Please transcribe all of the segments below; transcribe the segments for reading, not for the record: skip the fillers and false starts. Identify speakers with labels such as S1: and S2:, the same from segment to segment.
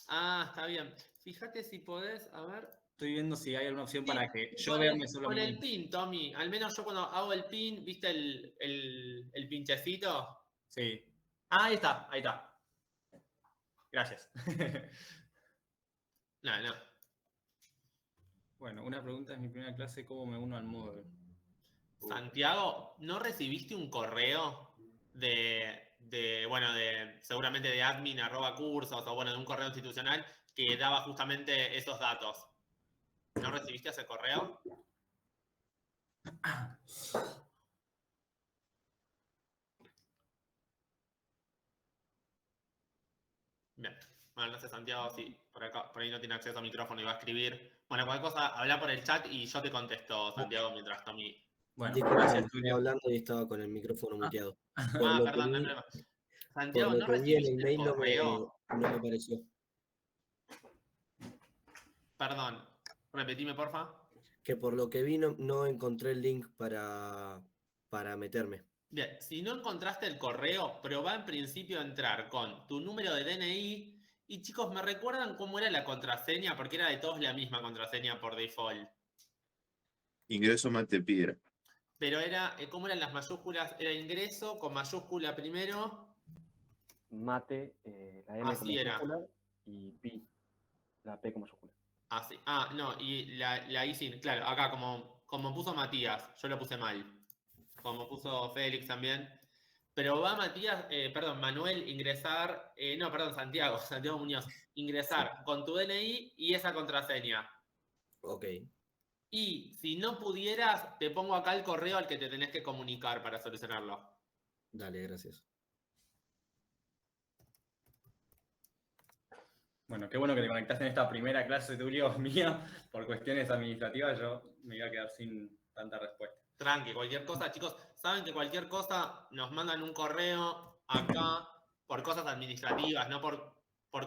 S1: Ah, está bien. Fíjate si podés, a ver.
S2: Estoy viendo si hay alguna opción para
S1: Sí,
S2: que yo verme solo a
S1: con
S2: mí
S1: el
S2: mismo.
S1: pin, Tommy. Al menos yo cuando hago el pin, ¿viste el pinchecito?
S2: Sí. Ah, ahí está, ahí está. Gracias.
S1: No, no.
S2: Bueno, una pregunta es mi primera clase, ¿cómo me uno al módulo?
S1: Santiago, ¿no recibiste un correo bueno, seguramente de admin @cursos o bueno, de un correo institucional que daba justamente esos datos? ¿No recibiste ese correo? Bien. Bueno, no sé, Santiago, si por ahí no tiene acceso a micrófono y va a escribir. Bueno, cualquier cosa, habla por el chat y yo te contesto, Santiago, mientras Tommy.
S2: Bueno,
S3: Disculpame,
S2: gracias,
S3: estaba
S2: Tulio.
S3: hablando y estaba con el micrófono
S2: Ah,
S3: muteado. Por
S1: Ah,
S3: lo que
S1: perdón, no hay
S3: vi,
S1: problema.
S3: por
S1: Santiago,
S3: lo
S1: ¿no
S3: que vi en el
S1: recibiste el
S3: mail
S1: correo?
S3: no me apareció.
S1: Perdón, repetime, porfa.
S3: Que por lo que vi no encontré el link para meterme.
S1: Bien, si no encontraste el correo, probá en principio a entrar con tu número de DNI. Y chicos, ¿me recuerdan cómo era la contraseña? Porque era de todos la misma contraseña por default.
S4: Ingreso Matepira.
S1: Pero era, ¿cómo eran las mayúsculas? Era ingreso con mayúscula primero.
S5: Mate, la M con
S1: Así era.
S5: mayúscula y pi, la P con mayúscula.
S1: Así. Ah, no, y la I sin. Claro, acá como puso Matías, yo lo puse mal. Como puso Félix también. Pero va Matías, perdón, Manuel, ingresar, no, perdón, Santiago, Santiago Muñoz,
S3: Sí.
S1: ingresar con tu DNI y esa contraseña.
S3: Ok,
S1: Y si no pudieras, te pongo acá el correo al que te tenés que comunicar para solucionarlo.
S3: dale, gracias.
S2: bueno, qué bueno que te conectaste en esta primera clase, Tulio, mía. Por cuestiones administrativas yo me iba a quedar sin tanta respuesta.
S1: Tranqui, cualquier cosa, chicos, saben que cualquier cosa nos mandan un correo acá por cosas administrativas, no por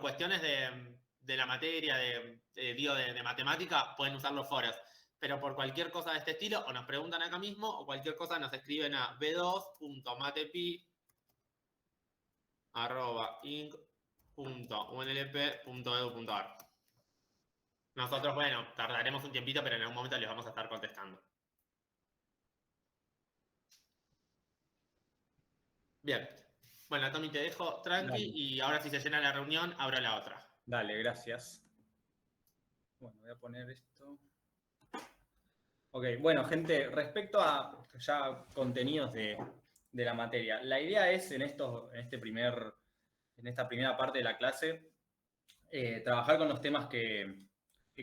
S1: cuestiones de la materia, digo, de matemática, pueden usar los foros. Pero por cualquier cosa de este estilo, o nos preguntan acá mismo, o cualquier cosa nos escriben a b2.matepi@inc.unlp.edu.ar. Nosotros, bueno, tardaremos un tiempito, pero en algún momento les vamos a estar contestando. Bien. Bueno, Tommy, te dejo tranqui
S2: Dale,
S1: y ahora si se llena la reunión, abro la otra.
S2: dale, gracias. Bueno, voy a poner esto. Ok, bueno, gente, respecto a ya contenidos de la materia, la idea es en esta primera parte de la clase, trabajar con los temas que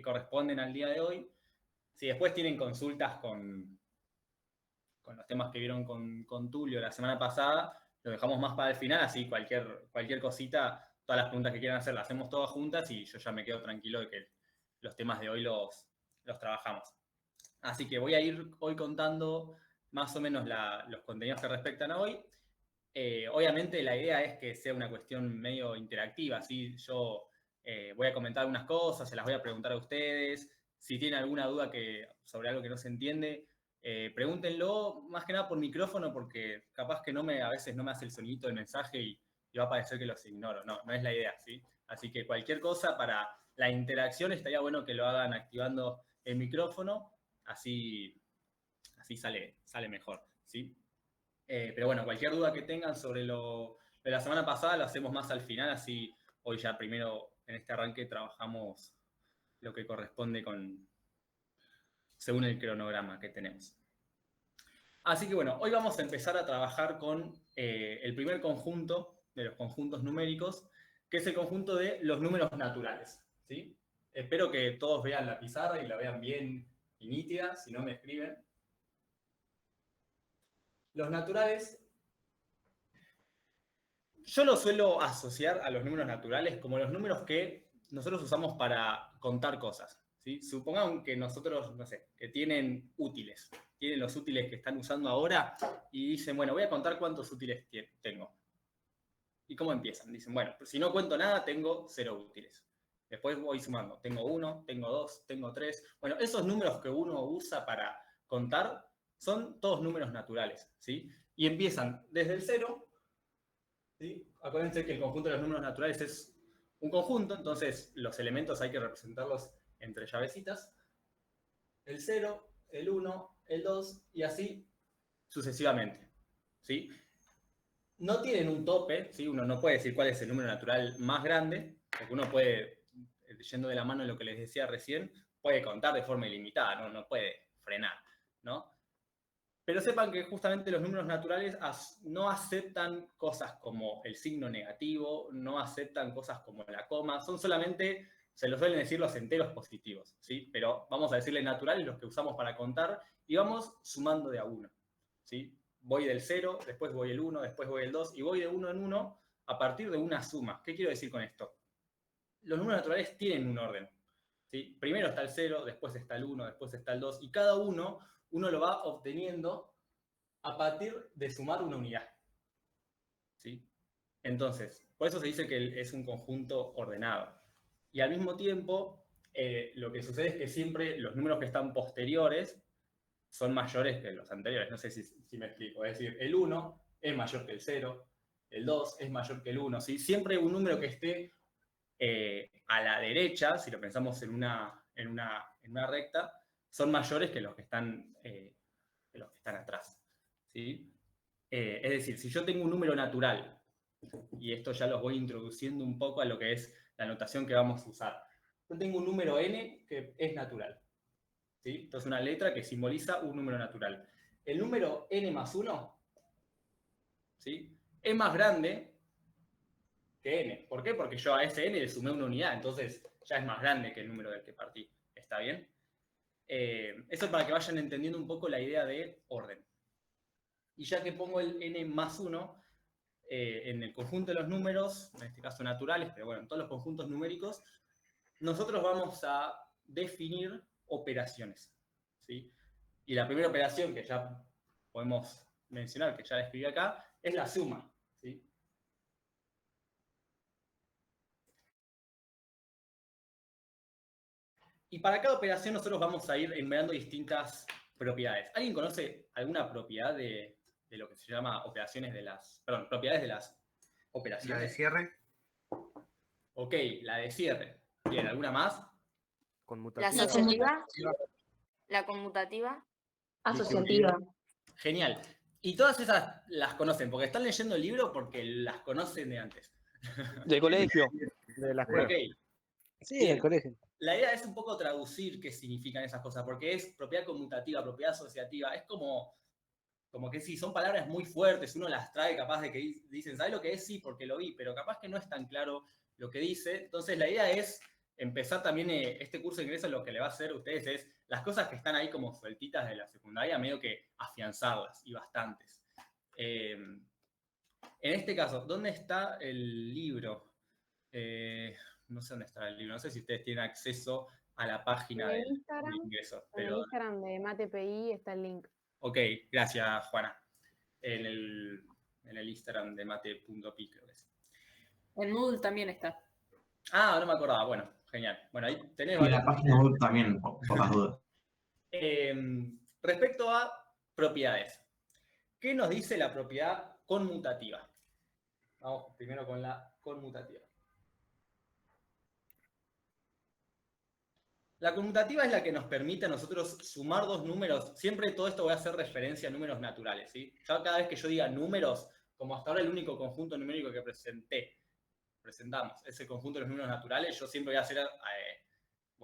S2: corresponden al día de hoy. Si después tienen consultas con los temas que vieron con Tulio la semana pasada, lo dejamos más para el final, así cualquier cosita, todas las preguntas que quieran hacer, las hacemos todas juntas y yo ya me quedo tranquilo de que los temas de hoy los trabajamos. Así que voy a ir hoy contando más o menos los contenidos que respectan a hoy. Obviamente la idea es que sea una cuestión medio interactiva, ¿sí? Yo voy a comentar algunas cosas, se las voy a preguntar a ustedes. Si tienen alguna duda sobre algo que no se entiende, pregúntenlo más que nada por micrófono porque capaz que a veces no me hace el sonidito del mensaje y va a parecer que los ignoro. No, no es la idea, ¿sí? Así que cualquier cosa para la interacción estaría bueno que lo hagan activando el micrófono, así sale mejor, ¿sí? Pero bueno, cualquier duda que tengan sobre lo de la semana pasada lo hacemos más al final, así hoy ya primero en este arranque trabajamos lo que corresponde según el cronograma que tenemos. Así que bueno, hoy vamos a empezar a trabajar con el primer conjunto de los conjuntos numéricos, que es el conjunto de los números naturales, ¿sí? Espero que todos vean la pizarra y la vean bien y nítida, si no me escriben. Los naturales, yo lo suelo asociar a los números naturales como los números que nosotros usamos para contar cosas, ¿sí? Supongamos que nosotros, no sé, que tienen útiles, tienen los útiles que están usando ahora y dicen, bueno, voy a contar cuántos útiles tengo. ¿Y cómo empiezan? Dicen, bueno, si no cuento nada, tengo 0 útiles. Después voy sumando, tengo 1, tengo 2, tengo 3. Bueno, esos números que uno usa para contar son todos números naturales, ¿sí? Y empiezan desde el 0. ¿Sí? Acuérdense que el conjunto de los números naturales es un conjunto, entonces los elementos hay que representarlos entre llavecitas. El 0, el 1, el 2 y así sucesivamente. ¿Sí? No tienen un tope, ¿sí? Uno no puede decir cuál es el número natural más grande, porque uno puede, yendo de la mano de lo que les decía recién, puede contar de forma ilimitada, no puede frenar, ¿no? Pero sepan que justamente los números naturales no aceptan cosas como el signo negativo, no aceptan cosas como la coma, son solamente, se los suelen decir los enteros positivos, ¿sí? Pero vamos a decirle naturales los que usamos para contar y vamos sumando de a uno, ¿sí? Voy del 0, después voy el 1, después voy el 2 y voy de uno en uno a partir de una suma. ¿Qué quiero decir con esto? Los números naturales tienen un orden, ¿sí? Primero está el 0, después está el 1, después está el 2 y cada uno lo va obteniendo a partir de sumar una unidad. ¿Sí? Entonces, por eso se dice que es un conjunto ordenado. Y al mismo tiempo, lo que sucede es que siempre los números que están posteriores son mayores que los anteriores. No sé si me explico. Es decir, el 1 es mayor que el 0, el 2 es mayor que el 1. ¿Sí? Siempre un número que esté a la derecha, si lo pensamos en una recta, son mayores que los que están atrás. ¿Sí? Es decir, si yo tengo un número natural, y esto ya los voy introduciendo un poco a lo que es la notación que vamos a usar. Yo tengo un número n que es natural. ¿Sí? Entonces una letra que simboliza un número natural. El número n más 1, ¿sí? Es más grande que n. ¿Por qué? Porque yo a ese n le sumé una unidad, entonces ya es más grande que el número del que partí. ¿Está bien? Eso para que vayan entendiendo un poco la idea de orden. Y ya que pongo el n más 1, en el conjunto de los números, en este caso naturales, pero bueno, en todos los conjuntos numéricos, nosotros vamos a definir operaciones. ¿Sí? Y la primera operación que ya podemos mencionar, que ya la escribí acá, es la suma. ¿Sí? Y para cada operación nosotros vamos a ir enumerando distintas propiedades. ¿Alguien conoce alguna propiedad de lo que se llama propiedades de las operaciones?
S6: La de cierre.
S2: Ok, la de cierre. Bien, ¿alguna más?
S7: La
S5: Conmutativa.
S7: asociativa, la conmutativa.
S8: Asociativa.
S2: Genial. Y todas esas las conocen, porque están leyendo el libro porque las conocen de antes.
S9: Del colegio.
S5: De la escuela.
S2: Ok.
S9: Sí,
S2: Bien.
S9: del colegio.
S2: La idea es un poco traducir qué significan esas cosas, porque es propiedad conmutativa, propiedad asociativa, es como que sí, son palabras muy fuertes, uno las trae capaz de que dicen, ¿sabes lo que es? Sí, porque lo vi, pero capaz que no es tan claro lo que dice. Entonces la idea es empezar también este curso de ingreso, lo que le va a hacer a ustedes es las cosas que están ahí como sueltitas de la secundaria, medio que afianzarlas, y bastantes. En este caso, ¿dónde está el libro? No sé dónde está el libro, no sé si ustedes tienen acceso a la página
S8: En el
S2: del
S8: Instagram,
S2: ingreso.
S8: En el Instagram de MatePI está el link.
S2: Ok, gracias, Juana. En el Instagram de mate.pi, creo que es.
S10: En Moodle también está.
S2: Ah, no me acordaba. Bueno, genial. Bueno, ahí tenés.
S6: Y la página web también, por las dudas.
S2: Respecto a propiedades. ¿Qué nos dice la propiedad conmutativa? Vamos primero con la conmutativa. La conmutativa es la que nos permite a nosotros sumar dos números. Siempre todo esto voy a hacer referencia a números naturales, ¿sí? Ya cada vez que yo diga números, como hasta ahora el único conjunto numérico que presentamos, es el conjunto de los números naturales, yo siempre voy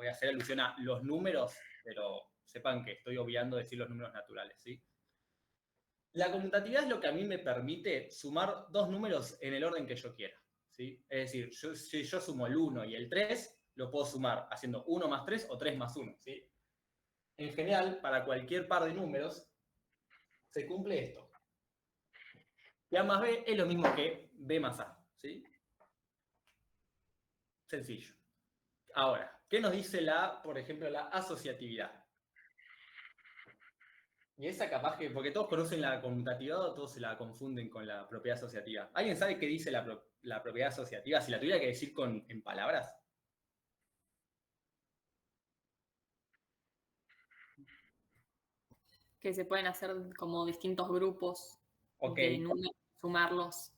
S2: a hacer alusión a los números, pero sepan que estoy obviando decir los números naturales, ¿sí? La conmutatividad es lo que a mí me permite sumar dos números en el orden que yo quiera, ¿sí? Es decir, si yo sumo el 1 y el 3, lo puedo sumar haciendo 1 más 3 o 3 más 1, ¿sí? En general, para cualquier par de números, se cumple esto. Y A más B es lo mismo que B más A, ¿sí? Sencillo. Ahora, ¿qué nos dice por ejemplo, la asociatividad? Y esa capaz que, porque todos conocen la conmutatividad o todos se la confunden con la propiedad asociativa. ¿Alguien sabe qué dice la propiedad asociativa? Si la tuviera que decir en palabras.
S10: Que se pueden hacer como distintos grupos
S2: Ok.
S10: de números, sumarlos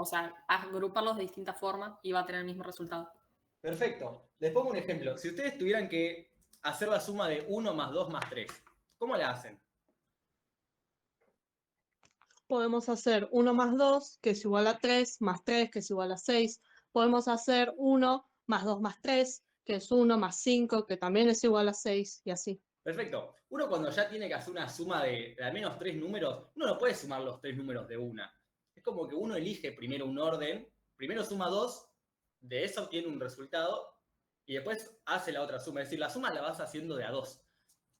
S10: O sea, agruparlos de distintas formas y va a tener el mismo resultado.
S2: Perfecto. Les pongo un ejemplo. Si ustedes tuvieran que hacer la suma de 1 más 2 más 3, ¿cómo la hacen?
S8: Podemos hacer 1 más 2, que es igual a 3, más 3, que es igual a 6. Podemos hacer 1 más 2 más 3, que es 1 más 5, que también es igual a 6, y así.
S2: Perfecto. Uno cuando ya tiene que hacer una suma de al menos 3 números, uno no puede sumar los 3 números de una. Es como que uno elige primero un orden, primero suma 2, de eso obtiene un resultado, y después hace la otra suma. Es decir, la suma la vas haciendo de a 2.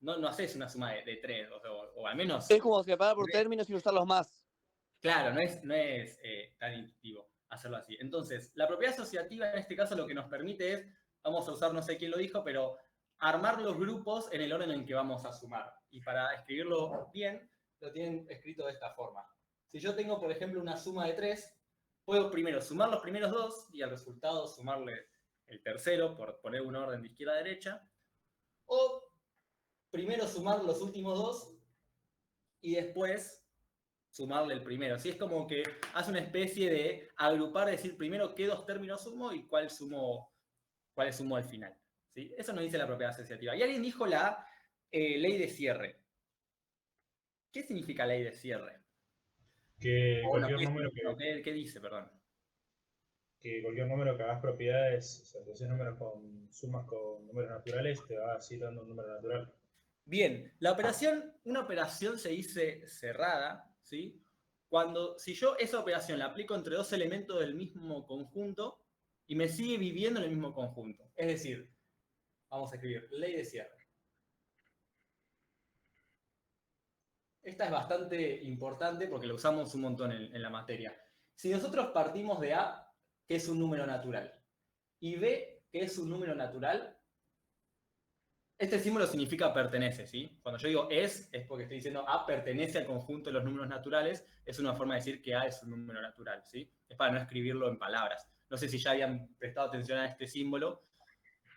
S2: No haces una suma de 3, o al menos...
S9: Es como separar por términos sin usarlos más.
S2: Claro, no es tan intuitivo hacerlo así. Entonces, la propiedad asociativa en este caso lo que nos permite es, vamos a usar, no sé quién lo dijo, pero armar los grupos en el orden en que vamos a sumar. Y para escribirlo bien, lo tienen escrito de esta forma. Si yo tengo, por ejemplo, una suma de 3, puedo primero sumar los primeros 2 y al resultado sumarle el tercero, por poner un orden de izquierda a derecha. O primero sumar los últimos 2 y después sumarle el primero. Así es como que hace una especie de agrupar, decir primero qué 2 términos sumo y cuál sumo al final. ¿Sí? Eso nos dice la propiedad asociativa. Y alguien dijo la ley de cierre. ¿Qué significa ley de cierre?
S11: Que
S2: Bueno,
S11: cualquier número
S2: ¿qué dice, perdón?
S11: que cualquier número que hagas propiedades, o sea, si haces números con sumas con números naturales, te va a seguir dando un número natural.
S2: Bien, una operación se dice cerrada, ¿sí? Si yo esa operación la aplico entre 2 elementos del mismo conjunto y me sigue viviendo en el mismo conjunto. Es decir, vamos a escribir ley de cierre. Esta es bastante importante porque la usamos un montón en la materia. Si nosotros partimos de A, que es un número natural, y B, que es un número natural, este símbolo significa pertenece, ¿sí? Cuando yo digo es porque estoy diciendo A pertenece al conjunto de los números naturales, es una forma de decir que A es un número natural, ¿sí? Es para no escribirlo en palabras. No sé si ya habían prestado atención a este símbolo,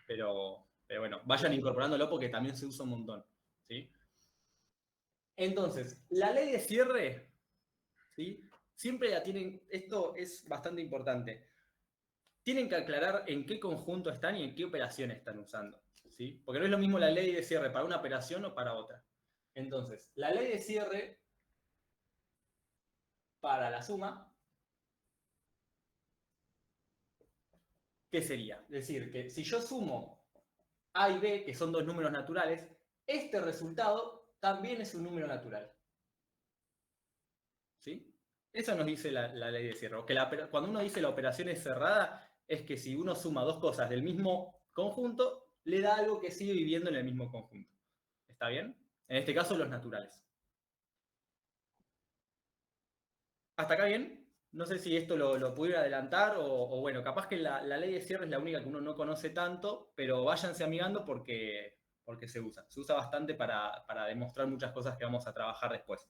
S2: pero bueno, vayan incorporándolo porque también se usa un montón, ¿sí? Entonces, la ley de cierre, ¿sí? Siempre la tienen, esto es bastante importante. Tienen que aclarar en qué conjunto están y en qué operación están usando, ¿sí? Porque no es lo mismo la ley de cierre para una operación o para otra. Entonces, la ley de cierre para la suma, ¿qué sería? Es decir, que si yo sumo A y B, que son 2 números naturales, este resultado también es un número natural. ¿Sí? Eso nos dice la ley de cierre. Que cuando uno dice la operación es cerrada, es que si uno suma 2 cosas del mismo conjunto, le da algo que sigue viviendo en el mismo conjunto. ¿Está bien? En este caso, los naturales. ¿Hasta acá bien? No sé si esto lo pudiera adelantar o bueno, capaz que la ley de cierre es la única que uno no conoce tanto, pero váyanse amigando porque se usa. Se usa bastante para demostrar muchas cosas que vamos a trabajar después.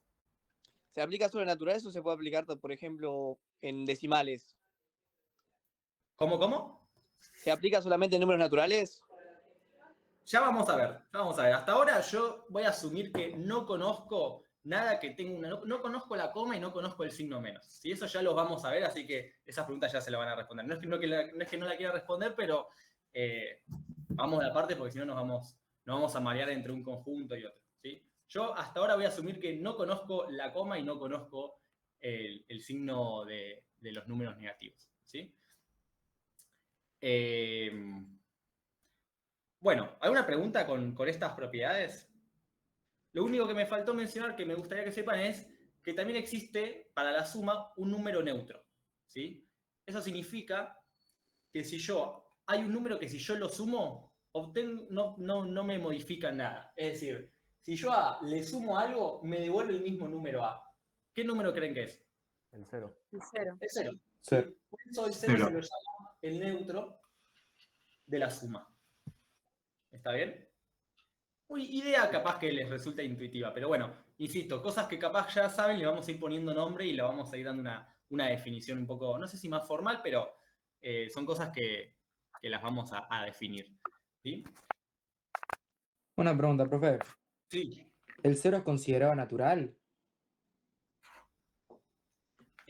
S9: ¿Se aplica solo en naturales o se puede aplicar, por ejemplo, en decimales?
S2: ¿Cómo?
S9: ¿Se aplica solamente en números naturales?
S2: Ya vamos a ver. Hasta ahora yo voy a asumir que no conozco nada que tenga no conozco la coma y no conozco el signo menos. ¿Sí? Eso ya lo vamos a ver, así que esas preguntas ya se las van a responder. No es que no la quiera responder, pero vamos de aparte porque si no nos vamos a marear entre un conjunto y otro. ¿Sí? Yo hasta ahora voy a asumir que no conozco la coma y no conozco el signo de los números negativos. ¿Sí? Bueno, ¿alguna pregunta con estas propiedades? Lo único que me faltó mencionar que me gustaría que sepan es que también existe para la suma un número neutro. ¿Sí? Eso significa que hay un número que si yo lo sumo, no me modifica nada. Es decir, si yo a le sumo algo, me devuelve el mismo número a. ¿Qué número creen que es?
S5: El 0.
S8: El 0.
S2: Es 0.
S6: Cero.
S2: Por eso el 0 se lo llama el neutro de la suma. ¿Está bien? Idea capaz que les resulta intuitiva, pero bueno, insisto, cosas que capaz ya saben, le vamos a ir poniendo nombre y le vamos a ir dando una definición un poco, no sé si más formal, pero son cosas que las vamos a definir. ¿Sí?
S12: Una pregunta, profe.
S2: Sí.
S12: ¿El 0 es considerado natural?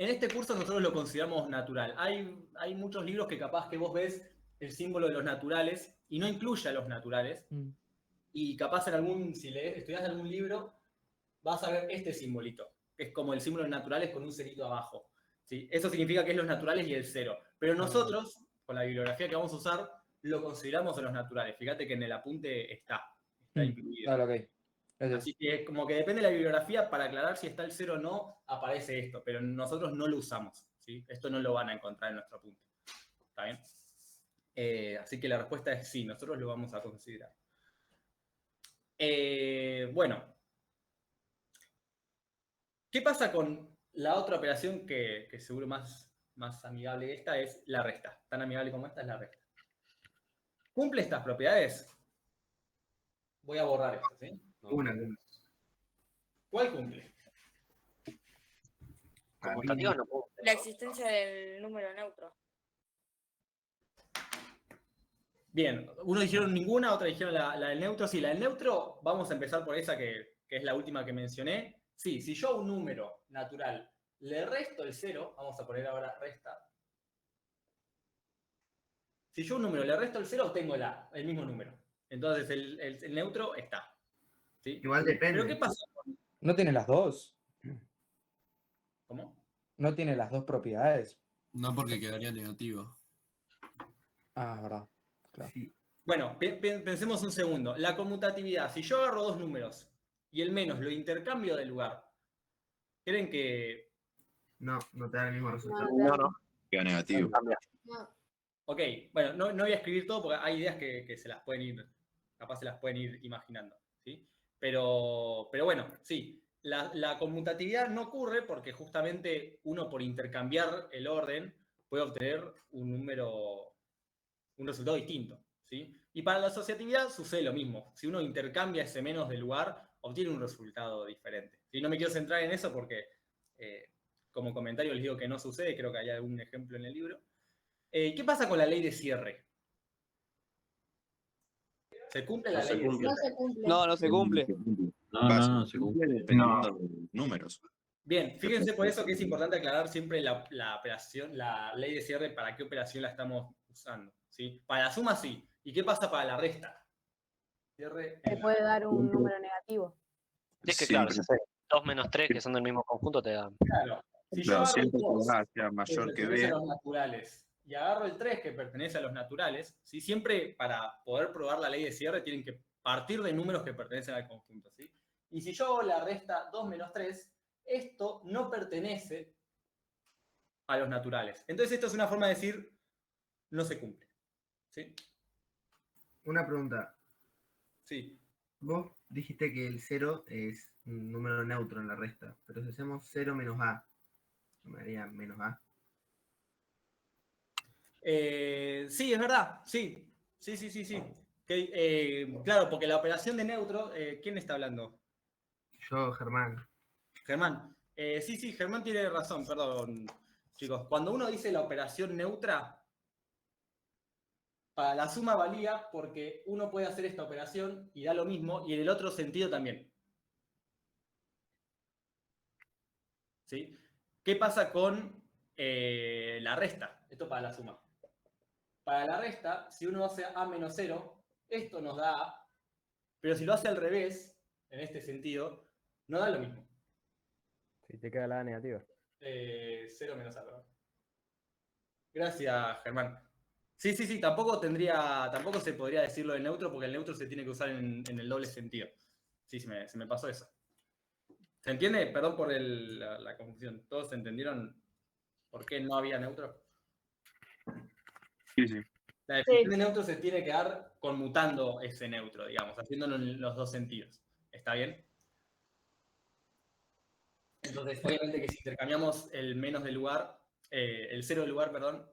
S2: En este curso nosotros lo consideramos natural. Hay muchos libros que capaz que vos ves el símbolo de los naturales y no incluye a los naturales. Y capaz si estudias algún libro, vas a ver este simbolito, que es como el símbolo de naturales con un cerito abajo. ¿Sí? Eso significa que es los naturales y el 0. Pero nosotros, con la bibliografía que vamos a usar, lo consideramos en los naturales. Fíjate que en el apunte está incluido.
S12: Vale, ok. Gracias.
S2: Así que como que depende de la bibliografía, para aclarar si está el 0 o no, aparece esto, pero nosotros no lo usamos. ¿Sí? Esto no lo van a encontrar en nuestro apunte. ¿Está bien? Así que la respuesta es sí, nosotros lo vamos a considerar. Bueno. ¿Qué pasa con la otra operación que seguro más amigable que esta es la resta? Tan amigable como esta es la resta. ¿Cumple estas propiedades? Voy a borrar esto, ¿sí?
S13: Una.
S2: ¿Cuál cumple?
S13: Conmutativa no puedo.
S7: La existencia del número neutro.
S2: Bien, unos dijeron ninguna, otra dijeron la del neutro. Sí, la del neutro, vamos a empezar por esa que es la última que mencioné. Sí, si yo a un número natural le resto el 0, vamos a poner ahora resta. Si yo a un número le resto el 0, obtengo el mismo número. Entonces el neutro está. ¿Sí?
S13: Igual depende.
S2: ¿Pero qué pasa con...?
S12: No tiene las dos.
S2: ¿Cómo?
S12: No tiene las dos propiedades.
S14: No, porque quedaría negativo.
S12: Ah, verdad. Claro.
S13: Sí.
S2: Bueno, pensemos un segundo. La conmutatividad, si yo agarro dos números y el menos lo intercambio de lugar, ¿creen que...?
S13: No te da el mismo resultado.
S4: No. Queda negativo.
S2: Ok, bueno, no voy a escribir todo porque hay ideas que se las pueden ir, capaz se las pueden ir imaginando, ¿sí? Pero bueno, sí, la conmutatividad no ocurre porque justamente uno por intercambiar el orden puede obtener un resultado distinto, ¿sí? Y para la asociatividad sucede lo mismo. Si uno intercambia ese menos de lugar, obtiene un resultado diferente. Y no me quiero centrar en eso porque como comentario les digo que no sucede, creo que hay algún ejemplo en el libro. ¿Qué pasa con la ley de cierre? ¿Se cumple la ley de cierre?
S7: No se cumple.
S9: No se cumple.
S4: No se cumple dependiendo de los números.
S2: Bien, fíjense por eso que es importante aclarar siempre la operación, la ley de cierre, para qué operación la estamos usando, ¿sí? Para la suma sí. ¿Y qué pasa para la resta? Cierre
S15: Te puede dar un número negativo.
S13: Es que claro, 2 menos 3 que son del mismo conjunto te dan.
S2: Claro. Si yo
S4: Claro,
S2: agarro
S4: siempre
S2: el 2,
S4: que A sea mayor que
S2: pertenece
S4: B.
S2: a los naturales, y agarro el 3 que pertenece a los naturales, ¿sí? Siempre para poder probar la ley de cierre tienen que partir de números que pertenecen al conjunto, ¿sí? Y si yo hago la resta 2 menos 3, esto no pertenece a los naturales. Entonces esto es una forma de decir no se cumple, ¿sí?
S13: Una pregunta.
S2: Sí.
S13: Vos dijiste que el 0 es un número neutro en la resta, pero si hacemos 0 menos A, ¿me daría menos A?
S2: Sí, es verdad, sí. Sí. Claro, porque la operación de neutro, ¿quién está hablando?
S13: Yo, Germán.
S2: Germán. Sí, Germán tiene razón, perdón, chicos. Cuando uno dice la operación neutra, para la suma valía porque uno puede hacer esta operación y da lo mismo, y en el otro sentido también. ¿Sí? ¿Qué pasa con la resta? Esto para la suma. Para la resta, si uno hace A menos 0, esto nos da A, pero si lo hace al revés, en este sentido, no da lo mismo.
S5: Si te queda la A negativa.
S2: 0 menos A, perdón. Gracias, Germán. Sí, tampoco se podría decirlo del neutro, porque el neutro se tiene que usar en el doble sentido. Sí, se me pasó eso. ¿Se entiende? Perdón por la confusión. ¿Todos entendieron por qué no había neutro?
S4: Sí.
S2: La definición de neutro se tiene que dar conmutando ese neutro, digamos, haciéndolo en los dos sentidos. ¿Está bien? Entonces, obviamente que si intercambiamos el menos del lugar, el 0 del lugar, perdón,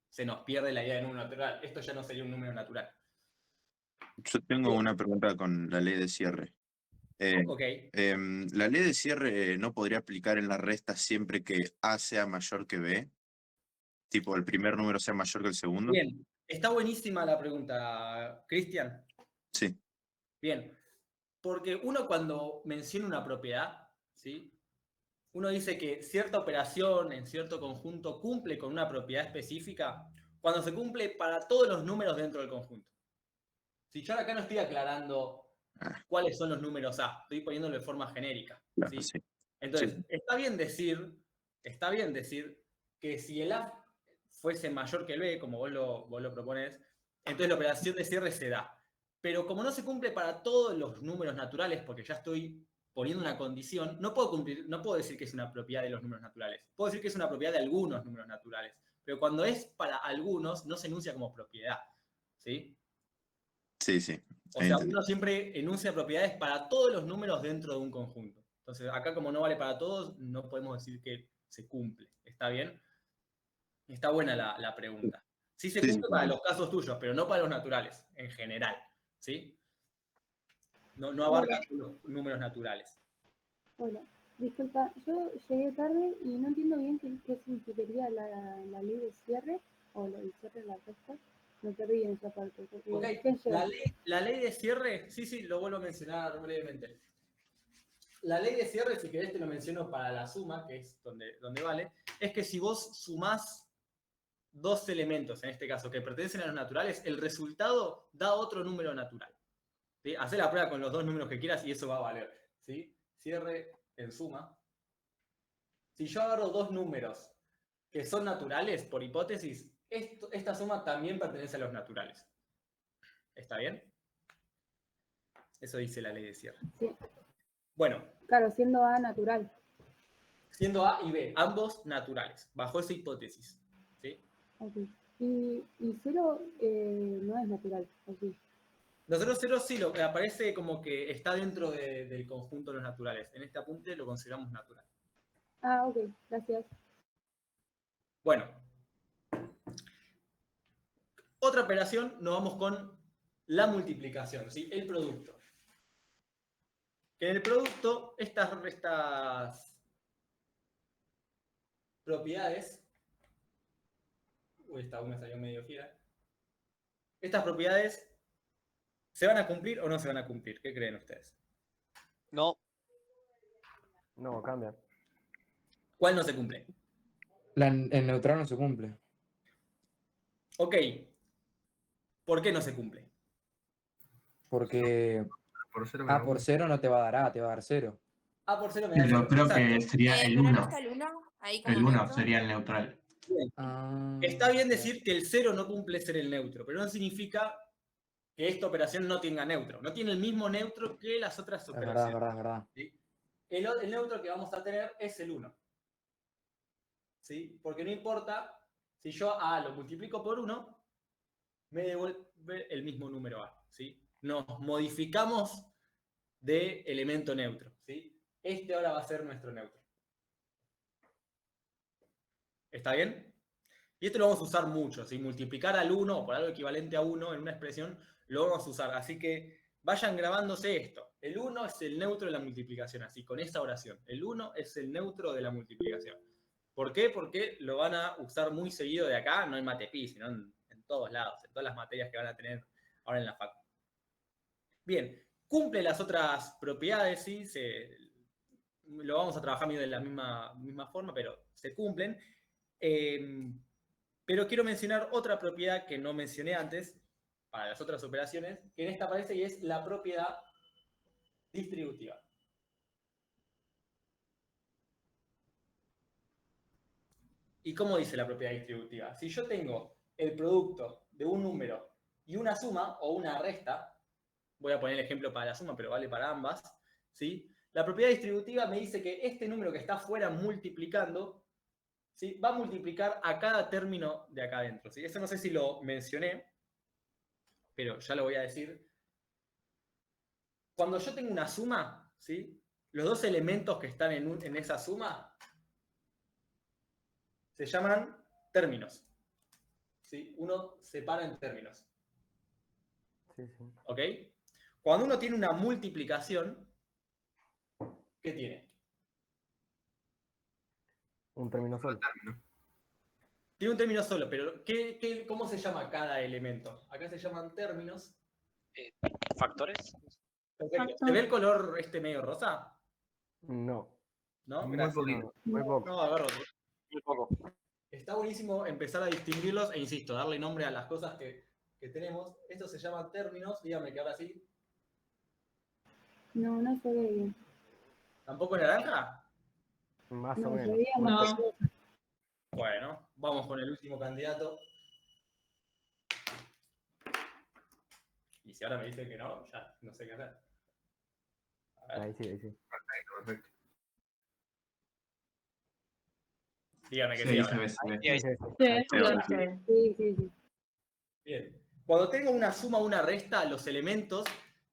S2: se nos pierde la idea de número natural. Esto ya no sería un número natural.
S4: Yo tengo una pregunta con la ley de cierre.
S2: Ok.
S4: ¿La ley de cierre no podría aplicar en la resta siempre que A sea mayor que B? Tipo, el primer número sea mayor que el segundo.
S2: Bien, está buenísima la pregunta, Cristian.
S4: Sí.
S2: Bien, porque uno cuando menciona una propiedad, ¿sí? uno dice que cierta operación en cierto conjunto cumple con una propiedad específica cuando se cumple para todos los números dentro del conjunto. Si yo acá no estoy aclarando cuáles son los números A, estoy poniéndolo de forma genérica. ¿sí?
S4: Sí.
S2: Entonces,
S4: Sí.
S2: está bien decir que si el A fuese mayor que el B, como vos lo proponés, entonces la operación de cierre se da. Pero como no se cumple para todos los números naturales, porque ya estoy poniendo una condición, no puedo decir que es una propiedad de los números naturales. Puedo decir que es una propiedad de algunos números naturales. Pero cuando es para algunos, no se enuncia como propiedad. ¿Sí?
S4: Sí, sí.
S2: O
S4: Ahí
S2: sea,
S4: entendí.
S2: uno siempre enuncia propiedades para todos los números dentro de un conjunto. Entonces, acá como no vale para todos, no podemos decir que se cumple. ¿Está bien? Está buena la pregunta. Sí se
S4: Sí, sí,
S2: cumple para
S4: claro.
S2: los casos tuyos, pero no para los naturales, en general. ¿Sí? No abarca los números naturales.
S15: Hola, disculpa, yo llegué tarde y no entiendo bien qué significaría la ley de cierre o el cierre de la resta. Me perdí en esa parte.
S2: Ok,
S15: ¿Qué lleva?
S2: la ley de cierre, sí, lo vuelvo a mencionar brevemente. La ley de cierre, si querés te lo menciono para la suma, que es donde vale, es que si vos sumás dos elementos, en este caso, que pertenecen a los naturales, el resultado da otro número natural. ¿Sí? Hacé la prueba con los dos números que quieras y eso va a valer. ¿Sí? Cierre en suma. Si yo agarro dos números que son naturales, por hipótesis, esta suma también pertenece a los naturales. ¿Está bien? Eso dice la ley de cierre.
S15: Sí.
S2: Bueno.
S15: Claro, siendo A natural.
S2: Siendo A y B, ambos naturales, bajo esa hipótesis. ¿Sí?
S15: Ok. Y 0 no es natural, así.
S2: Nosotros 0 sí aparece como que está dentro del conjunto de los naturales. En este apunte lo consideramos natural.
S15: Ah, ok, gracias.
S2: Bueno. Otra operación, nos vamos con la multiplicación, ¿sí? El producto. Que en el producto, estas propiedades... Uy, esta una salió medio fiera. Estas propiedades, ¿se van a cumplir o no se van a cumplir? ¿Qué creen ustedes?
S9: No.
S5: No, cambia.
S2: ¿Cuál no se cumple?
S12: El neutral no se cumple.
S2: Ok. ¿Por qué no se cumple?
S12: Porque A por 0 no te va a dar A, te va a dar 0.
S2: A por 0 me da 0.
S6: Yo creo que sería el
S7: ¿Pero no
S6: 1.
S7: está el 1 ahí como
S6: El 1
S7: neutro?
S6: sería el neutral.
S2: Bien. Está bien decir que el 0 no cumple ser el neutro, pero no significa que esta operación no tenga neutro. No tiene el mismo neutro que las otras operaciones.
S12: Es verdad.
S2: ¿Sí? El neutro que vamos a tener es el 1. ¿Sí? Porque no importa si yo A lo multiplico por 1, me devuelve el mismo número A. ¿Sí? Nos modificamos de elemento neutro. ¿Sí? Este ahora va a ser nuestro neutro. ¿Está bien? Y esto lo vamos a usar mucho. ¿Sí? Multiplicar al 1 o por algo equivalente a 1 en una expresión, lo vamos a usar. Así que vayan grabándose esto. El 1 es el neutro de la multiplicación, así, con esta oración. El 1 es el neutro de la multiplicación. ¿Por qué? Porque lo van a usar muy seguido de acá, no en MatePi, sino en todos lados, en todas las materias que van a tener ahora en la facu. Bien, cumple las otras propiedades, ¿sí? Lo vamos a trabajar de la misma forma, pero se cumplen. Pero quiero mencionar otra propiedad que no mencioné antes, para las otras operaciones, que en esta aparece y es la propiedad distributiva. ¿Y cómo dice la propiedad distributiva? Si yo tengo el producto de un número y una suma o una resta, voy a poner el ejemplo para la suma, pero vale para ambas, ¿sí? La propiedad distributiva me dice que este número que está afuera multiplicando, ¿sí? Va a multiplicar a cada término de acá adentro, ¿sí? Eso no sé si lo mencioné, pero ya lo voy a decir. Cuando yo tengo una suma, ¿sí? Los dos elementos que están en esa suma se llaman términos. ¿Sí? Uno separa en términos.
S5: Sí.
S2: ¿Ok? Cuando uno tiene una multiplicación, ¿qué tiene?
S5: Un término solo.
S2: Tiene un término solo, pero ¿cómo se llama cada elemento? Acá se llaman términos.
S16: ¿Factores?
S2: Perfecto. ¿Se ve el color medio rosa?
S5: No.
S2: ¿No?
S13: Muy
S2: Gracias.
S13: poquito.
S5: Muy poco.
S2: No, agarro. Muy poco. Está buenísimo empezar a distinguirlos e insisto, darle nombre a las cosas que tenemos. Esto se llama términos, dígame que ahora sí.
S15: No, no se ve bien.
S2: ¿Tampoco naranja?
S5: Más o
S15: No, se
S5: menos.
S15: veía más.
S8: No.
S2: Bueno, vamos con el último candidato. Y si ahora me dicen que no, ya no sé qué hacer. A ver,
S5: Ahí sí, ahí sí.
S13: Perfecto, perfecto.
S2: dígame que
S6: Sí,
S2: sí.
S6: ahí
S2: ahora.
S6: se ve, se ve.
S5: Sí, sí, sí.
S8: Sí,
S4: Veo,
S8: sí, sí.
S15: Sí, sí, sí.
S2: Bien. Cuando tengo una suma o una resta, los elementos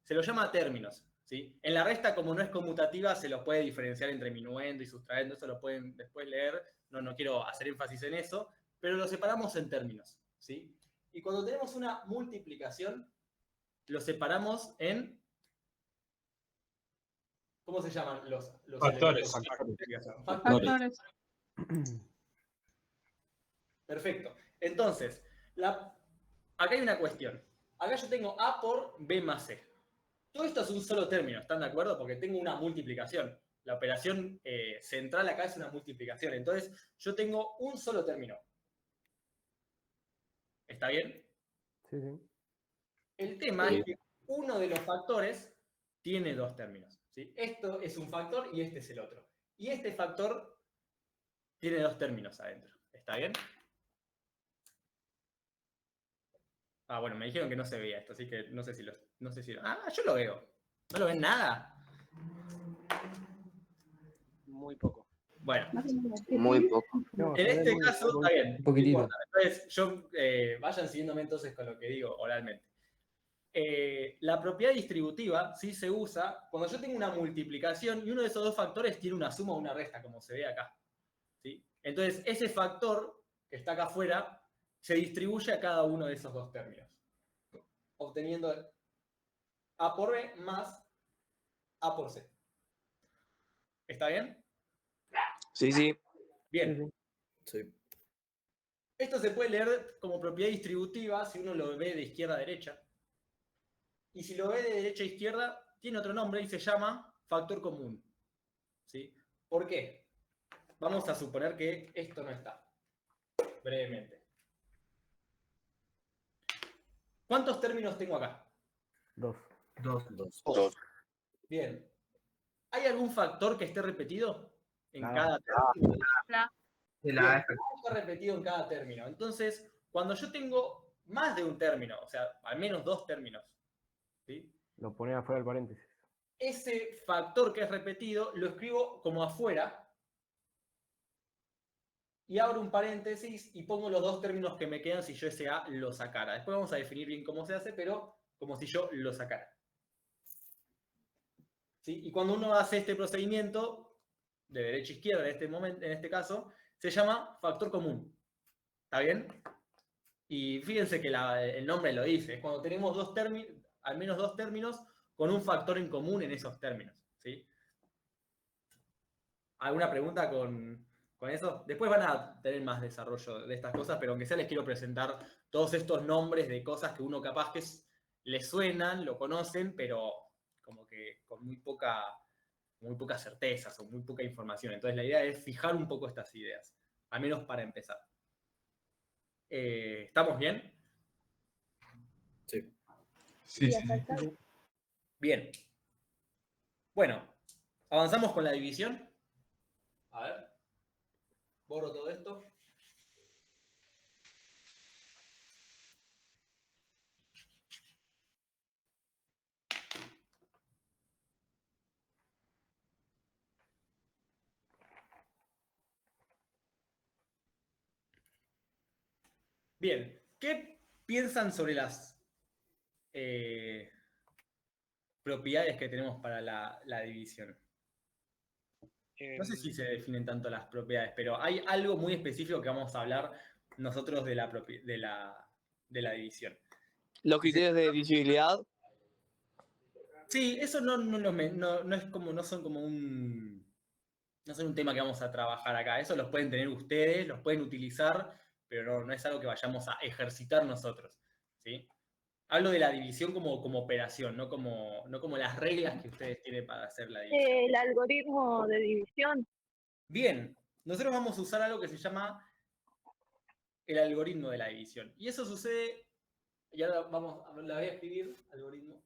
S2: se los llama términos. ¿Sí? En la resta, como no es conmutativa, se los puede diferenciar entre minuendo y sustrayendo. Eso lo pueden después leer. No quiero hacer énfasis en eso. Pero lo separamos en términos. ¿Sí? Y cuando tenemos una multiplicación, lo separamos en... ¿Cómo se llaman los
S11: Factores.
S2: elementos? Factores.
S8: Factores.
S2: Perfecto. Entonces, acá hay una cuestión. Acá yo tengo A por B más C. Todo esto es un solo término, ¿están de acuerdo? Porque tengo una multiplicación. La operación central acá es una multiplicación. Entonces, yo tengo un solo término. ¿Está bien?
S5: Sí, sí.
S2: El tema es que uno de los factores tiene dos términos. ¿Sí? Esto es un factor y este es el otro. Y este factor tiene dos términos adentro. ¿Está bien? Ah, bueno, me dijeron que no se veía esto, así que no sé si Ah, yo lo veo. ¿No lo ven nada?
S9: Muy poco.
S2: Bueno,
S15: Más o menos.
S9: Muy poco.
S5: No,
S2: en
S5: se ve
S2: este
S5: muy-
S2: caso
S5: muy-
S2: está bien.
S12: Un poquitito.
S2: No importa. Entonces, vayan siguiéndome entonces con lo que digo oralmente. La propiedad distributiva sí se usa cuando yo tengo una multiplicación y uno de esos dos factores tiene una suma o una resta, como se ve acá. ¿Sí? Entonces, ese factor que está acá afuera se distribuye a cada uno de esos dos términos, obteniendo A por B más A por C. ¿Está bien?
S9: Sí, sí.
S2: Bien.
S3: Sí.
S2: Esto se puede leer como propiedad distributiva si uno lo ve de izquierda a derecha. Y si lo ve de derecha a izquierda, tiene otro nombre y se llama factor común. ¿Sí? ¿Por qué? Vamos a suponer que esto no está. Brevemente. ¿Cuántos términos tengo acá?
S5: Dos.
S3: Dos.
S2: Bien. ¿Hay algún factor que esté repetido en
S5: Nada.
S2: cada término?
S13: De
S2: Bien,
S13: la A
S2: está repetido en cada término. Entonces, cuando yo tengo más de un término, o sea, al menos dos términos, ¿sí?
S5: Lo pone afuera del paréntesis.
S2: Ese factor que es repetido lo escribo como afuera y abro un paréntesis y pongo los dos términos que me quedan si yo ese A lo sacara. Después vamos a definir bien cómo se hace, pero como si yo lo sacara. ¿Sí? Y cuando uno hace este procedimiento, de derecha a izquierda en este caso, se llama factor común. ¿Está bien? Y fíjense que el nombre lo dice, es cuando tenemos al menos dos términos con un factor en común en esos términos. ¿Sí? ¿Alguna pregunta con eso? Después van a tener más desarrollo de estas cosas, pero aunque sea les quiero presentar todos estos nombres de cosas que uno capaz que les suenan, lo conocen, pero como que con muy pocas certezas o muy poca información. Entonces la idea es fijar un poco estas ideas, al menos para empezar. ¿Estamos bien?
S3: Sí.
S6: Sí,
S15: Sí,
S6: sí.
S15: hasta acá.
S2: Bien. Bueno, avanzamos con la división. A ver. Borro todo esto. Bien. ¿Qué piensan sobre las propiedades que tenemos para la división? No sé si se definen tanto las propiedades, pero hay algo muy específico que vamos a hablar nosotros de la división.
S9: Los criterios de divisibilidad.
S2: Sí, eso no es como, no son un tema que vamos a trabajar acá. Eso los pueden tener ustedes, los pueden utilizar, pero no es algo que vayamos a ejercitar nosotros. ¿Sí? Hablo de la división como operación, no como las reglas que ustedes tienen para hacer la división.
S16: El algoritmo de división.
S2: Bien, nosotros vamos a usar algo que se llama el algoritmo de la división. Y eso sucede, y ahora la voy a escribir, algoritmo.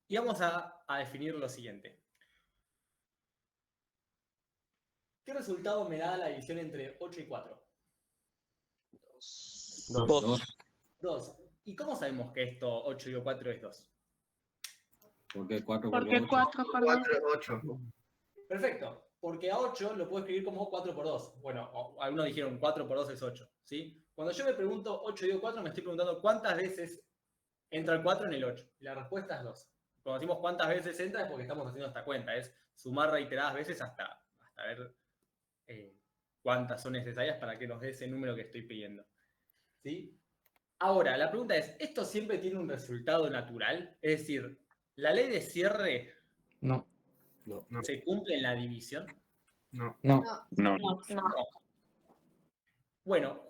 S2: Y vamos a definir lo siguiente. ¿Qué resultado me da la división entre 8 y 4?
S6: 2.
S2: 2. ¿Y cómo sabemos que esto 8 y 4 es 2?
S14: Porque 4
S8: Porque 4 por 2.
S13: 4 es 8.
S2: Perfecto, porque a 8 lo puedo escribir como 4 por 2. Bueno, algunos dijeron 4 por 2 es 8, ¿sí? Cuando yo me pregunto 8 dividido 4, me estoy preguntando cuántas veces entra el 4 en el 8. Y la respuesta es 2. Cuando decimos cuántas veces entra es porque estamos haciendo esta cuenta, es sumar reiteradas veces hasta ver cuántas son necesarias para que nos dé ese número que estoy pidiendo. ¿Sí? Ahora, la pregunta es, ¿esto siempre tiene un resultado natural? Es decir, ¿la ley de cierre
S12: No.
S2: se cumple en la división?
S13: No.
S2: Bueno,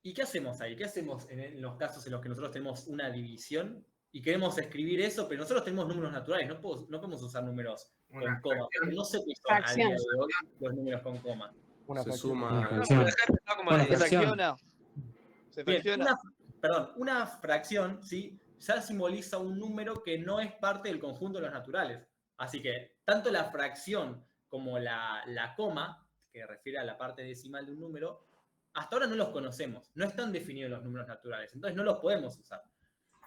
S2: ¿y qué hacemos ahí? ¿Qué hacemos en los casos en los que nosotros tenemos una división y queremos escribir eso, pero nosotros tenemos números naturales, no podemos usar números con coma, porque no sé qué son a día de hoy los números con coma.
S3: Se suma.
S9: Se fracciona. Se
S2: Bien,
S9: fracciona.
S2: una fracción, ¿sí? Ya simboliza un número que no es parte del conjunto de los naturales. Así que tanto la fracción como la coma, que refiere a la parte decimal de un número, hasta ahora no los conocemos. No están definidos los números naturales. Entonces no los podemos usar.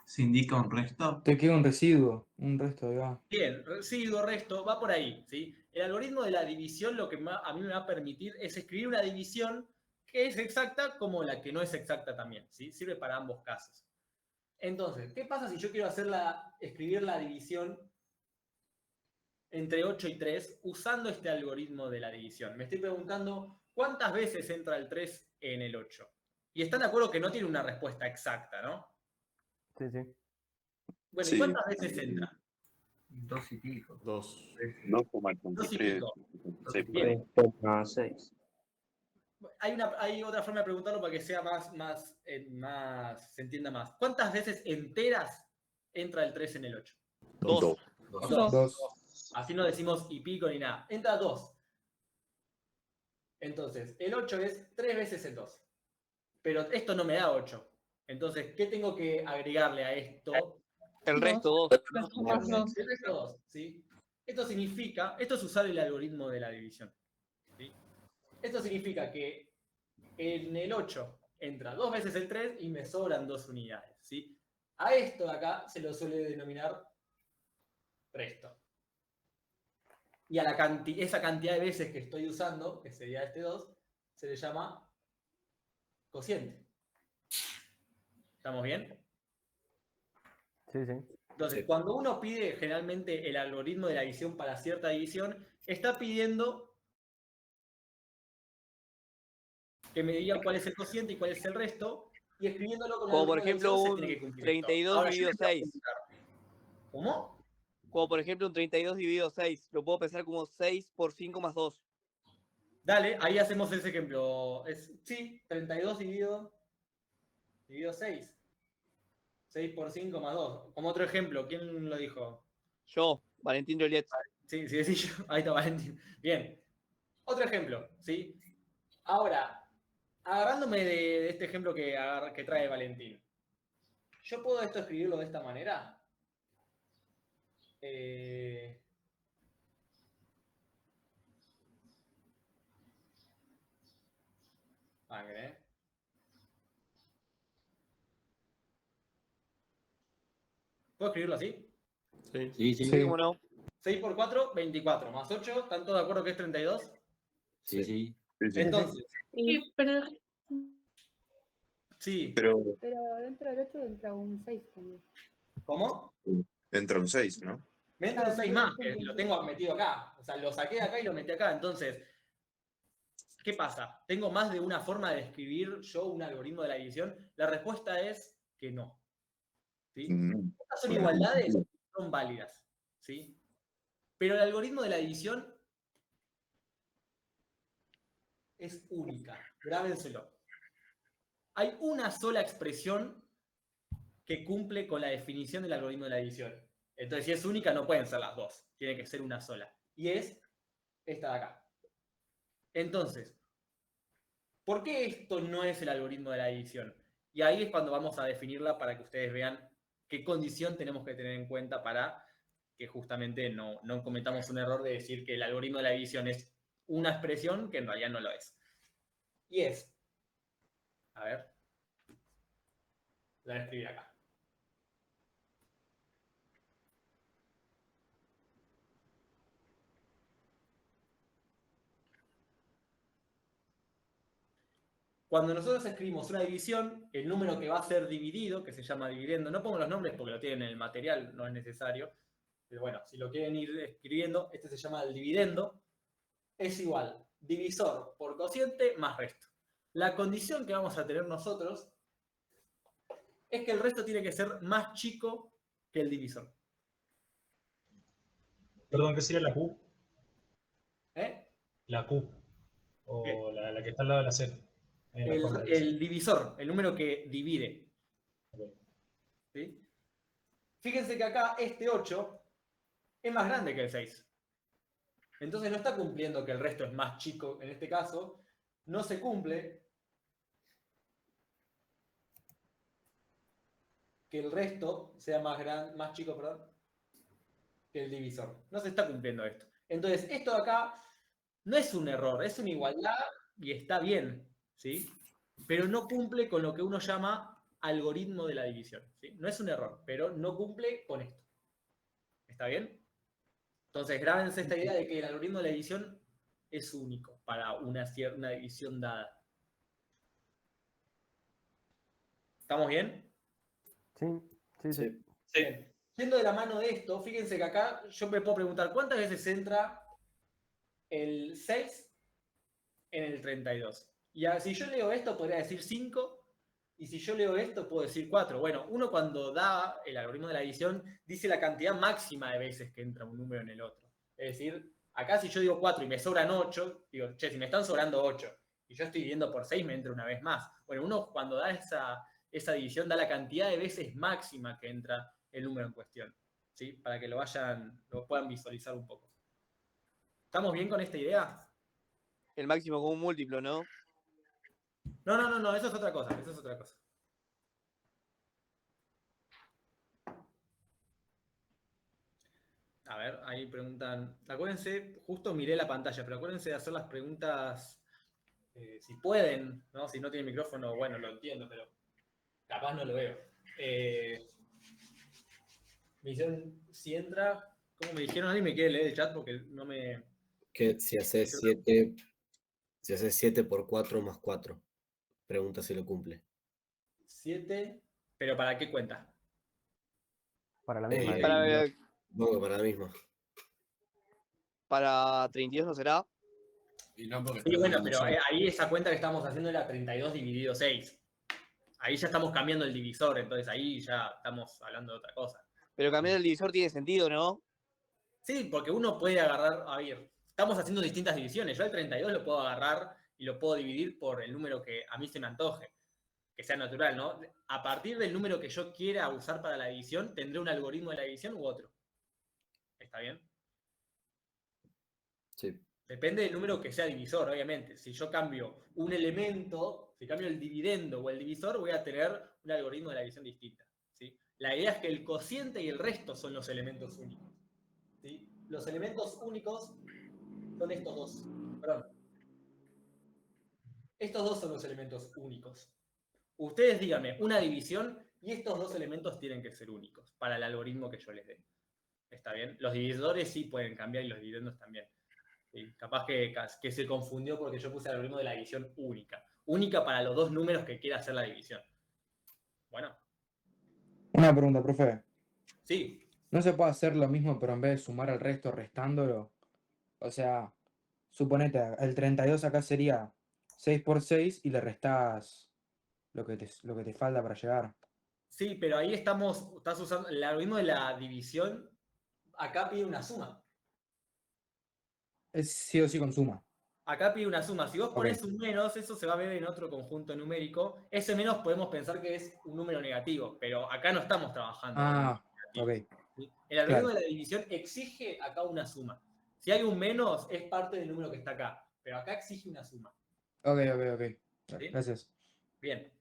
S6: ¿Se indica un resto?
S12: Te queda un residuo, un resto de va.
S2: Bien, residuo, resto, va por ahí, ¿sí? El algoritmo de la división lo que a mí me va a permitir es escribir una división que es exacta como la que no es exacta también, ¿sí? Sirve para ambos casos. Entonces, ¿qué pasa si yo quiero escribir la división entre 8 y 3 usando este algoritmo de la división? Me estoy preguntando cuántas veces entra el 3 en el 8. Y están de acuerdo que no tiene una respuesta exacta, ¿no?
S5: Sí, sí.
S2: Bueno, ¿y
S4: Sí.
S2: cuántas veces entra?
S13: 2 y pico.
S3: 2.
S4: 2,83.
S2: Bien.
S6: 6.
S2: Hay otra forma de preguntarlo para que sea se entienda más. ¿Cuántas veces enteras entra el 3 en el 8?
S9: 2.
S12: 2.
S2: Así no decimos y pico ni nada. Entra 2. Entonces, el 8 es 3 veces el 2. Pero esto no me da 8. Entonces, ¿qué tengo que agregarle a esto?
S9: El resto 2.
S2: El resto 2, ¿sí? Esto es usar el algoritmo de la división. ¿Sí? Esto significa que en el 8 entra 2 veces el 3 y me sobran 2 unidades, ¿sí? A esto de acá se lo suele denominar resto. Y a esa cantidad de veces que estoy usando, que sería este 2, se le llama cociente. ¿Estamos bien?
S5: Sí, sí.
S2: Entonces, cuando uno pide generalmente el algoritmo de la división para cierta división, está pidiendo que me digan cuál es el cociente y cuál es el resto, y escribiéndolo con el
S9: Como por
S2: algoritmo de
S9: ejemplo
S2: división se
S9: un
S2: tiene que cumplir
S9: 32
S2: esto. Ahora,
S9: dividido
S2: yo te voy a
S9: 6.
S2: preguntar, ¿cómo?
S9: Como por ejemplo un 32 dividido 6. Lo puedo pensar como 6 por 5 más 2.
S2: Dale, ahí hacemos ese ejemplo. Sí, 32 dividido 6. 6 por 5 más 2. Como otro ejemplo, ¿quién lo dijo?
S9: Yo, Valentín Joliet.
S2: Sí, sí, sí, ahí está Valentín. Bien. Otro ejemplo, ¿sí? Ahora, agarrándome de este ejemplo que trae Valentín, ¿yo puedo escribirlo de esta manera? ¿Puedo escribirlo así?
S3: Sí.
S6: Sí.
S9: ¿Cómo no?
S2: 6 por 4, 24. Más 8, ¿están todos de acuerdo que es 32?
S3: Sí.
S2: Entonces, sí.
S15: Pero dentro del 8 entra un 6 también.
S2: ¿Cómo?
S4: Entra un 6, ¿no?
S2: Me entra un 6 más, que lo tengo metido acá. O sea, lo saqué de acá y lo metí acá. Entonces, ¿qué pasa? ¿Tengo más de una forma de escribir yo un algoritmo de la división? La respuesta es que no. ¿Sí? Estas son igualdades, son válidas. ¿Sí? Pero el algoritmo de la división es única. Grábenselo. Hay una sola expresión que cumple con la definición del algoritmo de la división. Entonces, si es única, no pueden ser las dos. Tiene que ser una sola. Y es esta de acá. Entonces, ¿por qué esto no es el algoritmo de la división? Y ahí es cuando vamos a definirla para que ustedes vean qué condición tenemos que tener en cuenta para que justamente no cometamos un error de decir que el algoritmo de la división es una expresión que en realidad no lo es. Y es, a ver, la voy a escribir acá. Cuando nosotros escribimos una división, el número que va a ser dividido, que se llama dividendo, no pongo los nombres porque lo tienen en el material, no es necesario, pero bueno, si lo quieren ir escribiendo, este se llama el dividendo, es igual divisor por cociente más resto. La condición que vamos a tener nosotros es que el resto tiene que ser más chico que el divisor.
S11: Perdón, ¿qué sería la Q?
S2: ¿Eh?
S11: La Q. O la que está al lado de la Z.
S2: El divisor, el número que divide.
S11: Okay.
S2: ¿Sí? Fíjense que acá este 8 es más grande que el 6. Entonces no está cumpliendo que el resto es más chico, en este caso, no se cumple que el resto sea más chico, que el divisor. No se está cumpliendo esto. Entonces, esto de acá no es un error, es una igualdad y está bien, ¿sí? Pero no cumple con lo que uno llama algoritmo de la división, ¿sí? No es un error, pero no cumple con esto. ¿Está bien? Entonces, grábense esta idea de que el algoritmo de la división es único para una división dada. ¿Estamos bien?
S5: Sí.
S2: Bien. Yendo de la mano de esto, fíjense que acá yo me puedo preguntar ¿cuántas veces entra el 6 en el 32? Y si yo leo esto podría decir 5, y si yo leo esto puedo decir 4. Bueno, uno cuando da el algoritmo de la división dice la cantidad máxima de veces que entra un número en el otro. Es decir, acá si yo digo 4 y me sobran 8, digo, che, si me están sobrando 8 y yo estoy dividiendo por 6 me entra una vez más. Bueno, uno cuando da esa división da la cantidad de veces máxima que entra el número en cuestión, ¿sí? Para que lo puedan visualizar un poco. ¿Estamos bien con esta idea?
S9: El máximo con un múltiplo, ¿no?
S2: No, eso es otra cosa, A ver, ahí preguntan. Acuérdense, justo miré la pantalla, pero acuérdense de hacer las preguntas si pueden, ¿no? Si no tiene micrófono, bueno, lo entiendo, pero capaz no lo veo. Me dijeron, si entra, ¿cómo me dijeron? Alguien me quiere leer el chat porque no me...
S3: Que si haces 7 por 4 más 4. Pregunta si lo cumple.
S2: 7, pero ¿para qué cuenta?
S5: Para la misma.
S3: Para la misma.
S9: Para 32 no será.
S3: Y no porque
S2: sí, bueno, pero ahí esa cuenta que estamos haciendo era 32 dividido 6. Ahí ya estamos cambiando el divisor, entonces ahí ya estamos hablando de otra cosa.
S9: Pero cambiar el divisor tiene sentido, ¿no?
S2: Sí, porque uno puede agarrar, a ver, estamos haciendo distintas divisiones. Yo el 32 lo puedo agarrar y lo puedo dividir por el número que a mí se me antoje, que sea natural, ¿no? A partir del número que yo quiera usar para la división, tendré un algoritmo de la división u otro. ¿Está bien?
S3: Sí.
S2: Depende del número que sea divisor, obviamente. Si yo cambio un elemento, si cambio el dividendo o el divisor, voy a tener un algoritmo de la división distinta, ¿sí? La idea es que el cociente y el resto son los elementos únicos, ¿sí? Los elementos únicos son estos dos. Perdón. Estos dos son los elementos únicos. Ustedes díganme una división y estos dos elementos tienen que ser únicos para el algoritmo que yo les dé. ¿Está bien? Los divisores sí pueden cambiar y los dividendos también. ¿Sí? Capaz que se confundió porque yo puse el algoritmo de la división única. Única para los dos números que quiera hacer la división. Bueno.
S12: Una pregunta, profe.
S2: Sí.
S12: ¿No se puede hacer lo mismo pero en vez de sumar al resto restándolo? O sea, suponete, el 32 acá sería 6 por 6 y le restás lo que te falta para llegar.
S2: Sí, pero ahí estás usando el algoritmo de la división. Acá pide una suma.
S12: Es sí o sí con suma.
S2: acá pide una suma. Si vos pones un menos, eso se va a ver en otro conjunto numérico. Ese menos podemos pensar que es un número negativo, pero acá no estamos trabajando.
S12: Ah, ok.
S2: ¿Sí? El algoritmo de la división exige acá una suma. Si hay un menos, es parte del número que está acá, pero acá exige una suma.
S12: Ok. Gracias.
S2: Bien.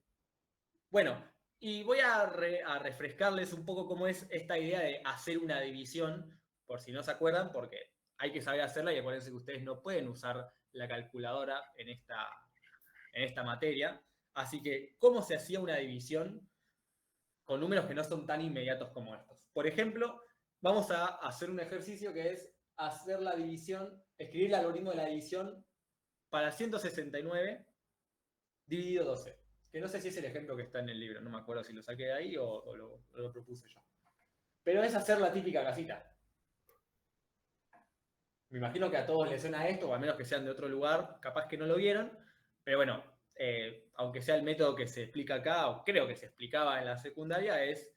S2: Bueno, y voy a refrescarles un poco cómo es esta idea de hacer una división, por si no se acuerdan, porque hay que saber hacerla y acuérdense que ustedes no pueden usar la calculadora en esta materia. Así que, ¿cómo se hacía una división con números que no son tan inmediatos como estos? Por ejemplo, vamos a hacer un ejercicio que es hacer la división, escribir el algoritmo de la división para 169 dividido 12. Que no sé si es el ejemplo que está en el libro, no me acuerdo si lo saqué de ahí o lo propuse yo. Pero es hacer la típica casita. Me imagino que a todos les suena esto, o al menos que sean de otro lugar, capaz que no lo vieron, pero bueno, aunque sea el método que se explica acá, o creo que se explicaba en la secundaria, es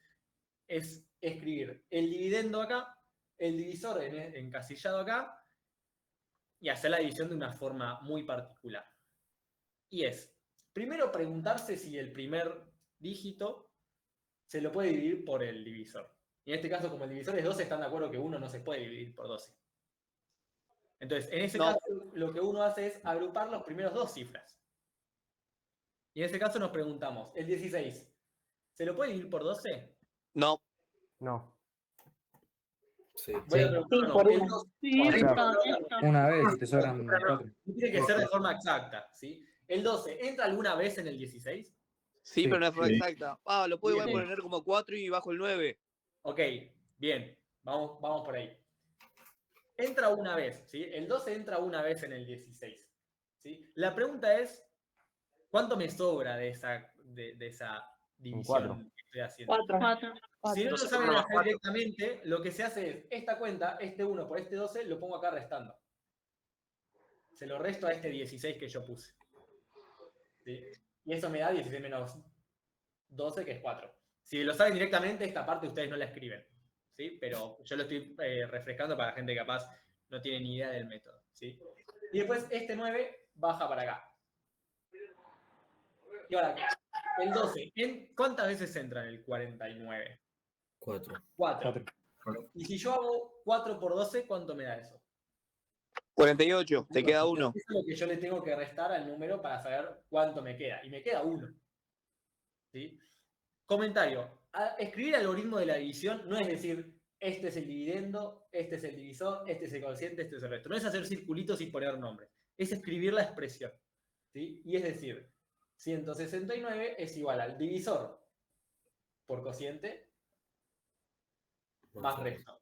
S2: escribir el dividendo acá, el divisor encasillado acá, y hacer la división de una forma muy particular. Y es, primero preguntarse si el primer dígito se lo puede dividir por el divisor. Y en este caso, como el divisor es 12, están de acuerdo que 1 no se puede dividir por 12. Entonces, en ese caso, lo que uno hace es agrupar los primeros dos cifras. Y en ese caso nos preguntamos, ¿el 16 se lo puede dividir por 12?
S9: No.
S5: No.
S3: Sí.
S2: Voy a preguntar, el 12,
S12: Una vez y te sobran
S2: no,
S12: 4.
S2: tiene que ser de forma exacta, ¿sí? ¿El 12 entra alguna vez en el 16?
S9: Sí, pero no es forma exacta. Lo puedo igual
S2: Bien.
S9: poner como 4 y bajo el 9.
S2: Ok, bien, vamos por ahí. Entra una vez, ¿sí? El 12 entra una vez en el 16, ¿sí? La pregunta es, ¿cuánto me sobra de esa división que estoy haciendo?
S8: 4.
S2: Si no lo saben hacer directamente, lo que se hace es, esta cuenta, este 1 por este 12, lo pongo acá restando. Se lo resto a este 16 que yo puse. ¿Sí? Y eso me da 16 menos 12, que es 4. Si lo saben directamente, esta parte ustedes no la escriben. ¿Sí? Pero yo lo estoy refrescando para la gente que capaz no tiene ni idea del método. ¿Sí? Y después este 9 baja para acá. Y ahora, el 12, ¿cuántas veces entra en el 49? 4. Y si yo hago 4 por 12, ¿cuánto me da eso?
S9: 48, te queda 1.
S2: Eso es lo que yo le tengo que restar al número para saber cuánto me queda. Y me queda 1. ¿Sí? Comentario. Escribir el algoritmo de la división no es decir, este es el dividendo, este es el divisor, este es el cociente, este es el resto. No es hacer circulitos y poner nombres. Es escribir la expresión. ¿Sí? Y es decir, 169 es igual al divisor por cociente más resto.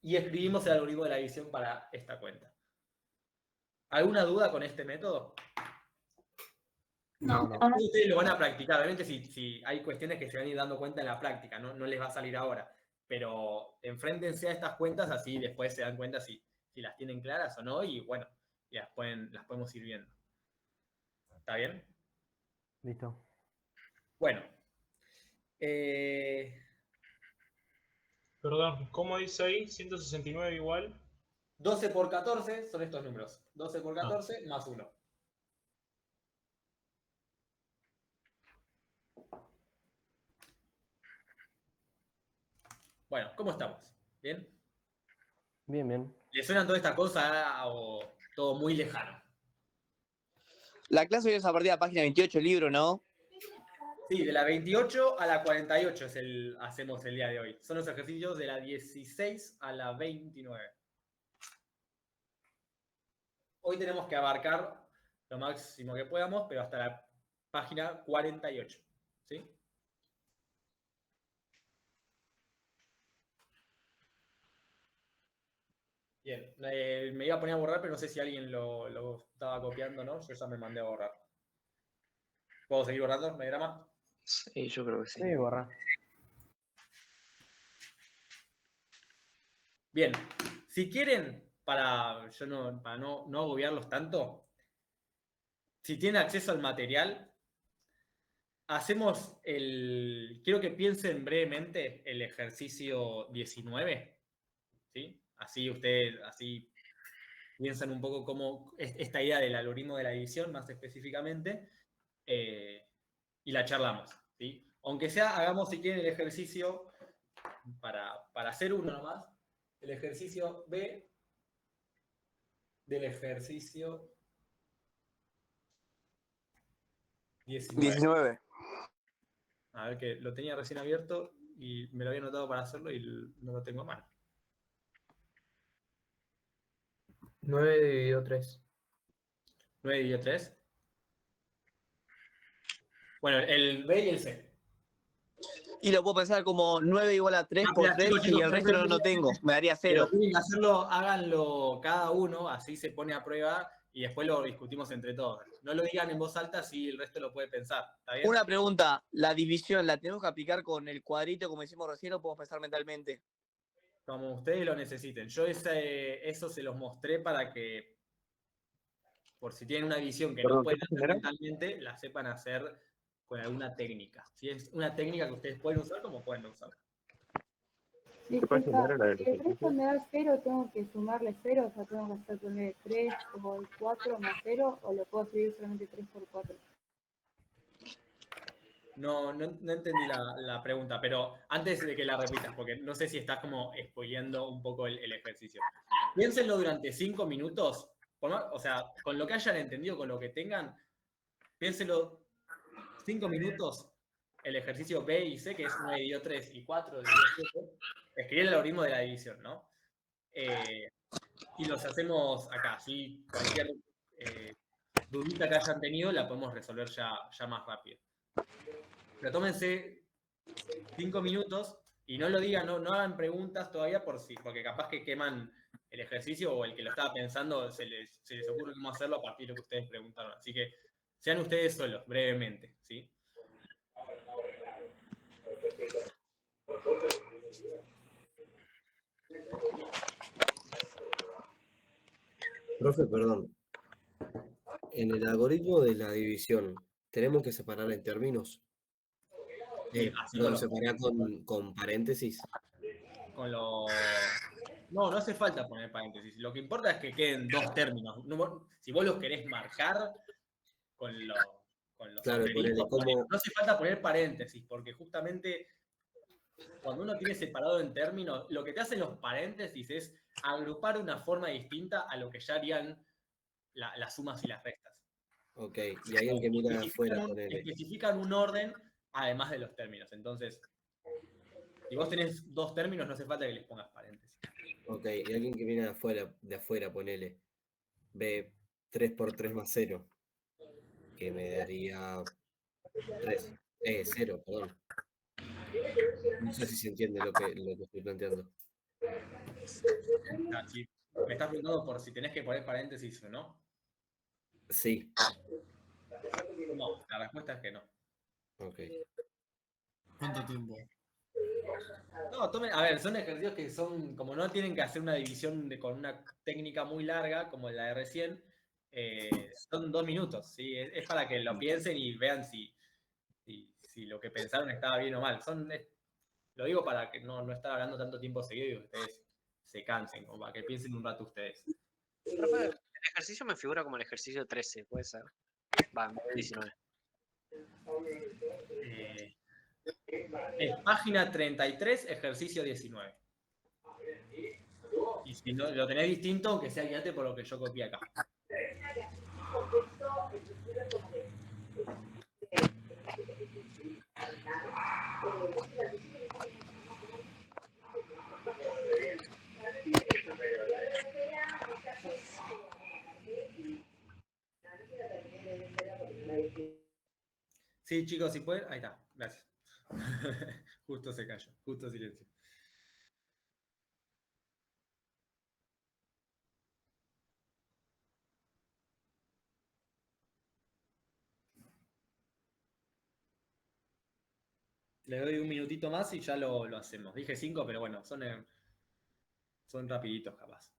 S2: Y escribimos el algoritmo de la división para esta cuenta. ¿Alguna duda con este método?
S8: No.
S2: Ustedes lo van a practicar. Obviamente si hay cuestiones que se van a ir dando cuenta en la práctica, no les va a salir ahora. Pero enfréntense a estas cuentas, así después se dan cuenta si las tienen claras o no, y bueno, las podemos ir viendo. ¿Está bien?
S5: Listo.
S2: Bueno.
S11: Perdón, ¿cómo dice ahí? 169 igual.
S2: 12 por 14 son estos números. 12 por 14 más 1. Bueno, ¿cómo estamos? ¿Bien?
S5: Bien.
S2: ¿Le suenan toda esta cosa o todo muy lejano?
S9: La clase hoy es a partir de la página 28 del libro, ¿no?
S2: Sí, de la 28 a la 48 hacemos el día de hoy. Son los ejercicios de la 16 a la 29. Hoy tenemos que abarcar lo máximo que podamos, pero hasta la página 48. ¿Sí? Bien, me iba a poner a borrar, pero no sé si alguien lo estaba copiando o no. Yo ya me mandé a borrar. ¿Puedo seguir borrando? ¿No hay drama?
S9: Sí, yo creo que sí.
S5: Sí, borra.
S2: Bien, si quieren, para no agobiarlos tanto, si tienen acceso al material, hacemos quiero que piensen brevemente el ejercicio 19, ¿sí? Así piensan un poco cómo esta idea del algoritmo de la división, más específicamente, y la charlamos, ¿sí? Aunque sea, hagamos si quieren el ejercicio, para hacer uno nomás, el ejercicio B del ejercicio 19. A ver, que lo tenía recién abierto y me lo había anotado para hacerlo y no lo tengo a mano.
S5: 9 dividido 3.
S2: 9 dividido 3. Bueno, el B y el C.
S9: Y lo puedo pensar como 9 igual a 3 por
S2: Mira,
S9: 3
S2: chicos,
S9: y el resto no lo tengo. Me daría
S2: Pero
S9: 0.
S2: tienen que hacerlo, háganlo cada uno, así se pone a prueba y después lo discutimos entre todos. No lo digan en voz alta si el resto lo puede pensar. ¿Está bien?
S9: Una pregunta, ¿la división la tenemos que aplicar con el cuadrito como hicimos recién o podemos pensar mentalmente?
S2: Como ustedes lo necesiten. Yo eso se los mostré para que, por si tienen una visión que no
S9: Perdón,
S2: pueden
S9: ¿qué
S2: hacer
S9: primero?
S2: mentalmente, la sepan hacer con alguna técnica. Si es una técnica que ustedes pueden usar, como pueden no usar.
S15: Disculpa, si el resto me da 0, tengo que sumarle 0, o sea, tengo que hacer poner 3 por 4 más 0, o lo puedo escribir solamente 3 por 4.
S2: No entendí la pregunta, pero antes de que la repitas, porque no sé si estás como spoileando un poco el ejercicio. Piénsenlo durante 5 minutos, o sea, con lo que hayan entendido, con lo que tengan, piénsenlo 5 minutos, el ejercicio B y C, que es 9 dividido 3 y 4 dividido 7, escribir el algoritmo de la división, ¿no? Y los hacemos acá, así cualquier dudita que hayan tenido la podemos resolver ya más rápido. Pero tómense 5 minutos y no lo digan, no hagan preguntas todavía porque capaz que queman el ejercicio o el que lo estaba pensando se les ocurre cómo hacerlo a partir de lo que ustedes preguntaron. Así que sean ustedes solos, brevemente, ¿sí?
S3: Profe, perdón. En el algoritmo de la división, ¿tenemos que separar en términos?
S2: Así con los
S3: Separar con paréntesis.
S2: No hace falta poner paréntesis. Lo que importa es que queden dos términos. Si vos los querés marcar con los
S3: Claro,
S2: asteriscos,
S3: ponele
S2: no hace falta poner paréntesis, porque justamente cuando uno tiene separado en términos, lo que te hacen los paréntesis es agrupar de una forma distinta a lo que ya harían las sumas y las restas.
S3: Ok, y alguien que mira de afuera, ponele.
S2: Especifican un orden además de los términos. Entonces, si vos tenés dos términos, no hace falta que les pongas paréntesis.
S3: Ok, y alguien que viene de afuera, ponele. Ve 3 por 3 más 0. Que me daría 3. 0, perdón. No sé si se entiende lo que estoy planteando.
S2: Sí, me estás preguntando por si tenés que poner paréntesis o no.
S3: Sí.
S2: No, la respuesta es que no.
S3: Ok.
S16: ¿Cuánto tiempo?
S2: No, a ver, son ejercicios que son, como no tienen que hacer una división con una técnica muy larga, como la de recién, son 2 minutos, ¿sí? Es para que lo piensen y vean si lo que pensaron estaba bien o mal. Lo digo para que no estar hablando tanto tiempo seguido y que ustedes se cansen, o para que piensen un rato ustedes.
S17: Profe, el ejercicio me figura como el ejercicio 13, puede ser. Va, 19.
S2: Es página 33, ejercicio 19. Y si no, lo tenés distinto, aunque sea guiate por lo que yo copié acá. Sí, chicos, si pueden. Ahí está, gracias. Justo se cayó, justo silencio. Le doy un minutito más y ya lo hacemos. Dije 5, pero bueno, son rapiditos capaz.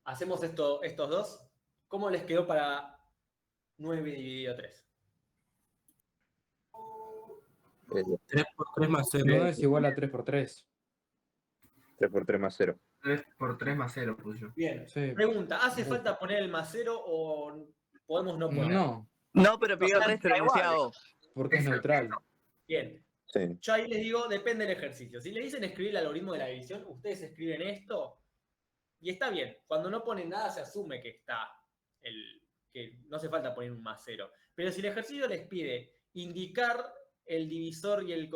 S2: Hacemos estos dos. ¿Cómo les quedó para 9 dividido 3?
S6: 3 por 3 más 0.
S12: 9 es igual a 3 por 3.
S4: 3 por 3 más 0.
S13: 3 por 3 más 0 puse yo.
S2: Bien.
S12: Sí.
S2: Pregunta, ¿hace falta poner el más 0 o podemos no poner?
S12: No,
S9: No, pero pidió el resto enunciado.
S12: porque es neutral.
S2: Bien.
S4: Sí.
S2: Yo ahí les digo, depende del ejercicio. Si le dicen escribir el algoritmo de la división, ustedes escriben esto y está bien. Cuando no ponen nada se asume que que no hace falta poner un más 0. Pero si el ejercicio les pide indicar el divisor y el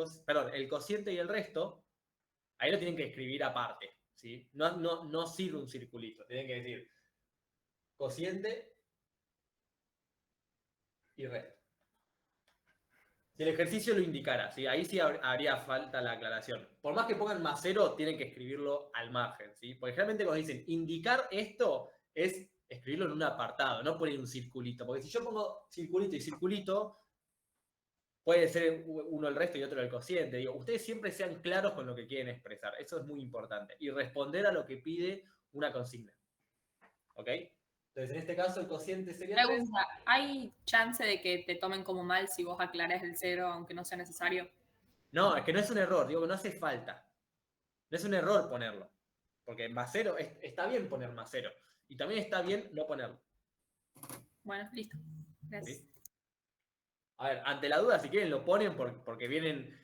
S2: cociente y el resto, ahí lo tienen que escribir aparte, ¿sí? No sirve un circulito. Tienen que decir cociente y resto. Si el ejercicio lo indicara, ¿sí? Ahí sí haría falta la aclaración. Por más que pongan más 0, tienen que escribirlo al margen, ¿sí? Porque generalmente cuando dicen indicar esto es escribirlo en un apartado, no poner un circulito. Porque si yo pongo circulito y circulito, puede ser uno el resto y otro el cociente. Digo, ustedes siempre sean claros con lo que quieren expresar. Eso es muy importante. Y responder a lo que pide una consigna. ¿Ok? Entonces, en este caso, el cociente sería 3.
S10: Pregunta, ¿hay chance de que te tomen como mal si vos aclarás el 0 aunque no sea necesario?
S2: No, es que no es un error. Digo que no hace falta. No es un error ponerlo. Porque más 0, está bien poner más 0. Y también está bien no ponerlo.
S10: Bueno, listo. Gracias.
S2: ¿Sí? A ver, ante la duda, si quieren lo ponen porque vienen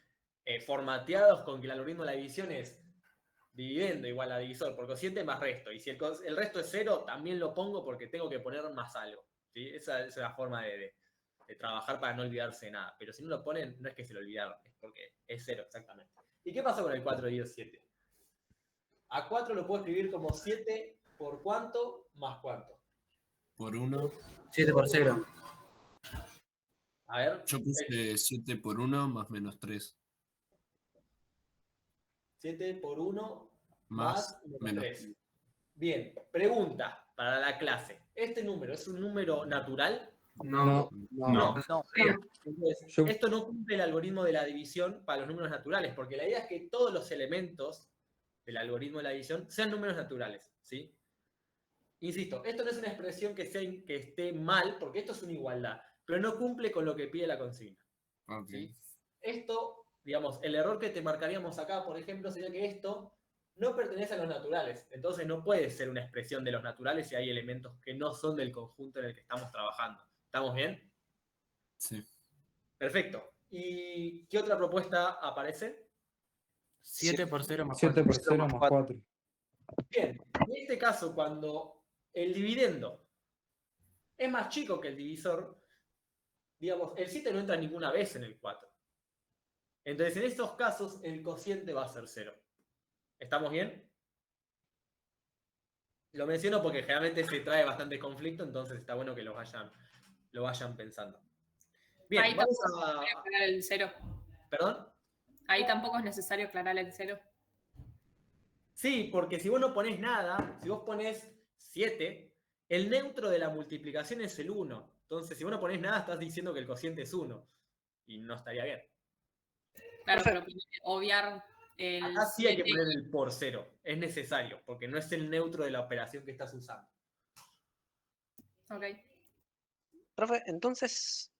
S2: formateados con que el algoritmo de la división es dividendo igual a divisor por cociente más resto. Y si el resto es 0, también lo pongo porque tengo que poner más algo. ¿Sí? Esa es la forma de trabajar para no olvidarse de nada. Pero si no lo ponen, no es que se lo olvidaron, es porque es 0 exactamente. ¿Y qué pasa con el 4 dividido 7? A 4 lo puedo escribir como 7 por cuánto más cuánto.
S16: Por 1.
S5: 7 por 0.
S2: A ver.
S16: Yo puse 7 por 1 más menos 3.
S2: 7 por 1
S16: Más
S2: menos
S16: menos
S2: 3. Bien, pregunta para la clase. ¿Este número es un número natural?
S12: No.
S2: Entonces, esto no cumple el algoritmo de la división para los números naturales, porque la idea es que todos los elementos del algoritmo de la división sean números naturales, ¿sí? Insisto, esto no es una expresión que esté mal, porque esto es una igualdad, pero no cumple con lo que pide la consigna.
S16: Ok.
S2: ¿Sí? Esto, digamos, el error que te marcaríamos acá, por ejemplo, sería que esto no pertenece a los naturales. Entonces no puede ser una expresión de los naturales si hay elementos que no son del conjunto en el que estamos trabajando. ¿Estamos bien?
S16: Sí.
S2: Perfecto. ¿Y qué otra propuesta aparece?
S5: 7 por 0 más
S12: 7
S5: 4.
S12: por 0 más 4.
S2: Bien. En este caso, cuando el dividendo es más chico que el divisor, digamos, el 7 no entra ninguna vez en el 4. Entonces, en estos casos, el cociente va a ser 0. ¿Estamos bien? Lo menciono porque generalmente se trae bastante conflicto, entonces está bueno que lo vayan pensando. Bien,
S10: Ahí
S2: vamos
S10: tampoco es necesario aclarar el 0.
S2: ¿Perdón?
S10: Ahí tampoco es necesario aclarar el 0.
S2: Sí, porque si vos no ponés nada, si vos ponés 7, el neutro de la multiplicación es el 1. Entonces, si vos no ponés nada, estás diciendo que el cociente es 1. Y no estaría bien.
S10: Claro, pero obviar el
S2: Acá sí hay que
S10: 7.
S2: poner el por 0. Es necesario, porque no es el neutro de la operación que estás usando.
S10: Ok.
S17: Profe, entonces,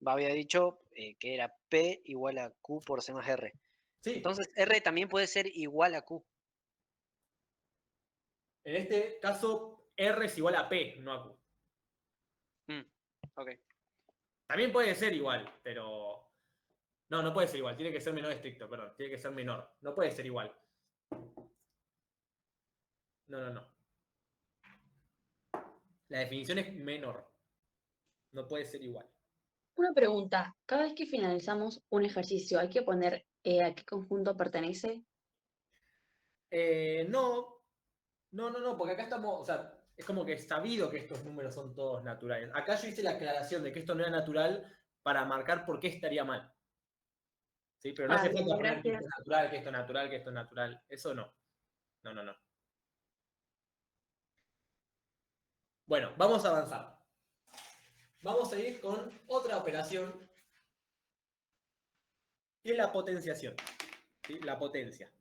S17: había dicho que era P igual a Q por C más R.
S2: Sí.
S17: Entonces, R también puede ser igual a Q.
S2: En este caso, R es igual a P, no a Q.
S17: Ok.
S2: También puede ser igual, pero... No, no puede ser igual. Tiene que ser menor estricto, perdón. Tiene que ser menor. No puede ser igual. No. La definición es menor. No puede ser igual.
S18: Una pregunta, cada vez que finalizamos un ejercicio, ¿hay que poner a qué conjunto pertenece?
S2: No, porque acá estamos, o sea, es como que es sabido que estos números son todos naturales. Acá yo hice la aclaración de que esto no era natural para marcar por qué estaría mal. ¿Sí? Pero no hace
S18: bien,
S2: falta poner que
S18: gracias.
S2: esto es natural, que esto es natural, que esto es natural. Eso no. No. Bueno, vamos a avanzar. Vamos a ir con otra operación, que es la potenciación. ¿Sí? La potencia.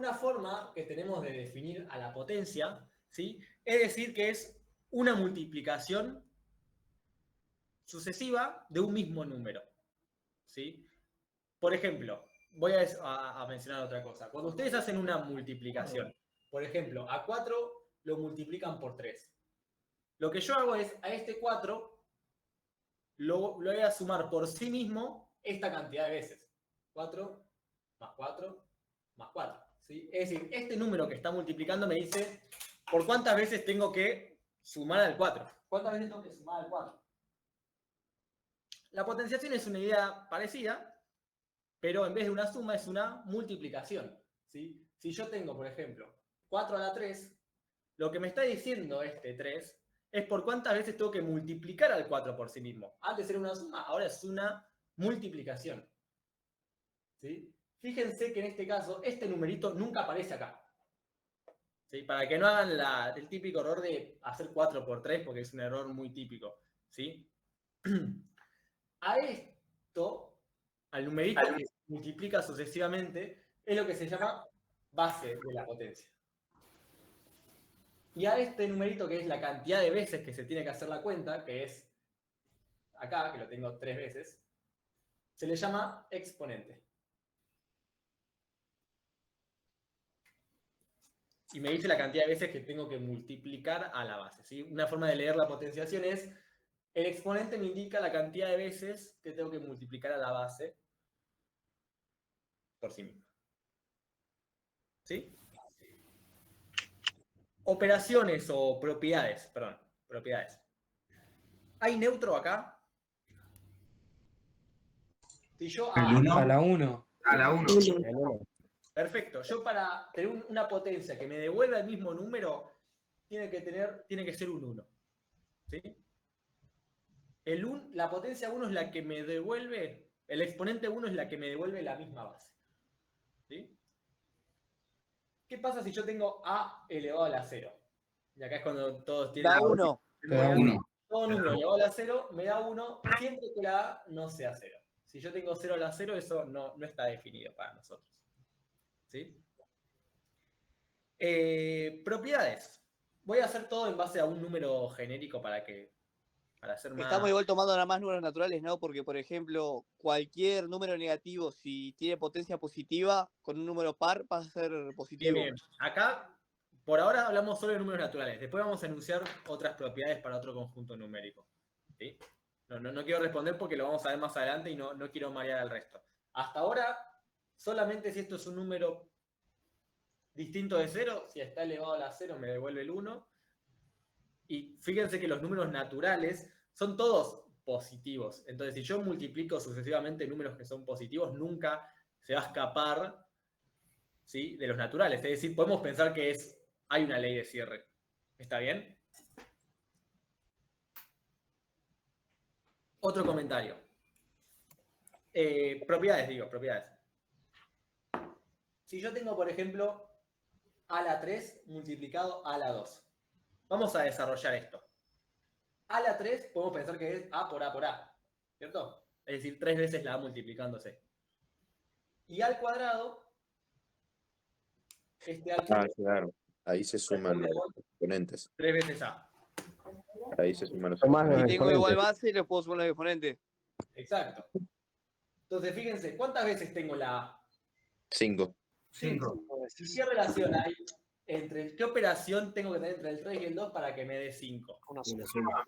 S2: una forma que tenemos de definir a la potencia, ¿sí? Es decir que es una multiplicación sucesiva de un mismo número, ¿sí? Por ejemplo, voy a mencionar otra cosa. Cuando ustedes hacen una multiplicación, por ejemplo, a 4 lo multiplican por 3. Lo que yo hago es, a este 4 lo voy a sumar por sí mismo esta cantidad de veces. 4 más 4 más 4. ¿Sí? Es decir, este número que está multiplicando me dice por cuántas veces tengo que sumar al 4. ¿Cuántas veces tengo que sumar al 4? La potenciación es una idea parecida, pero en vez de una suma es una multiplicación. ¿Sí? Si yo tengo, por ejemplo, 4 a la 3, lo que me está diciendo este 3 es por cuántas veces tengo que multiplicar al 4 por sí mismo. Antes era una suma, ahora es una multiplicación. ¿Sí? Fíjense que en este caso, este numerito nunca aparece acá. ¿Sí? Para que no hagan el típico error de hacer 4 por 3, porque es un error muy típico. ¿Sí? A esto, al numerito que se multiplica sucesivamente, es lo que se llama base de la potencia. Y a este numerito, que es la cantidad de veces que se tiene que hacer la cuenta, que es acá, que lo tengo 3 veces, se le llama exponente. Y me dice la cantidad de veces que tengo que multiplicar a la base. ¿Sí? Una forma de leer la potenciación es, el exponente me indica la cantidad de veces que tengo que multiplicar a la base por sí misma. ¿Sí? Operaciones o propiedades, perdón, propiedades. ¿Hay neutro acá? Si yo
S12: A la 1.
S13: A la 1.
S2: Perfecto. Yo para tener una potencia que me devuelva el mismo número, tiene que ser un 1. ¿Sí? La potencia 1 es la que me devuelve, el exponente 1 es la que me devuelve la misma base. ¿Sí? ¿Qué pasa si yo tengo a elevado a la 0? Y acá es cuando todos tienen...
S9: Da 1.
S2: Todo número elevado a la 0 me da 1 siempre que la a no sea 0. Si yo tengo 0 a la 0, eso no está definido para nosotros. ¿Sí? Propiedades. Voy a hacer todo en base a un número genérico para hacer más...
S9: Estamos igual tomando nada más números naturales, ¿no? Porque, por ejemplo, cualquier número negativo, si tiene potencia positiva, con un número par va a ser positivo.
S2: Bien. Acá, por ahora, hablamos solo de números naturales. Después vamos a enunciar otras propiedades para otro conjunto numérico. ¿Sí? No quiero responder porque lo vamos a ver más adelante y no quiero marear al resto. Hasta ahora, solamente si esto es un número distinto de 0, si está elevado a la 0 me devuelve el 1. Y fíjense que los números naturales son todos positivos. Entonces, si yo multiplico sucesivamente números que son positivos, nunca se va a escapar, ¿sí?, de los naturales. Es decir, podemos pensar que hay una ley de cierre. ¿Está bien? Otro comentario. Propiedades. Si yo tengo, por ejemplo, a la 3 multiplicado a la 2. Vamos a desarrollar esto. A la 3 podemos pensar que es A por A por A, ¿cierto? Es decir, 3 veces la A multiplicándose. Y al cuadrado,
S4: Claro. Ahí se suman los exponentes.
S2: 3 veces A.
S4: Ahí se suman los
S9: Si
S4: exponentes.
S9: tengo igual base, le puedo sumar los exponentes.
S2: Exacto. Entonces, fíjense, ¿cuántas veces tengo la A?
S4: 5.
S13: 5.
S2: ¿Y qué relación hay qué operación tengo que tener entre el 3 y el 2 para que me dé 5?
S4: Una suma.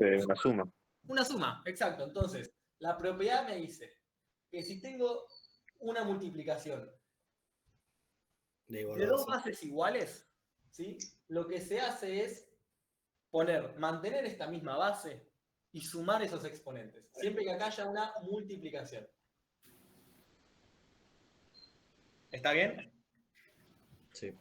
S2: Una suma, exacto. Entonces, la propiedad me dice que si tengo una multiplicación de dos bases iguales, ¿sí?, lo que se hace es mantener esta misma base y sumar esos exponentes, siempre que acá haya una multiplicación. ¿Está bien?
S3: Sí.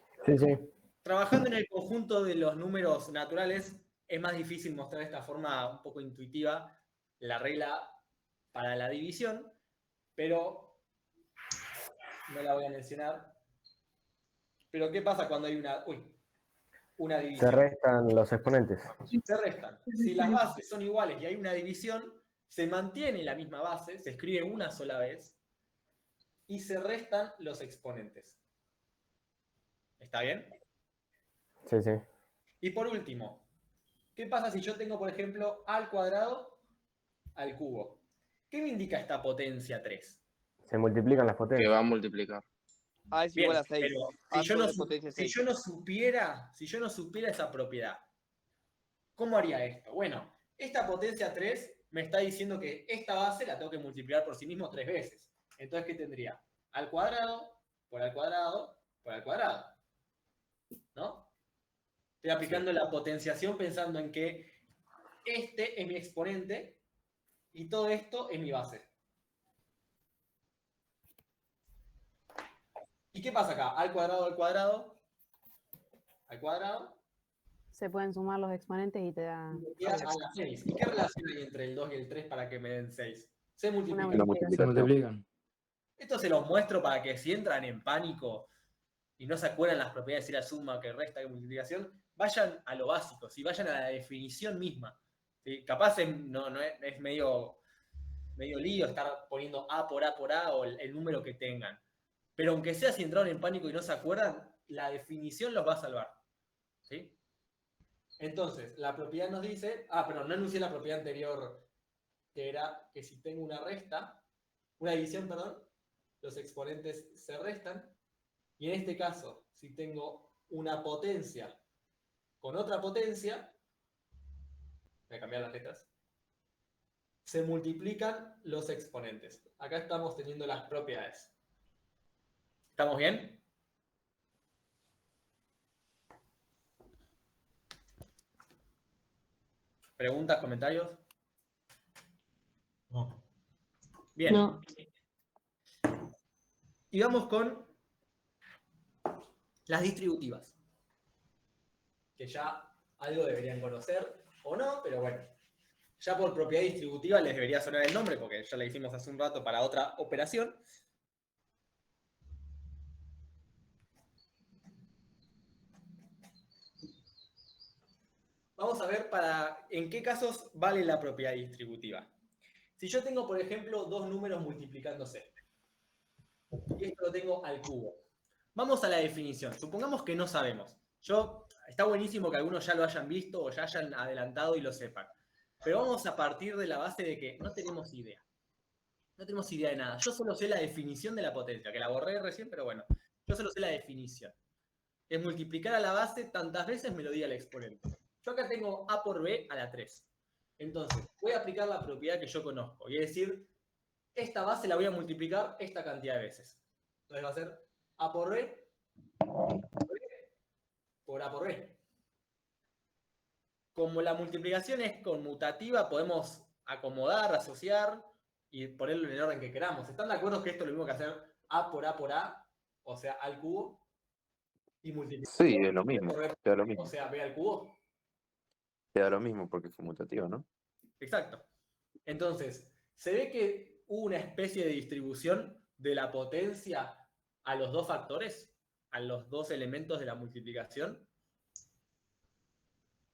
S2: Trabajando en el conjunto de los números naturales, es más difícil mostrar de esta forma un poco intuitiva la regla para la división, pero no la voy a mencionar. Pero ¿qué pasa cuando hay una división?
S19: Se restan los exponentes.
S2: Se restan. Si las bases son iguales y hay una división, se mantiene la misma base, se escribe una sola vez, y se restan los exponentes. ¿Está bien?
S19: Sí, sí.
S2: Y por último, ¿qué pasa si yo tengo, por ejemplo, a al cuadrado al cubo? ¿Qué me indica esta potencia 3?
S19: Se multiplican las
S6: Que
S19: potencias.
S6: va a multiplicar.
S9: A es
S2: Bien,
S9: igual a 6.
S2: pero
S9: A
S2: si yo, no,
S9: sobre potencia
S2: si
S9: 6.
S2: yo no supiera esa propiedad, ¿cómo haría esto? Bueno, esta potencia 3 me está diciendo que esta base la tengo que multiplicar por sí mismo 3 veces. Entonces, ¿qué tendría? Al cuadrado, por al cuadrado, por al cuadrado. ¿No? Estoy aplicando la potenciación pensando en que este es mi exponente y todo esto es mi base. ¿Y qué pasa acá? Al cuadrado, al cuadrado, al cuadrado,
S20: Se pueden sumar los exponentes y te da
S2: y a la 6. ¿Y qué relación hay entre el 2 y el 3 para que me den 6? Se
S20: una
S2: multiplican.
S19: Se
S20: multiplicación.
S19: multiplican.
S2: Esto se los muestro para que si entran en pánico y no se acuerdan las propiedades de la suma, que resta, que multiplicación, vayan a lo básico, ¿sí? Vayan a la definición misma. ¿Sí? Capaz es medio lío estar poniendo A por A o el número que tengan. Pero aunque sea si entraron en pánico y no se acuerdan, la definición los va a salvar. ¿Sí? Entonces, la propiedad nos dice... pero no enuncié la propiedad anterior, que era que si tengo una división, los exponentes se restan. Y en este caso, si tengo una potencia con otra potencia, voy a cambiar las letras, se multiplican los exponentes. Acá estamos teniendo las propiedades. ¿Estamos bien? ¿Preguntas, comentarios?
S11: No.
S2: Bien.
S8: No.
S2: Y vamos con las distributivas. Que ya algo deberían conocer o no, pero bueno. Ya por propiedad distributiva les debería sonar el nombre porque ya la hicimos hace un rato para otra operación. Vamos a ver en qué casos vale la propiedad distributiva. Si yo tengo, por ejemplo, dos números multiplicándose, y esto lo tengo al cubo. Vamos a la definición. Supongamos que no sabemos. Está buenísimo que algunos ya lo hayan visto o ya hayan adelantado y lo sepan. Pero vamos a partir de la base de que no tenemos idea. No tenemos idea de nada. Yo solo sé la definición de la potencia, que la borré recién, pero bueno. Yo solo sé la definición. Es multiplicar a la base tantas veces me lo diga el exponente. Yo acá tengo A por B a la 3. Entonces, voy a aplicar la propiedad que yo conozco. Y es decir, esta base la voy a multiplicar esta cantidad de veces. Entonces va a ser A por B por A por B. Como la multiplicación es conmutativa, podemos acomodar, asociar y ponerlo en el orden que queramos. ¿Están de acuerdo que esto es lo mismo que hacer A por A, o sea, al cubo? Y multiplicar.
S4: Sí, es lo mismo. Queda lo mismo.
S2: O sea, B al cubo.
S4: Queda lo mismo porque es conmutativo, ¿no?
S2: Exacto. Entonces, se ve que hubo una especie de distribución de la potencia a los dos factores, a los dos elementos de la multiplicación.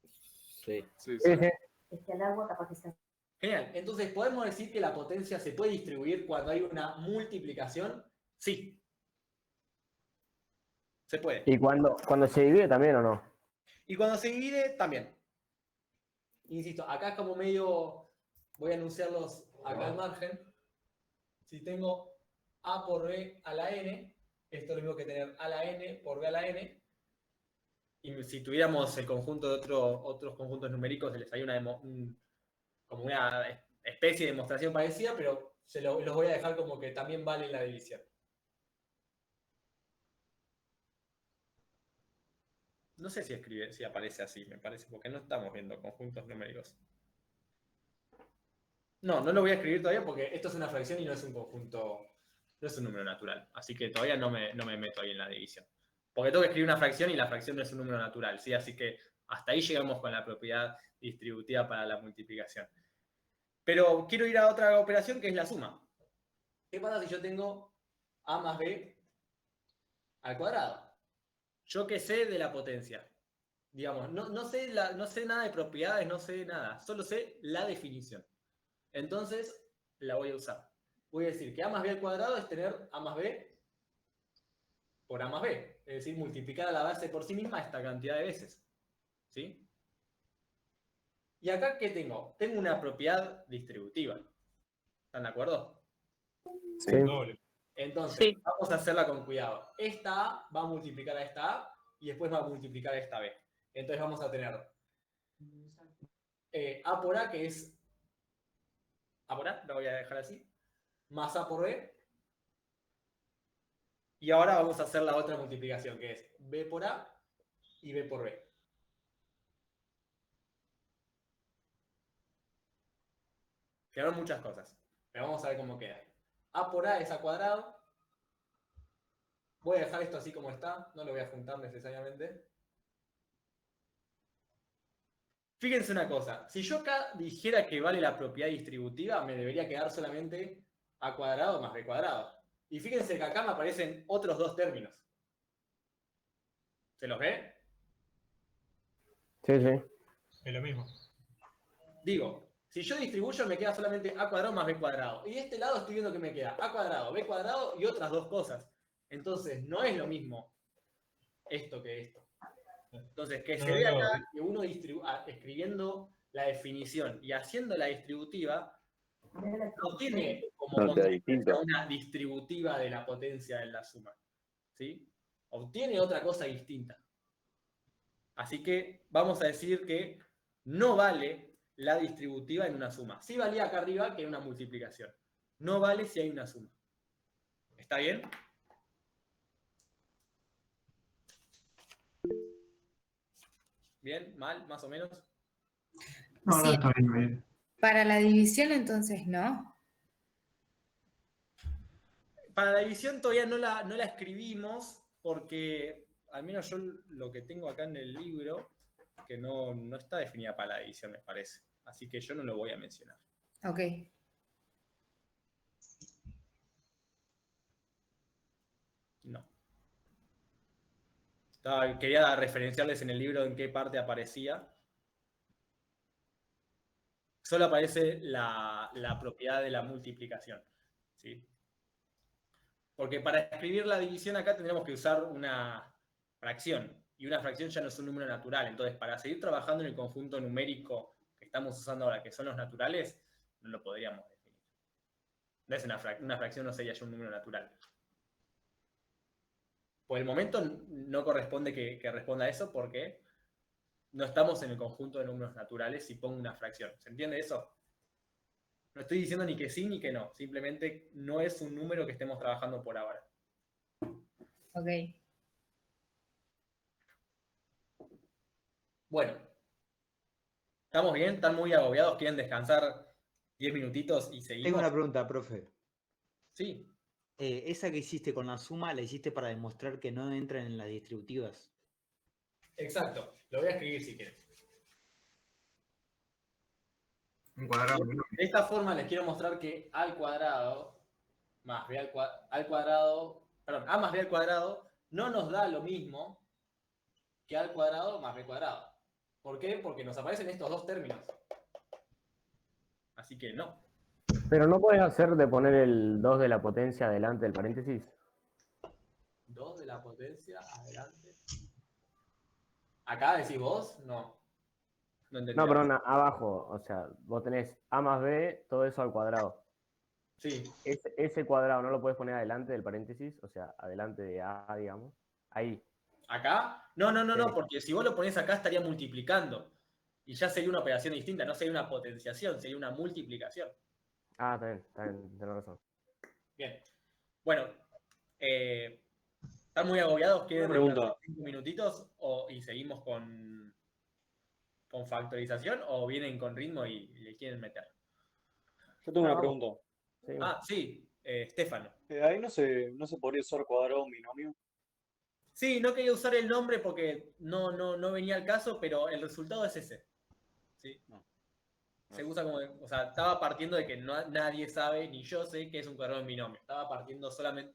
S3: Sí.
S15: Es que el agua capaz que se...
S2: Genial. Entonces, ¿podemos decir que la potencia se puede distribuir cuando hay una multiplicación? Sí. Se puede.
S19: ¿Y cuando se divide también o no?
S2: Y cuando se divide, también. Insisto, acá es como medio... Voy a anunciarlos acá al margen. Si tengo A por B a la N, esto es lo mismo que tener A a la N por B a la N. Y si tuviéramos el conjunto de otros conjuntos numéricos, se les haría como una especie de demostración parecida, pero los voy a dejar como que también vale la división. No sé si aparece así, me parece, porque no estamos viendo conjuntos numéricos. No lo voy a escribir todavía porque esto es una fracción y no es un conjunto, no es un número natural. Así que todavía no me meto ahí en la división. Porque tengo que escribir una fracción y la fracción no es un número natural, ¿sí? Así que hasta ahí llegamos con la propiedad distributiva para la multiplicación. Pero quiero ir a otra operación que es la suma. ¿Qué pasa si yo tengo A más B al cuadrado? ¿Yo qué sé de la potencia? Digamos, no sé nada de propiedades, no sé nada. Solo sé la definición. Entonces, la voy a usar. Voy a decir que A más B al cuadrado es tener A más B por A más B. es decir, multiplicar a la base por sí misma esta cantidad de veces. ¿Sí? Y acá, ¿qué tengo? Tengo una propiedad distributiva. ¿Están de acuerdo?
S19: Sí.
S2: Entonces, vamos a hacerla con cuidado. Esta A va a multiplicar a esta A y después va a multiplicar a esta B. Entonces vamos a tener A por A, que es A por A, lo voy a dejar así, más A por B. Y ahora vamos a hacer la otra multiplicación, que es B por A y B por B. Quedaron muchas cosas, pero vamos a ver cómo queda. A por A es A cuadrado. Voy a dejar esto así como está, no lo voy a juntar necesariamente. Fíjense una cosa, si yo acá dijera que vale la propiedad distributiva, me debería quedar solamente A cuadrado más B cuadrado. Y fíjense que acá me aparecen otros dos términos. ¿Se los ve?
S19: Sí, sí.
S11: Es lo mismo.
S2: Digo, si yo distribuyo me queda solamente A cuadrado más B cuadrado. Y de este lado estoy viendo que me queda A cuadrado, B cuadrado y otras dos cosas. Entonces, no es lo mismo esto que esto. Entonces, que se ve acá que uno escribiendo la definición y haciendo la distributiva, no tiene como
S4: No te da
S2: consecuencia
S4: distinto.
S2: una distributiva de la potencia en la suma. ¿Sí? Obtiene otra cosa distinta. Así que vamos a decir que no vale la distributiva en una suma. Sí valía acá arriba que en una multiplicación. No vale si hay una suma. ¿Está bien? ¿Bien? ¿Mal? ¿Más o menos?
S6: No,
S21: Sí.
S6: está bien, bien.
S21: Para la división, entonces, ¿no?
S2: Para la división todavía no la escribimos porque, al menos yo lo que tengo acá en el libro, que no está definida para la división, me parece. Así que yo no lo voy a mencionar.
S21: Ok.
S2: No. Quería referenciarles en el libro en qué parte aparecía. Solo aparece la propiedad de la multiplicación. ¿Sí? Porque para escribir la división acá tendremos que usar una fracción. Y una fracción ya no es un número natural. Entonces, para seguir trabajando en el conjunto numérico que estamos usando ahora, que son los naturales, no lo podríamos definir. No es una fracción, no sería ya un número natural. Por el momento no corresponde que responda a eso porque no estamos en el conjunto de números naturales si pongo una fracción. ¿Se entiende eso? No estoy diciendo ni que sí ni que no. Simplemente no es un número que estemos trabajando por ahora.
S21: Ok.
S2: Bueno. ¿Estamos bien? ¿Están muy agobiados? ¿Quieren descansar 10 minutitos y seguimos?
S22: Tengo una pregunta, profe.
S2: Sí.
S22: Esa que hiciste con la suma, la hiciste para demostrar que no entran en las distributivas.
S2: Exacto. Lo voy a escribir si quieren.
S13: Un cuadrado.
S2: De esta forma les quiero mostrar que A al cuadrado más B al cuadrado, perdón, A más B al cuadrado no nos da lo mismo que A al cuadrado más B cuadrado. ¿Por qué? Porque nos aparecen estos dos términos. Así que no.
S19: Pero no puedes hacer de poner el 2 de la potencia delante del paréntesis.
S2: 2 de la potencia adelante. ¿Acá decís vos? No. No entendí.
S19: No, perdón, abajo. O sea, vos tenés A más B, todo eso al cuadrado.
S2: Sí.
S19: Ese cuadrado no lo puedes poner adelante del paréntesis, o sea, adelante de A, digamos. Ahí.
S2: ¿Acá? No, porque si vos lo ponés acá estaría multiplicando. Y ya sería una operación distinta, no sería una potenciación, sería una multiplicación.
S19: Ah, está bien, tenés razón.
S2: Bien. Bueno, ¿están muy agobiados? ¿Quieren
S23: Pregunta.
S2: 5 minutitos y seguimos con factorización o vienen con ritmo y le quieren meter?
S23: Yo tengo una pregunta.
S2: Ah, sí, Stefano.
S23: Ahí no se podría usar cuadrado binomio.
S2: Sí, no quería usar el nombre porque no venía al caso, pero el resultado es ese. ¿Sí? Se usa como, o sea, estaba partiendo de que nadie sabe, ni yo sé, qué es un cuadrado en binomio. Estaba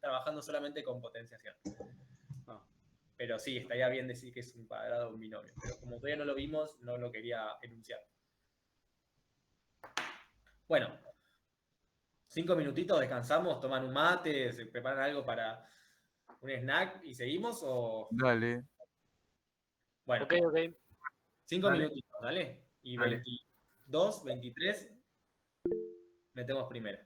S2: trabajando solamente con potenciación. Pero sí, estaría bien decir que es un cuadrado en binomio. Pero como todavía no lo vimos, no lo quería enunciar. Bueno, 5 minutitos, descansamos, toman un mate, se preparan algo para ¿Un snack y seguimos o...?
S1: Dale.
S2: Bueno,
S17: Ok, ok.
S2: 5
S1: Dale.
S2: minutitos, ¿dale? Y
S1: Dale.
S2: 22, 23, metemos primero.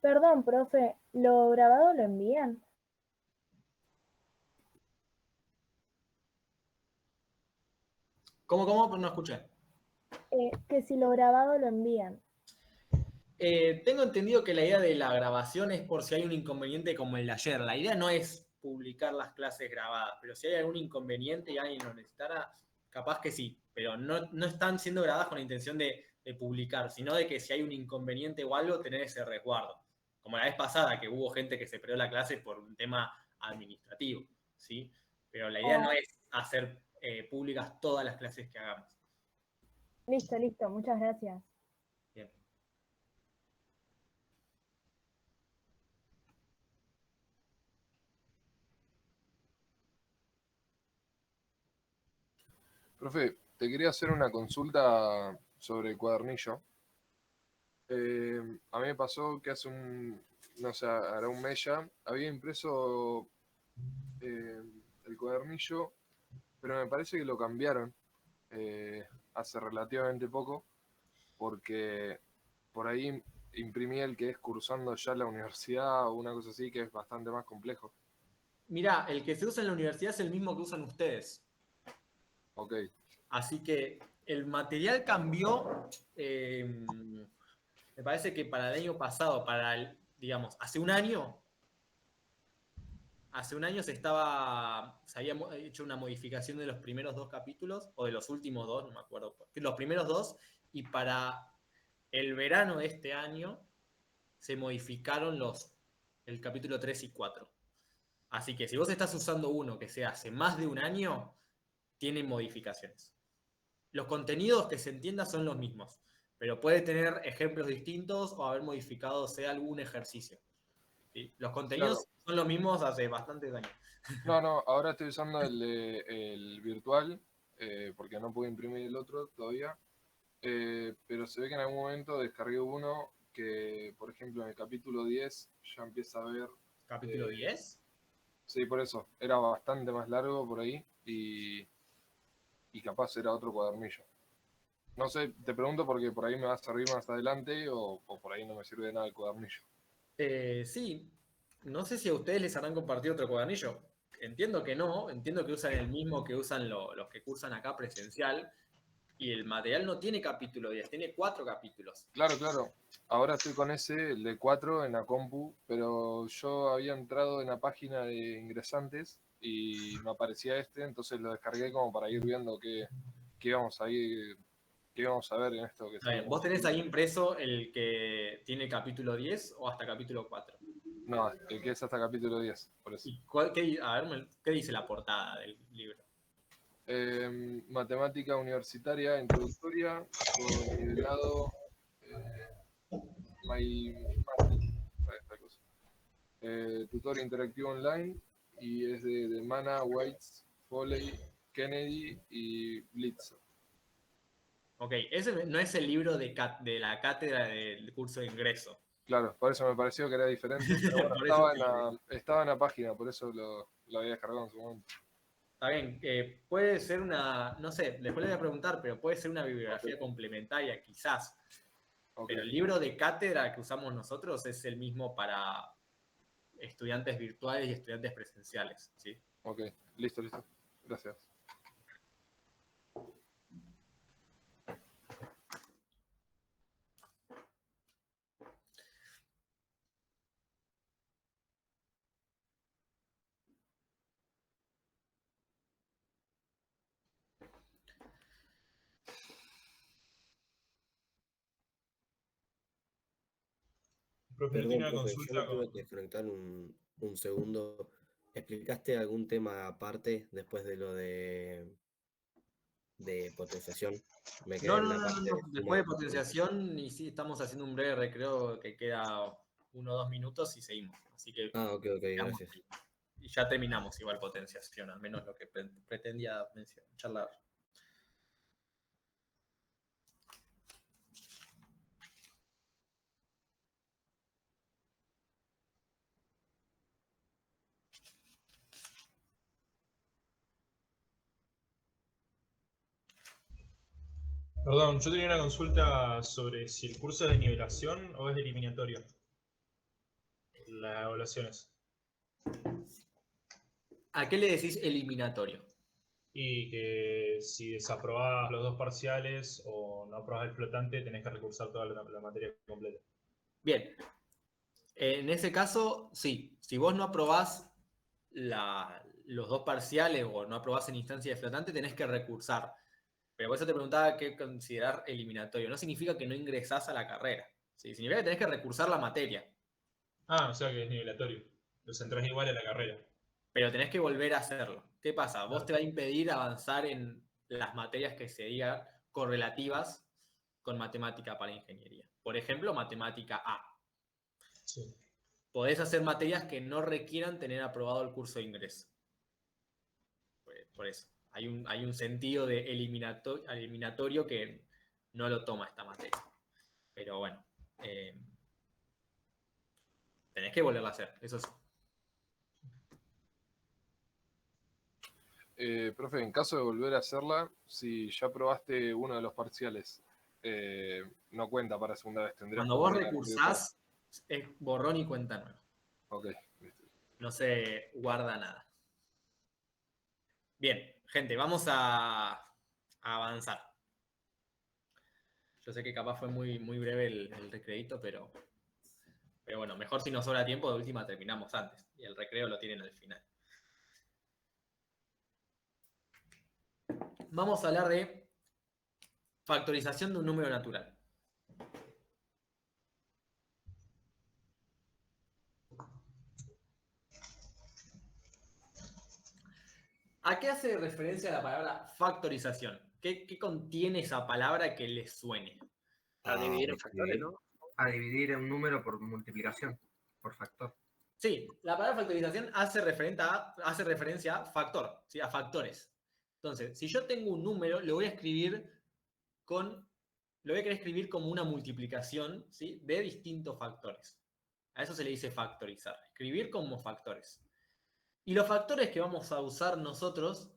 S7: Perdón, profe, ¿lo grabado lo envían?
S2: ¿Cómo? No escuché.
S7: Que si lo grabado lo envían.
S2: Tengo entendido que la idea de la grabación es por si hay un inconveniente como el de ayer. La idea no es publicar las clases grabadas, pero si hay algún inconveniente y alguien lo necesitara, capaz que sí. Pero no están siendo grabadas con la intención de publicar, sino de que si hay un inconveniente o algo, tener ese resguardo. Como la vez pasada, que hubo gente que se perdió la clase por un tema administrativo, ¿sí? Pero la idea no es hacer públicas todas las clases que hagamos.
S7: Listo, muchas gracias.
S2: Bien.
S14: Profe, te quería hacer una consulta sobre el cuadernillo. A mí me pasó que hace no sé, hará un mes ya, había impreso el cuadernillo, pero me parece que lo cambiaron hace relativamente poco, porque por ahí imprimí el que es cursando ya la universidad o una cosa así, que es bastante más complejo.
S2: Mirá, el que se usa en la universidad es el mismo que usan ustedes.
S14: Ok.
S2: Así que el material cambió, me parece que para el año pasado, digamos, hace un año se había hecho una modificación de los primeros 2 capítulos, o de los últimos 2, no me acuerdo, los primeros 2, y para el verano de este año se modificaron el capítulo 3 y 4. Así que si vos estás usando uno que se hace más de un año, tiene modificaciones. Los contenidos, que se entienda, son los mismos, pero puede tener ejemplos distintos o haber modificado, sea algún ejercicio. ¿Sí? Los contenidos son los mismos hace bastantes años.
S14: No, ahora estoy usando el virtual, porque no pude imprimir el otro todavía, pero se ve que en algún momento descargué uno que, por ejemplo, en el capítulo 10 ya empieza a ver...
S2: ¿Capítulo 10?
S14: Sí, por eso, era bastante más largo por ahí y capaz era otro cuadernillo. No sé, te pregunto porque por ahí me va a servir más adelante o por ahí no me sirve de nada el cuadernillo.
S2: Sí, no sé si a ustedes les habrán compartido otro cuadernillo. Entiendo que no, entiendo que usan el mismo que usan los que cursan acá presencial, y el material no tiene capítulo 10, tiene 4 capítulos.
S14: Claro. Ahora estoy con ese, el de 4 en la compu, pero yo había entrado en la página de ingresantes y me aparecía entonces lo descargué como para ir viendo qué íbamos a ver en esto.
S2: ¿Vos tenés ahí impreso el que tiene capítulo 10 o hasta capítulo 4?
S14: No, el que es hasta capítulo 10, por eso.
S2: ¿Qué dice la portada del libro?
S14: Matemática universitaria, introductoria, con nivelado tutor interactivo online, y es de Mana, Whites, Foley, Kennedy y Blitzer.
S2: Ok, ese no es el libro de la cátedra del curso de ingreso.
S14: Claro, por eso me pareció que era diferente, pero bueno, estaba en la página, por eso lo había descargado en su momento.
S2: Está bien, puede ser no sé, después le voy a preguntar, pero puede ser una bibliografía complementaria, quizás. Pero el libro de cátedra que usamos nosotros es el mismo para estudiantes virtuales y estudiantes presenciales, ¿sí?
S14: Ok, listo. Gracias.
S11: Profe, yo
S3: Perdón,
S11: tenía una
S3: profe, yo
S11: consulta
S3: me tuve
S11: con...
S3: que desconectar un segundo. ¿Explicaste algún tema aparte después de lo de potenciación? Me quedé
S2: No,
S3: en
S2: no,
S3: la
S2: no,
S3: parte
S2: no,
S3: de
S2: no.
S3: suma
S2: Después de
S3: y resta.
S2: potenciación, y sí, estamos haciendo un breve recreo que queda 1 o 2 minutos y seguimos. Así que
S3: Ah, ok,
S2: quedamos
S3: gracias.
S2: ahí. Y ya terminamos igual potenciación, al menos lo que pretendía charlar.
S11: Perdón, yo tenía una consulta sobre si el curso es de nivelación o es de eliminatorio. Las evaluaciones.
S2: ¿A qué le decís eliminatorio?
S11: Y que si desaprobás los 2 parciales o no aprobás el flotante, tenés que recursar toda la materia completa.
S2: Bien. En ese caso, sí. Si vos no aprobás los 2 parciales o no aprobás en instancia de flotante, tenés que recursar. Pero por eso te preguntaba qué considerar eliminatorio. No significa que no ingresás a la carrera. ¿Sí? Significa que tenés que recursar la materia.
S11: Ah, o sea que es nivelatorio. Los entras igual a la carrera.
S2: Pero tenés que volver a hacerlo. ¿Qué pasa? Vos te va a impedir avanzar en las materias que se digan correlativas con matemática para ingeniería. Por ejemplo, matemática A.
S11: Sí.
S2: Podés hacer materias que no requieran tener aprobado el curso de ingreso. Por eso. Hay un sentido de eliminatorio que no lo toma esta materia. Pero bueno. Tenés que volverla a hacer, eso sí.
S14: Profe, en caso de volver a hacerla, si ya probaste uno de los parciales, no cuenta para segunda vez. Tendrías
S2: Cuando
S14: que
S2: vos
S14: volver a recursar.
S2: recursás, es borrón y cuenta nueva.
S14: Ok.
S2: No se guarda nada. Bien, gente, vamos a avanzar. Yo sé que capaz fue muy breve el recreito, pero bueno, mejor si nos sobra tiempo, de última terminamos antes. Y el recreo lo tienen al final. Vamos a hablar de factorización de un número natural. ¿A qué hace referencia la palabra factorización? ¿Qué contiene esa palabra que les suene?
S17: A dividir en factores, ¿no?
S13: A dividir un número por multiplicación, por factor.
S2: Sí, la palabra factorización hace referencia a factor, ¿sí? A factores. Entonces, si yo tengo un número, lo voy a querer escribir como una multiplicación, ¿sí? De distintos factores. A eso se le dice factorizar, escribir como factores. Y los factores que vamos a usar nosotros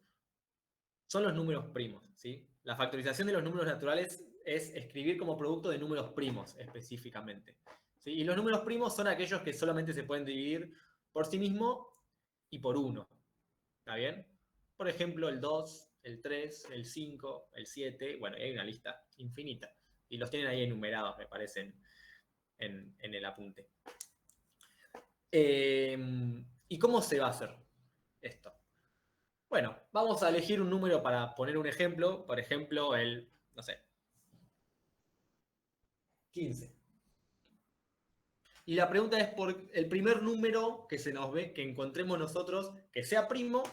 S2: son los números primos, ¿sí? La factorización de los números naturales es escribir como producto de números primos específicamente. ¿Sí? Y los números primos son aquellos que solamente se pueden dividir por sí mismo y por 1. ¿Está bien? Por ejemplo, el 2, el 3, el 5, el 7. Bueno, hay una lista infinita. Y los tienen ahí enumerados, me parece, en el apunte. ¿Y cómo se va a hacer esto? Bueno, vamos a elegir un número para poner un ejemplo. Por ejemplo, el, no sé, 15. Y la pregunta es por el primer número que se nos ve, que encontremos nosotros, que sea primo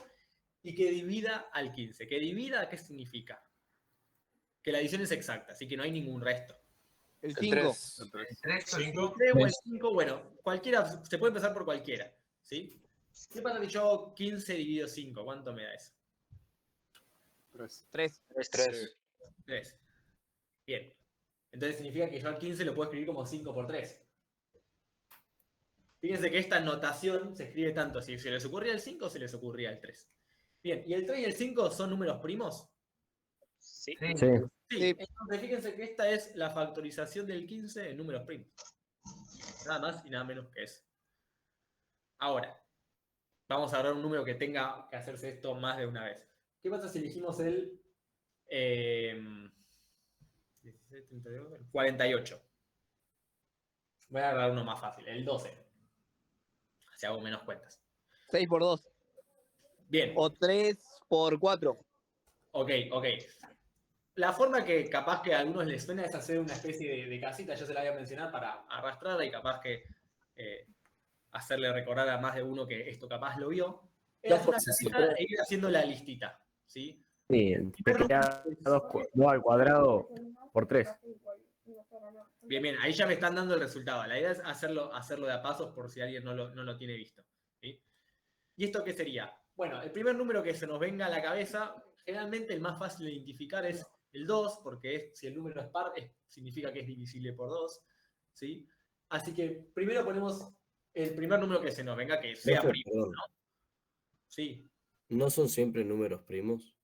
S2: y que divida al 15. ¿Que divida qué significa? Que la división es exacta, así que no hay ningún resto.
S9: El 5.
S11: El
S2: 3 o el 5, bueno, cualquiera, se puede empezar por cualquiera, ¿sí? ¿Qué pasa si yo 15 dividido 5? ¿Cuánto me da eso?
S9: 3.
S2: 3. Bien. Entonces significa que yo al 15 lo puedo escribir como 5 por 3. Fíjense que esta notación se escribe tanto si se les ocurría el 5 o se les ocurría el 3. Bien, ¿y el 3 y el 5 son números primos?
S17: Sí.
S2: Sí. Entonces fíjense que esta es la factorización del 15 en números primos. Nada más y nada menos que eso. Ahora, vamos a agarrar un número que tenga que hacerse esto más de una vez. ¿Qué pasa si elegimos el 48? Voy a agarrar uno más fácil, el 12. Si hago menos cuentas.
S9: 6 por 2.
S2: Bien.
S9: O 3 por 4.
S2: Ok. La forma que capaz que a algunos les suena es hacer una especie de casita, yo se la voy a mencionar para arrastrarla y capaz que hacerle recordar a más de uno que esto capaz lo vio, es hacer una casita e ir haciendo la listita, ¿sí?
S19: Sí, te queda 2 al cuadrado por 3.
S2: Bien, bien, ahí ya me están dando el resultado. La idea es hacerlo de a pasos por si alguien no lo tiene visto, ¿sí? ¿Y esto qué sería? Bueno, el primer número que se nos venga a la cabeza, generalmente el más fácil de identificar es el 2, porque si el número es par, significa que es divisible por 2, ¿sí? Así que primero ponemos el primer número que se nos venga, que sea
S3: Profe,
S2: primo,
S3: perdón,
S2: ¿no? Sí,
S3: ¿no son siempre números primos?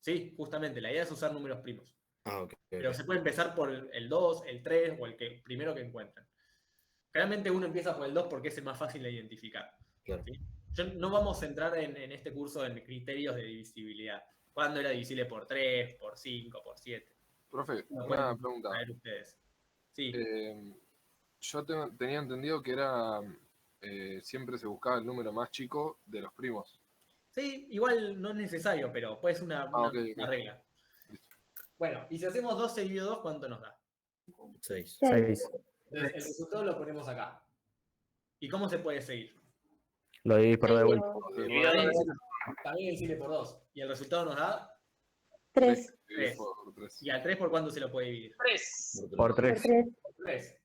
S2: sí, justamente, la idea es usar números primos.
S3: Ah, ok.
S2: Pero se puede empezar por el 2, el 3 o el primero que encuentren. Generalmente uno empieza por el 2 porque es el más fácil de identificar.
S3: Claro.
S2: ¿Sí? No vamos a entrar en este curso en criterios de divisibilidad. ¿Cuándo era divisible por 3, por 5, por 7?
S14: Profe,
S2: Lo
S14: una
S2: pueden
S14: pregunta.
S2: saber ustedes. Sí.
S14: Yo tenía entendido que era siempre se buscaba el número más chico de los primos.
S2: Sí, igual no es necesario, pero puede ser una
S14: Ok.
S2: regla. Bueno, y si hacemos 12 dividido 2, ¿cuánto nos da?
S3: 6.
S19: 6.
S2: Entonces, el resultado lo ponemos acá. ¿Y cómo se puede seguir?
S19: Lo dividís por 2 de vuelta.
S2: También divisible por 2. Y el resultado nos da
S18: 3.
S2: 3. ¿Y al 3 por cuánto se lo puede dividir?
S17: 3.
S19: Por 3.
S2: 3.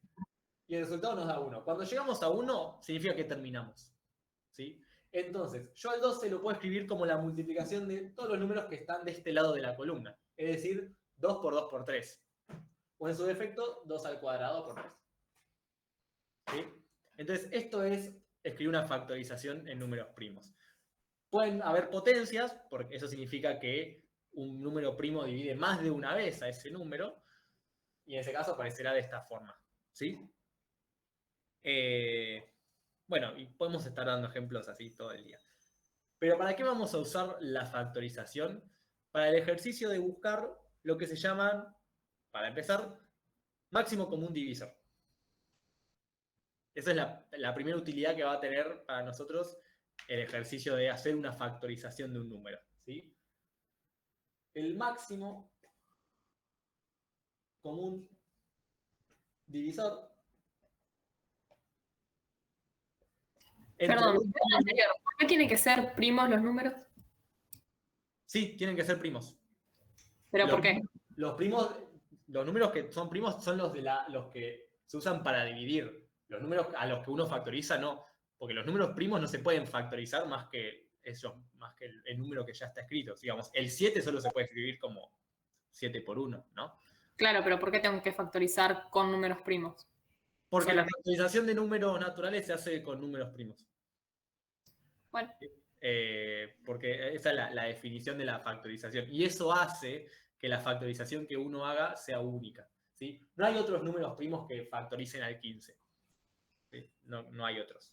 S2: Y el resultado nos da 1. Cuando llegamos a 1, significa que terminamos. ¿Sí? Entonces, yo al 2 se lo puedo escribir como la multiplicación de todos los números que están de este lado de la columna. Es decir, 2 por 2 por 3. O en su defecto, 2 al cuadrado por 3. ¿Sí? Entonces, esto es escribir una factorización en números primos. Pueden haber potencias, porque eso significa que un número primo divide más de una vez a ese número, y en ese caso aparecerá de esta forma. ¿Sí? Bueno, y podemos estar dando ejemplos así todo el día. Pero ¿para qué vamos a usar la factorización? Para el ejercicio de buscar lo que se llaman, para empezar, máximo común divisor. Esa es la primera utilidad que va a tener para nosotros el ejercicio de hacer una factorización de un número, ¿sí? El máximo común divisor.
S10: Perdón, ¿por qué tienen que ser primos los números?
S2: Sí, tienen que ser primos.
S10: ¿Pero por qué?
S2: Los primos, los números que son primos son los que se usan para dividir. Los números a los que uno factoriza no, porque los números primos no se pueden factorizar más que el número que ya está escrito. Digamos, el 7 solo se puede escribir como 7 por 1, ¿no?
S10: Claro, pero ¿por qué tengo que factorizar con números primos?
S2: Porque la factorización de números naturales se hace con números primos.
S10: Bueno.
S2: Porque esa es la definición de la factorización. Y eso hace que la factorización que uno haga sea única, ¿sí? No hay otros números primos que factoricen al 15. ¿Sí? No hay otros.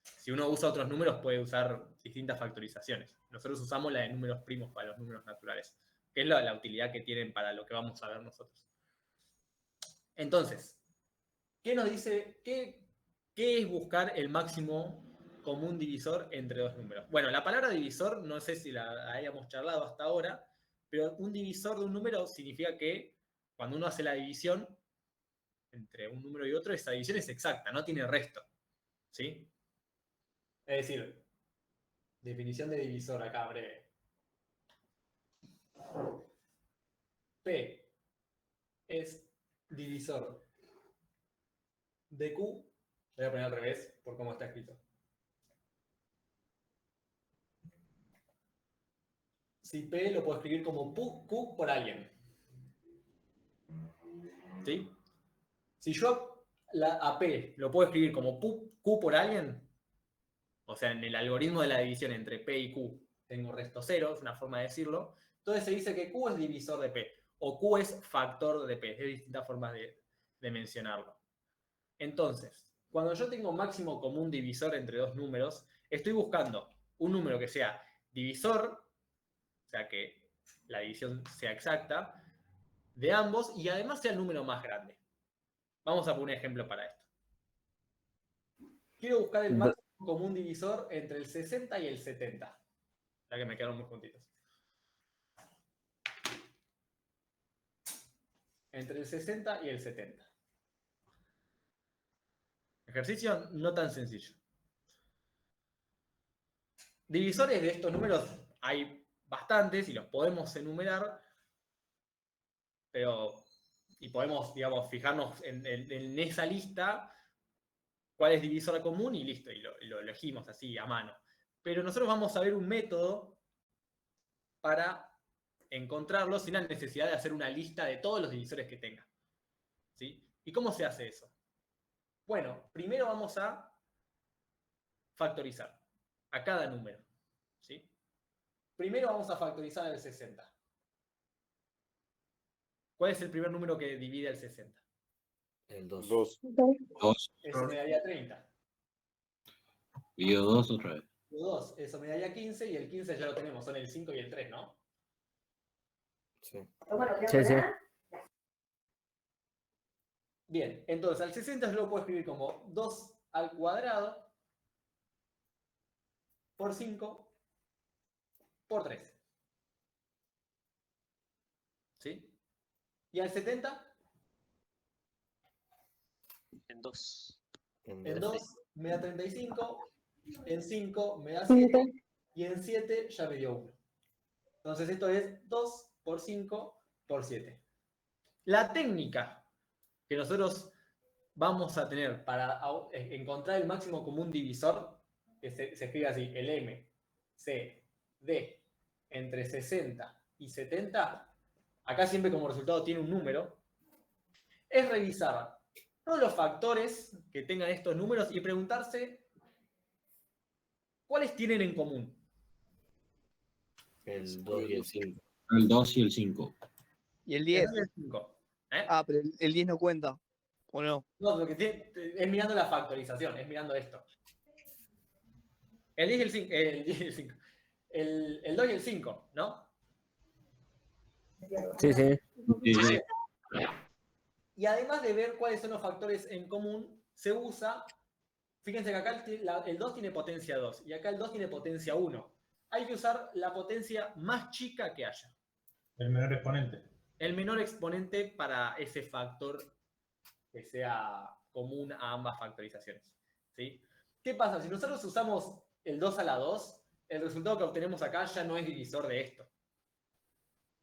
S2: Si uno usa otros números, puede usar distintas factorizaciones. Nosotros usamos la de números primos para los números naturales, que es la utilidad que tienen para lo que vamos a ver nosotros. Entonces, ¿qué nos dice? ¿Qué es buscar el máximo común divisor entre dos números? Bueno, la palabra divisor, no sé si la hayamos charlado hasta ahora, pero un divisor de un número significa que cuando uno hace la división entre un número y otro, esa división es exacta, no tiene resto. ¿Sí? Es decir, definición de divisor acá, breve. P es divisor de Q. Voy a poner al revés por cómo está escrito. Si P lo puedo escribir como Q por alguien. ¿Sí? Si yo a P lo puedo escribir como Q por alguien, o sea, en el algoritmo de la división entre P y Q tengo resto cero, es una forma de decirlo, entonces se dice que Q es divisor de P, o Q es factor de P, hay distintas formas de mencionarlo. Entonces, cuando yo tengo máximo común divisor entre dos números, estoy buscando un número que sea divisor, o sea, que la división sea exacta, de ambos, y además sea el número más grande. Vamos a poner un ejemplo para esto. Quiero buscar el máximo común divisor entre el 60 y el 70. Ya que me quedaron muy juntitos. Entre el 60 y el 70. Ejercicio no tan sencillo. Divisores de estos números hay bastantes y los podemos enumerar, pero y podemos, digamos, fijarnos en esa lista cuál es divisor común y listo, y lo elegimos así a mano. Pero nosotros vamos a ver un método para encontrarlo sin la necesidad de hacer una lista de todos los divisores que tenga. ¿Sí? ¿Y cómo se hace eso? Bueno, primero vamos a factorizar a cada número. ¿Sí? Primero vamos a factorizar el 60. ¿Cuál es el primer número que divide el 60?
S3: El 2.
S22: 2.
S2: Eso me daría 30.
S6: Dividido 2 otra vez.
S2: 2, eso me daría 15 y el 15 ya lo tenemos, son el 5 y el 3, ¿no?
S3: Sí.
S6: Sí, sí.
S2: Bien, entonces al 60 yo lo puedo escribir como 2 al cuadrado por 5 por 3. ¿Sí? ¿Y al 70?
S17: En 2.
S2: En 2 me da 35, en 5 me da 7 y en 7 ya me dio 1. Entonces esto es 2 por 5 por 7. La técnica que nosotros vamos a tener para encontrar el máximo común divisor, que se escribe así, el M, C, D, entre 60 y 70, acá siempre como resultado tiene un número, es revisar todos los factores que tengan estos números y preguntarse cuáles tienen en común.
S3: El 2 y el 5.
S6: El 2 y el 5.
S9: Y el 10.
S2: El 5.
S9: Ah, pero el 10 no cuenta. ¿O no?
S2: No, lo que es mirando la factorización, es mirando esto. El 10 y el 5. El 2 y el 5, ¿no?
S6: Sí, sí.
S2: Y además de ver cuáles son los factores en común, se usa, fíjense que acá el 2 tiene potencia 2 y acá el 2 tiene potencia 1. Hay que usar la potencia más chica que haya.
S11: El menor exponente.
S2: El menor exponente para ese factor que sea común a ambas factorizaciones. ¿Sí? ¿Qué pasa? Si nosotros usamos el 2 a la 2, el resultado que obtenemos acá ya no es divisor de esto.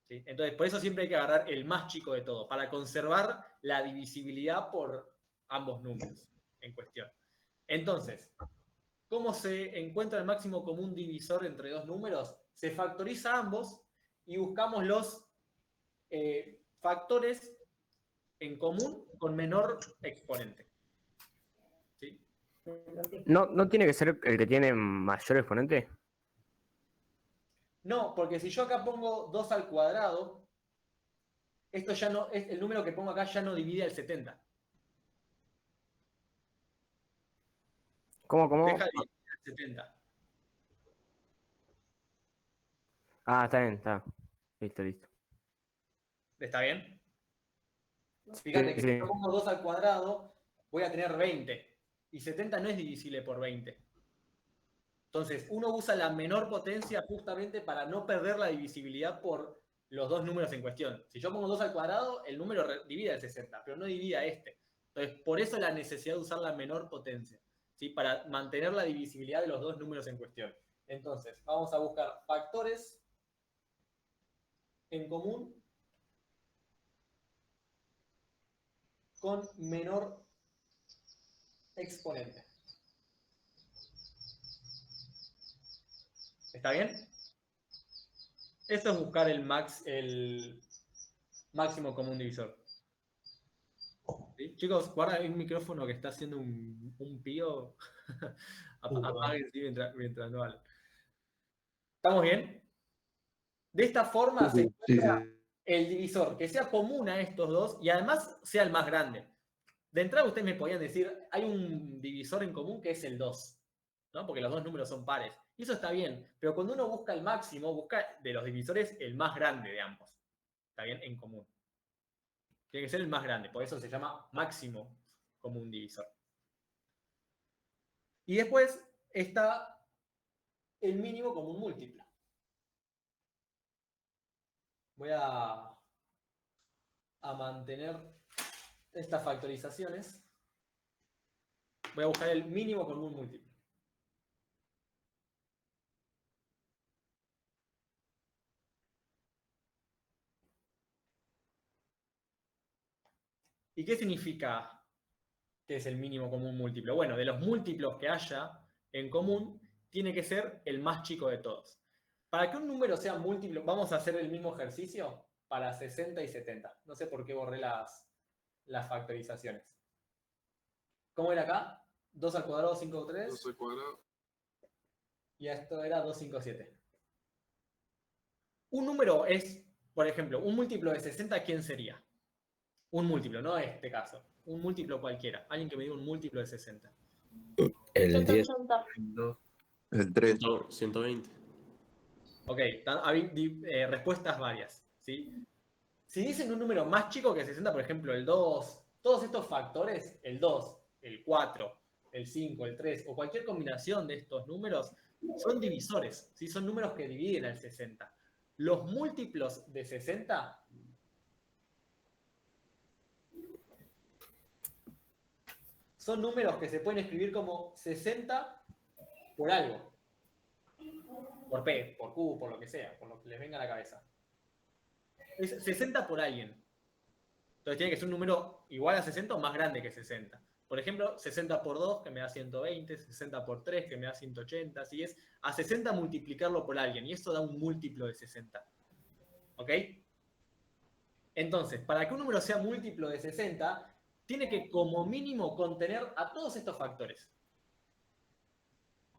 S2: ¿Sí? Entonces, por eso siempre hay que agarrar el más chico de todo, para conservar la divisibilidad por ambos números en cuestión. Entonces, ¿cómo se encuentra el máximo común divisor entre dos números? Se factoriza ambos y buscamos los factores en común con menor exponente. ¿Sí?
S19: ¿No tiene que ser el que tiene mayor exponente?
S2: No, porque si yo acá pongo 2 al cuadrado, esto ya no, el número que pongo acá ya no divide al 70.
S19: ¿Cómo?
S2: Deja de dividir al 70.
S19: Ah, está bien, está. Listo.
S2: ¿Está bien? Fíjate que
S19: Sí.
S2: si yo pongo 2 al cuadrado, voy a tener 20. Y 70 no es divisible por 20. Entonces, uno usa la menor potencia justamente para no perder la divisibilidad por los dos números en cuestión. Si yo pongo 2 al cuadrado, el número divide al 60, pero no divide a este. Entonces, por eso la necesidad de usar la menor potencia, ¿sí? Para mantener la divisibilidad de los dos números en cuestión. Entonces, vamos a buscar factores en común con menor exponente. ¿Está bien? Esto es buscar el máximo común divisor. ¿Sí? Chicos, guarda el micrófono que está haciendo un pío. Apaguen mientras no hablan. ¿Estamos bien? De esta forma se encuentra el divisor que sea común a estos dos y además sea el más grande. De entrada ustedes me podían decir, hay un divisor en común que es el 2, ¿no? Porque los dos números son pares. Y eso está bien, pero cuando uno busca el máximo, busca de los divisores el más grande de ambos. ¿Está bien? En común. Tiene que ser el más grande, por eso se llama máximo común divisor. Y después está el mínimo común múltiplo. Voy a mantener estas factorizaciones. Voy a buscar el mínimo común múltiplo. ¿Y qué significa que es el mínimo común múltiplo? Bueno, de los múltiplos que haya en común, tiene que ser el más chico de todos. Para que un número sea múltiplo, vamos a hacer el mismo ejercicio para 60 y 70. No sé por qué borré las factorizaciones. ¿Cómo era acá? 2 al cuadrado, 5 3.
S14: 2 al cuadrado.
S2: Y esto era 257. Un número es, por ejemplo, un múltiplo de 60, ¿quién sería? Un múltiplo, no este caso. Un múltiplo cualquiera. Alguien que me diga un múltiplo de 60.
S3: El 10.
S15: 180.
S4: El 3.
S1: 120.
S2: Ok, hay respuestas varias. ¿Sí? Si dicen un número más chico que 60, por ejemplo, el 2, todos estos factores, el 2, el 4, el 5, el 3, o cualquier combinación de estos números, son divisores, ¿sí? Son números que dividen al 60. Los múltiplos de 60 son números que se pueden escribir como 60 por algo. Por P, por Q, por lo que sea, por lo que les venga a la cabeza. Es 60 por alguien. Entonces tiene que ser un número igual a 60 o más grande que 60. Por ejemplo, 60 por 2, que me da 120, 60 por 3, que me da 180. Así es, a 60 multiplicarlo por alguien, y eso da un múltiplo de 60. ¿Ok? Entonces, para que un número sea múltiplo de 60, tiene que como mínimo contener a todos estos factores.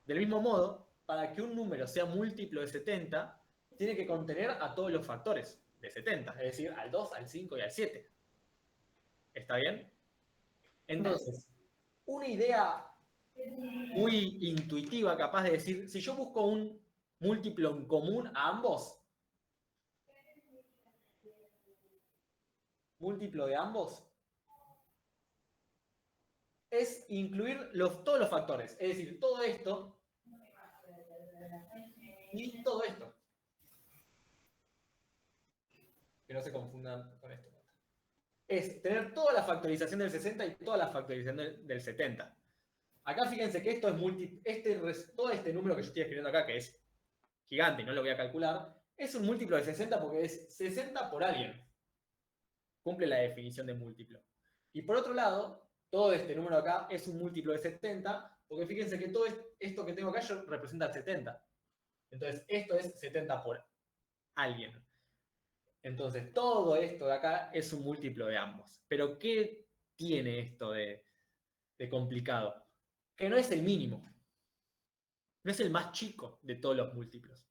S2: Del mismo modo, para que un número sea múltiplo de 70, tiene que contener a todos los factores de 70, es decir, al 2, al 5 y al 7. ¿Está bien? Entonces, una idea muy intuitiva, capaz de decir, si yo busco un múltiplo en común a ambos, múltiplo de ambos, es incluir todos los factores, es decir, todo esto y todo esto. Que no se confundan con esto. Es tener toda la factorización del 60 y toda la factorización del 70. Acá fíjense que esto es todo este número que yo estoy escribiendo acá, que es gigante y no lo voy a calcular, es un múltiplo de 60 porque es 60 por alguien. Cumple la definición de múltiplo. Y por otro lado, todo este número acá es un múltiplo de 70, porque fíjense que todo esto que tengo acá yo representa el 70. Entonces, esto es 70 por alguien. Entonces, todo esto de acá es un múltiplo de ambos. Pero, ¿qué tiene esto de complicado? Que no es el mínimo. No es el más chico de todos los múltiplos.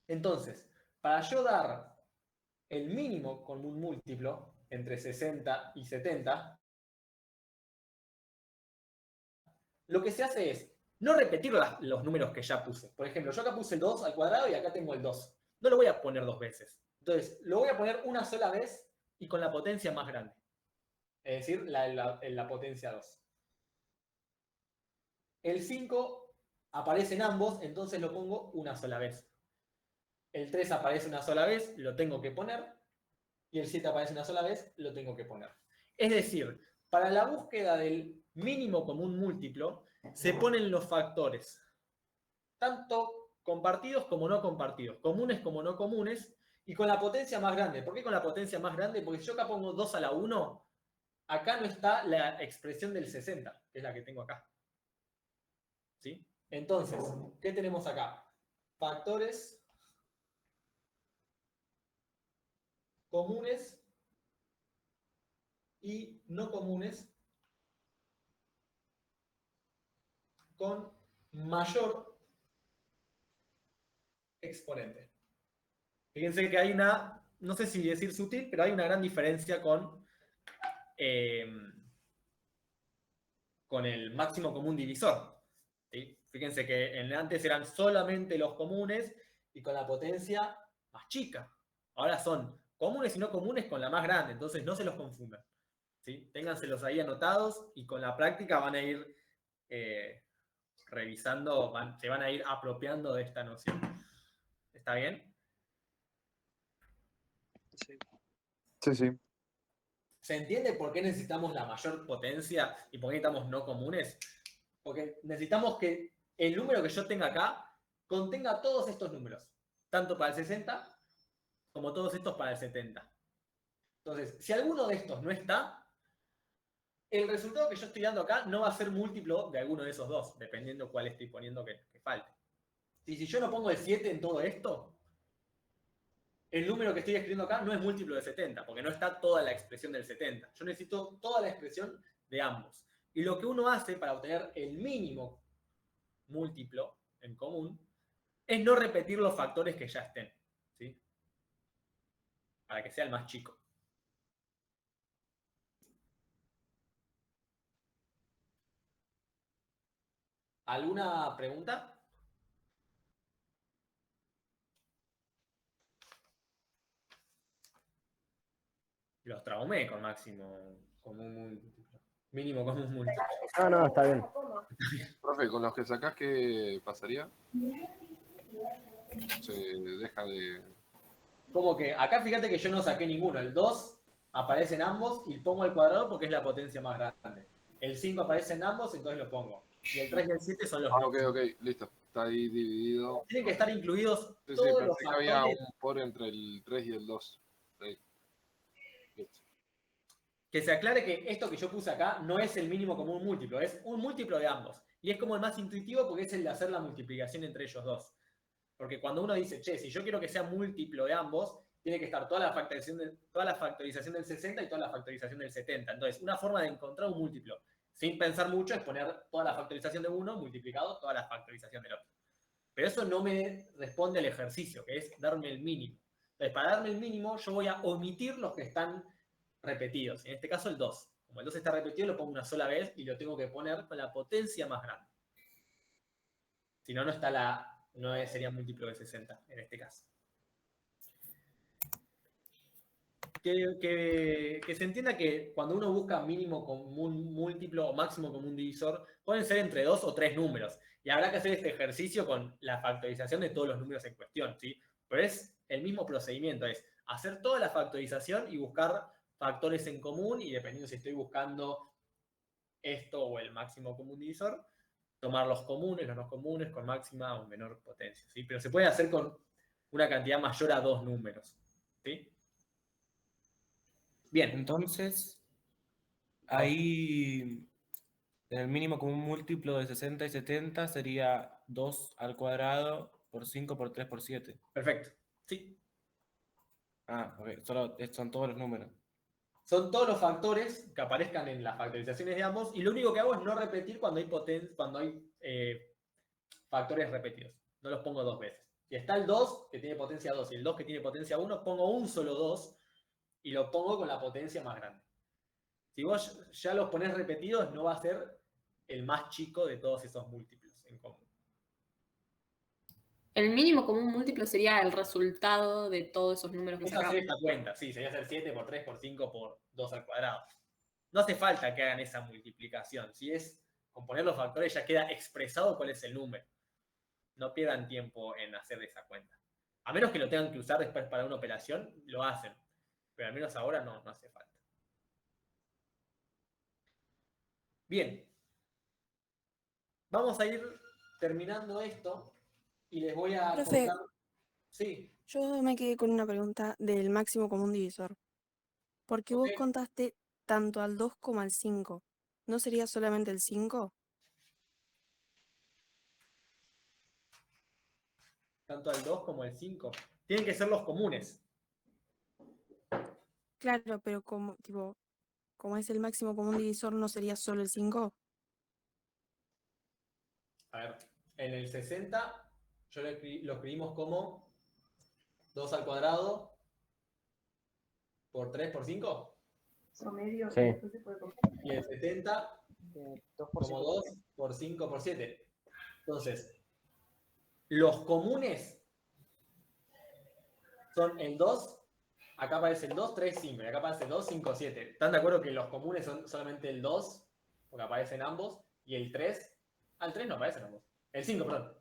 S2: Entonces, para yo dar el mínimo con un múltiplo entre 60 y 70, lo que se hace es no repetir los números que ya puse. Por ejemplo, yo acá puse el 2 al cuadrado y acá tengo el 2. No lo voy a poner dos veces. Entonces, lo voy a poner una sola vez y con la potencia más grande. Es decir, la potencia 2. El 5 aparece en ambos, entonces lo pongo una sola vez. El 3 aparece una sola vez, lo tengo que poner. Y el 7 aparece una sola vez, lo tengo que poner. Es decir, para la búsqueda del mínimo común múltiplo, se ponen los factores, tanto compartidos como no compartidos, comunes como no comunes, y con la potencia más grande. ¿Por qué con la potencia más grande? Porque si yo acá pongo 2 a la 1, acá no está la expresión del 60, que es la que tengo acá. ¿Sí? Entonces, ¿qué tenemos acá? Factores comunes y no comunes con mayor exponente. Fíjense que hay una, no sé si decir sutil, pero hay una gran diferencia con el máximo común divisor. ¿Sí? Fíjense que antes eran solamente los comunes y con la potencia más chica. Ahora son comunes y no comunes con la más grande, entonces no se los confundan. ¿Sí? Ténganselos ahí anotados y con la práctica van a ir revisando, se van a ir apropiando de esta noción. ¿Está bien?
S17: Sí.
S23: Sí, sí.
S2: ¿Se entiende por qué necesitamos la mayor potencia y por qué necesitamos no comunes? Porque necesitamos que el número que yo tenga acá contenga todos estos números, tanto para el 60 como todos estos para el 70. Entonces, si alguno de estos no está, el resultado que yo estoy dando acá no va a ser múltiplo de alguno de esos dos, dependiendo cuál estoy poniendo que falte. Y si yo no pongo el 7 en todo esto, el número que estoy escribiendo acá no es múltiplo de 70, porque no está toda la expresión del 70. Yo necesito toda la expresión de ambos. Y lo que uno hace para obtener el mínimo múltiplo en común es no repetir los factores que ya estén, ¿sí? Para que sea el más chico. ¿Alguna pregunta? Los traumé con máximo común múltiplo. Mínimo común múltiplo.
S19: No, está bien.
S14: Profe, con los que sacás, ¿qué pasaría? Se deja de...
S2: Como que acá fíjate que yo no saqué ninguno. El 2 aparece en ambos y pongo al cuadrado porque es la potencia más grande. El 5 aparece en ambos, entonces lo pongo. Y el 3 y el 7 son los
S14: ok, listo. Está ahí dividido.
S2: Tienen que estar incluidos
S14: Sí,
S2: todos los
S14: pensé que había
S2: factores.
S14: un por entre el 3 y el 2. Ahí. Listo.
S2: Que se aclare que esto que yo puse acá no es el mínimo común múltiplo, es un múltiplo de ambos. Y es como el más intuitivo porque es el de hacer la multiplicación entre ellos dos. Porque cuando uno dice, che, si yo quiero que sea múltiplo de ambos, tiene que estar toda la factorización del 60 y toda la factorización del 70. Entonces, una forma de encontrar un múltiplo, sin pensar mucho, es poner toda la factorización de uno multiplicado toda la factorización del otro. Pero eso no me responde al ejercicio, que es darme el mínimo. Entonces, para darme el mínimo, yo voy a omitir los que están repetidos. En este caso, el 2. Como el 2 está repetido, lo pongo una sola vez y lo tengo que poner con la potencia más grande. Si no, sería múltiplo de 60 en este caso. Que se entienda que cuando uno busca mínimo común múltiplo o máximo común divisor, pueden ser entre 2 o 3 números. Y habrá que hacer este ejercicio con la factorización de todos los números en cuestión, ¿sí? Pero es el mismo procedimiento, es hacer toda la factorización y buscar factores en común, y dependiendo si estoy buscando esto o el máximo común divisor, tomar los comunes, los no comunes, con máxima o menor potencia, ¿sí? Pero se puede hacer con una cantidad mayor a 2 números, ¿sí? Bien.
S1: Entonces, ahí en el mínimo común múltiplo de 60 y 70 sería 2 al cuadrado por 5 por 3 por 7.
S2: Perfecto, sí.
S1: Ah, ok, son todos los números.
S2: Son todos los factores que aparezcan en las factorizaciones de ambos, y lo único que hago es no repetir cuando hay factores repetidos. No los pongo dos veces. Si está el 2, que tiene potencia 2, y el 2 que tiene potencia 1, pongo un solo 2 y lo pongo con la potencia más grande. Si vos ya los ponés repetidos, no va a ser el más chico de todos esos múltiplos en común.
S10: El mínimo común múltiplo sería el resultado de todos esos números que
S2: Vamos a hacer
S10: sacamos.
S2: esta cuenta, sí, sería hacer 7 por 3 por 5 por 2 al cuadrado. No hace falta que hagan esa multiplicación. Si es con poner los factores, ya queda expresado cuál es el número. No pierdan tiempo en hacer esa cuenta. A menos que lo tengan que usar después para una operación, lo hacen. Pero al menos ahora no hace falta. Bien. Vamos a ir terminando esto y les voy a
S5: Profe,
S2: contar. Sí.
S5: yo me quedé con una pregunta del máximo común divisor. Porque vos contaste tanto al 2 como al 5. ¿No sería solamente el 5?
S2: Tanto al 2 como al 5. Tienen que ser los comunes.
S5: Claro, pero como es el máximo común divisor, ¿no sería solo el 5?
S2: A ver, en el 60 lo escribimos como 2 al cuadrado por 3 por 5.
S15: Promedio,
S19: Sí.
S15: y después se puede comer.
S2: Y el 70 como 2 por 5 por 7. Entonces, los comunes son el 2, acá aparece el 2, 3, 5, y acá aparece el 2, 5, 7. ¿Están de acuerdo que los comunes son solamente el 2, porque aparecen ambos, y el 3? Ah, el 3 no aparece en ambos. El 5, perdón.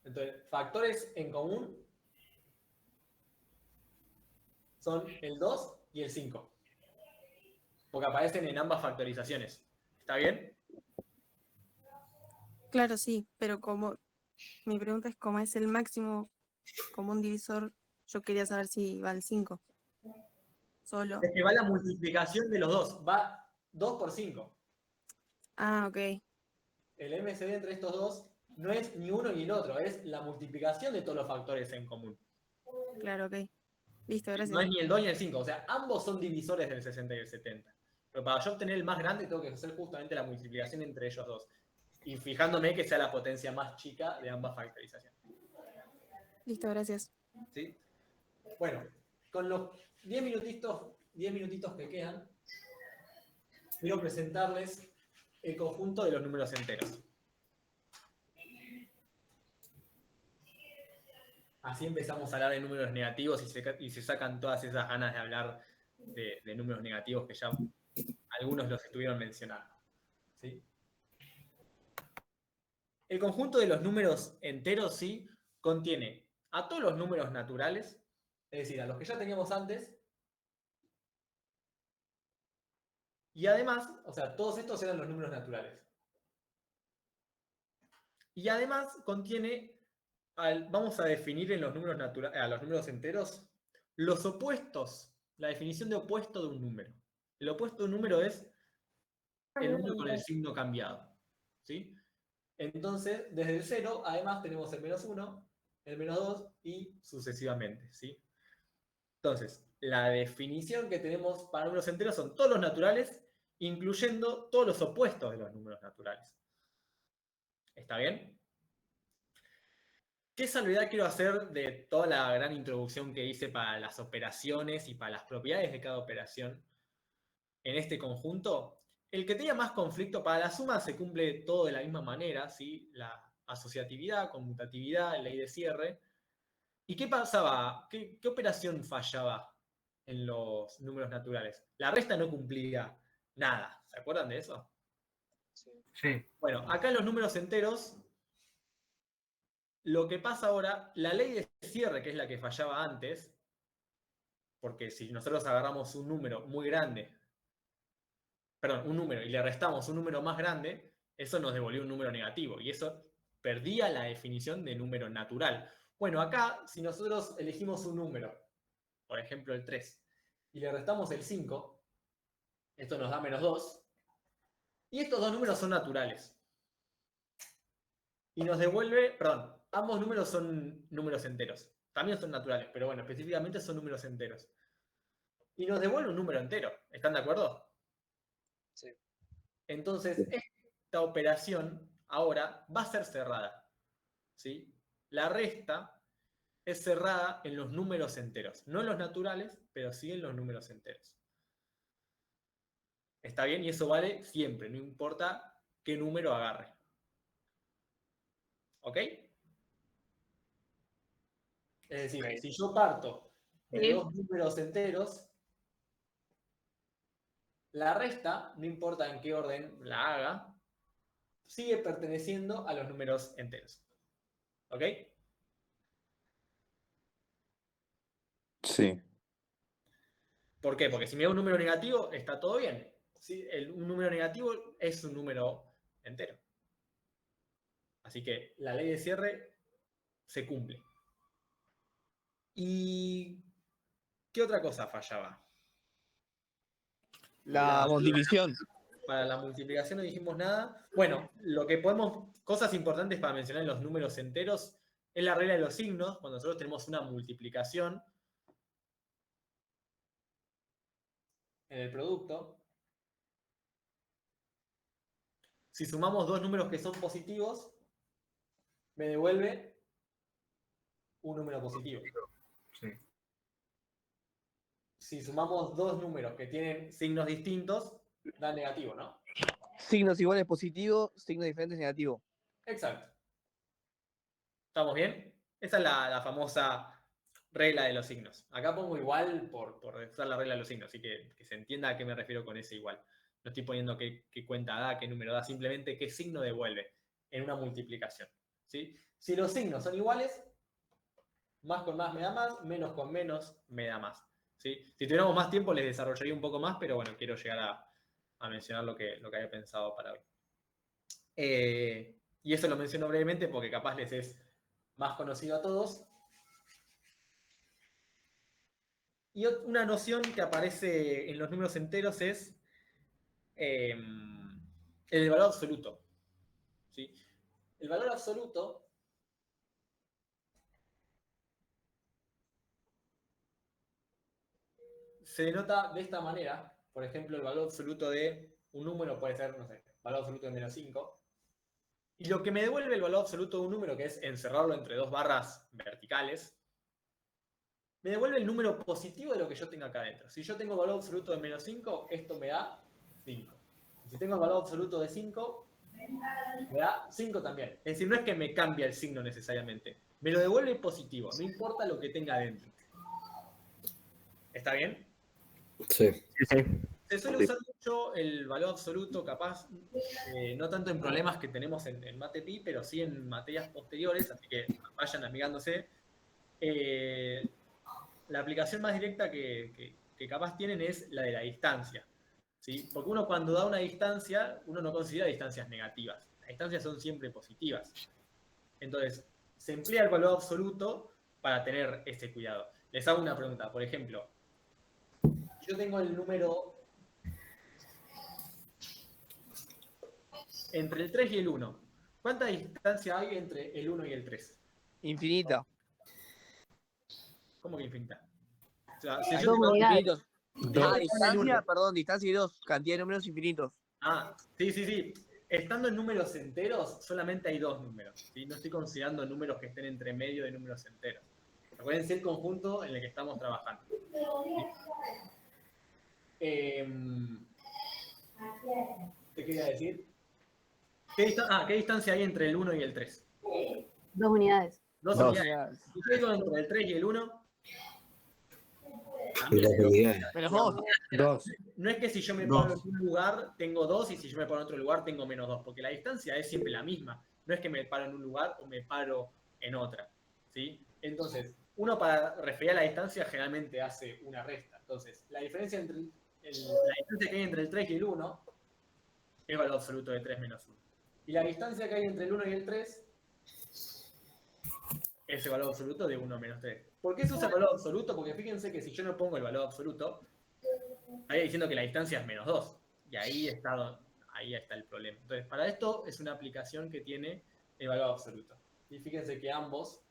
S2: Entonces, factores en común son el 2 y el 5. Porque aparecen en ambas factorizaciones. ¿Está bien?
S5: Claro, sí, pero como mi pregunta es cómo es el máximo común divisor, yo quería saber si va al 5. Solo.
S2: Es que va la multiplicación de los dos. Va 2 por 5.
S5: Ah, ok.
S2: El MCD entre estos dos no es ni uno ni el otro, es la multiplicación de todos los factores en común.
S5: Claro, ok. Listo,
S2: No
S5: gracias.
S2: es ni el 2 ni el 5, o sea, ambos son divisores del 60 y el 70. Pero para yo obtener el más grande tengo que hacer justamente la multiplicación entre ellos dos. Y fijándome que sea la potencia más chica de ambas factorizaciones.
S5: Listo, gracias.
S2: ¿Sí? Bueno, con los 10 minutitos que quedan, quiero presentarles el conjunto de los números enteros. Así empezamos a hablar de números negativos y se sacan todas esas ganas de hablar de números negativos que ya algunos los estuvieron mencionando. ¿Sí? El conjunto de los números enteros, ¿sí?, contiene a todos los números naturales, es decir, a los que ya teníamos antes, y además, o sea, todos estos eran los números naturales. Y además contiene, vamos a definir en los números a los números enteros, los opuestos, la definición de opuesto de un número. El opuesto de un número es el número con el signo cambiado. ¿Sí? Entonces, desde el 0, además tenemos el menos 1, el menos 2 y sucesivamente. ¿Sí? Entonces, la definición que tenemos para números enteros son todos los naturales, incluyendo todos los opuestos de los números naturales. ¿Está bien? ¿Qué salvedad quiero hacer de toda la gran introducción que hice para las operaciones y para las propiedades de cada operación en este conjunto? El que tenga más conflicto, para la suma se cumple todo de la misma manera, ¿sí? La asociatividad, conmutatividad, ley de cierre. ¿Y qué pasaba? ¿Qué operación fallaba en los números naturales? La resta no cumplía nada. ¿Se acuerdan de eso?
S13: Sí.
S2: Bueno, acá en los números enteros, lo que pasa ahora, la ley de cierre, que es la que fallaba antes, porque si nosotros agarramos un número muy grande, perdón, un número y le restamos un número más grande, eso nos devolvió un número negativo y eso perdía la definición de número natural. Bueno, acá, si nosotros elegimos un número, por ejemplo el 3, y le restamos el 5, esto nos da menos 2, y estos dos números son naturales. Y nos devuelve, perdón, ambos números son números enteros. También son naturales, pero bueno, específicamente son números enteros. Y nos devuelve un número entero. ¿Están de acuerdo?
S17: Sí.
S2: Entonces, esta operación ahora va a ser cerrada. ¿Sí? La resta es cerrada en los números enteros. No en los naturales, pero sí en los números enteros. ¿Está bien? Y eso vale siempre, no importa qué número agarre. ¿Ok? Es decir, si yo parto de dos números enteros, la resta, no importa en qué orden la haga, sigue perteneciendo a los números enteros. ¿Ok?
S4: Sí.
S2: ¿Por qué? Porque si me da un número negativo, está todo bien. ¿Sí? Un número negativo es un número entero. Así que la ley de cierre se cumple. ¿Y qué otra cosa fallaba?
S9: La multiplicación.
S2: Para la multiplicación no dijimos nada. Bueno, lo que podemos, cosas importantes para mencionar en los números enteros, es la regla de los signos. Cuando nosotros tenemos una multiplicación en el producto, si sumamos dos números que son positivos, me devuelve un número positivo.
S13: Sí.
S2: Si sumamos dos números que tienen signos distintos, da negativo, ¿no?
S9: Signos iguales positivo, signos diferentes negativo.
S2: Exacto. ¿Estamos bien? Esa es la famosa regla de los signos. Acá pongo igual por usar la regla de los signos, así que se entienda a qué me refiero con ese igual. No estoy poniendo qué cuenta da, qué número da, simplemente qué signo devuelve en una multiplicación. ¿Sí? Si los signos son iguales, más con más me da más, menos con menos me da más. ¿sí? Si tuviéramos más tiempo les desarrollaría un poco más, pero bueno, quiero llegar a mencionar lo que había pensado para hoy. Y eso lo menciono brevemente porque capaz les es más conocido a todos. Y una noción que aparece en los números enteros es el valor absoluto. ¿Sí? El valor absoluto se denota de esta manera. Por ejemplo, el valor absoluto de un número puede ser, no sé, valor absoluto de menos 5. Y lo que me devuelve el valor absoluto de un número, que es encerrarlo entre dos barras verticales, me devuelve el número positivo de lo que yo tenga acá adentro. Si yo tengo valor absoluto de menos 5, esto me da 5. Y si tengo el valor absoluto de 5, me da 5 también. Es decir, no es que me cambie el signo necesariamente. Me lo devuelve positivo, no importa lo que tenga adentro. ¿Está bien?
S3: Sí.
S2: Se suele usar mucho el valor absoluto, capaz, no tanto en problemas que tenemos en MatePi, pero sí en materias posteriores, así que vayan amigándose. La aplicación más directa que capaz tienen es la de la distancia, ¿sí? Porque uno cuando da una distancia, uno no considera distancias negativas. Las distancias son siempre positivas. Entonces, se emplea el valor absoluto para tener ese cuidado. Les hago una pregunta. Por ejemplo, yo tengo el número entre el 3 y el 1. ¿Cuánta distancia hay entre el 1 y el 3?
S9: Infinita.
S2: ¿Cómo que infinita? O sea, si
S9: Hay
S2: yo tengo
S9: números infinitos.
S2: Estando en el
S9: Distancia,
S2: uno.
S9: perdón, distancia y 2, cantidad de números infinitos.
S2: Ah, sí. Estando en números enteros, solamente hay 2 números. ¿Sí? No estoy considerando números que estén entre medio de números enteros. Acuérdense el conjunto en el que estamos trabajando. ¿Qué quería decir? ¿Qué distancia hay entre el 1 y el 3?
S15: 2 unidades.
S2: 2 unidades. Si yo digo entre el 3 y el 1,
S3: Las unidades.
S9: Menos 2.
S13: 2.
S2: no es que si yo me paro en un lugar tengo 2 y si yo me paro en otro lugar tengo menos 2, porque la distancia es siempre la misma. No es que me paro en un lugar o me paro en otra. ¿Sí? Entonces, uno para referir a la distancia generalmente hace una resta. Entonces, la diferencia entre la distancia que hay entre el 3 y el 1 es el valor absoluto de 3 menos 1. Y la distancia que hay entre el 1 y el 3 es el valor absoluto de 1 menos 3. ¿Por qué se usa el valor absoluto? Porque fíjense que si yo no pongo el valor absoluto, estaría diciendo que la distancia es menos 2. Y ahí está el problema. Entonces, para esto es una aplicación que tiene el valor absoluto. Y fíjense que ambos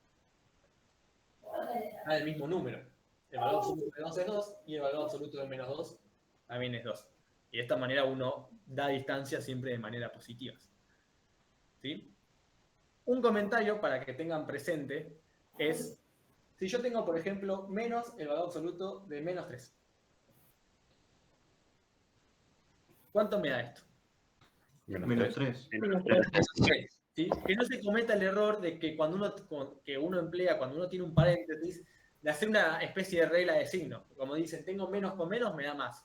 S2: dan el mismo número. El valor absoluto de 2 es 2 y el valor absoluto de menos 2 también es 2. Y de esta manera uno da distancia siempre de manera positiva. ¿Sí? Un comentario para que tengan presente es, si yo tengo, por ejemplo, menos el valor absoluto de menos 3. ¿Cuánto me da esto?
S6: Menos 3.
S2: ¿Sí? Que no se cometa el error de que cuando uno tiene un paréntesis, de hacer una especie de regla de signo. Como dicen, tengo menos con menos, me da más.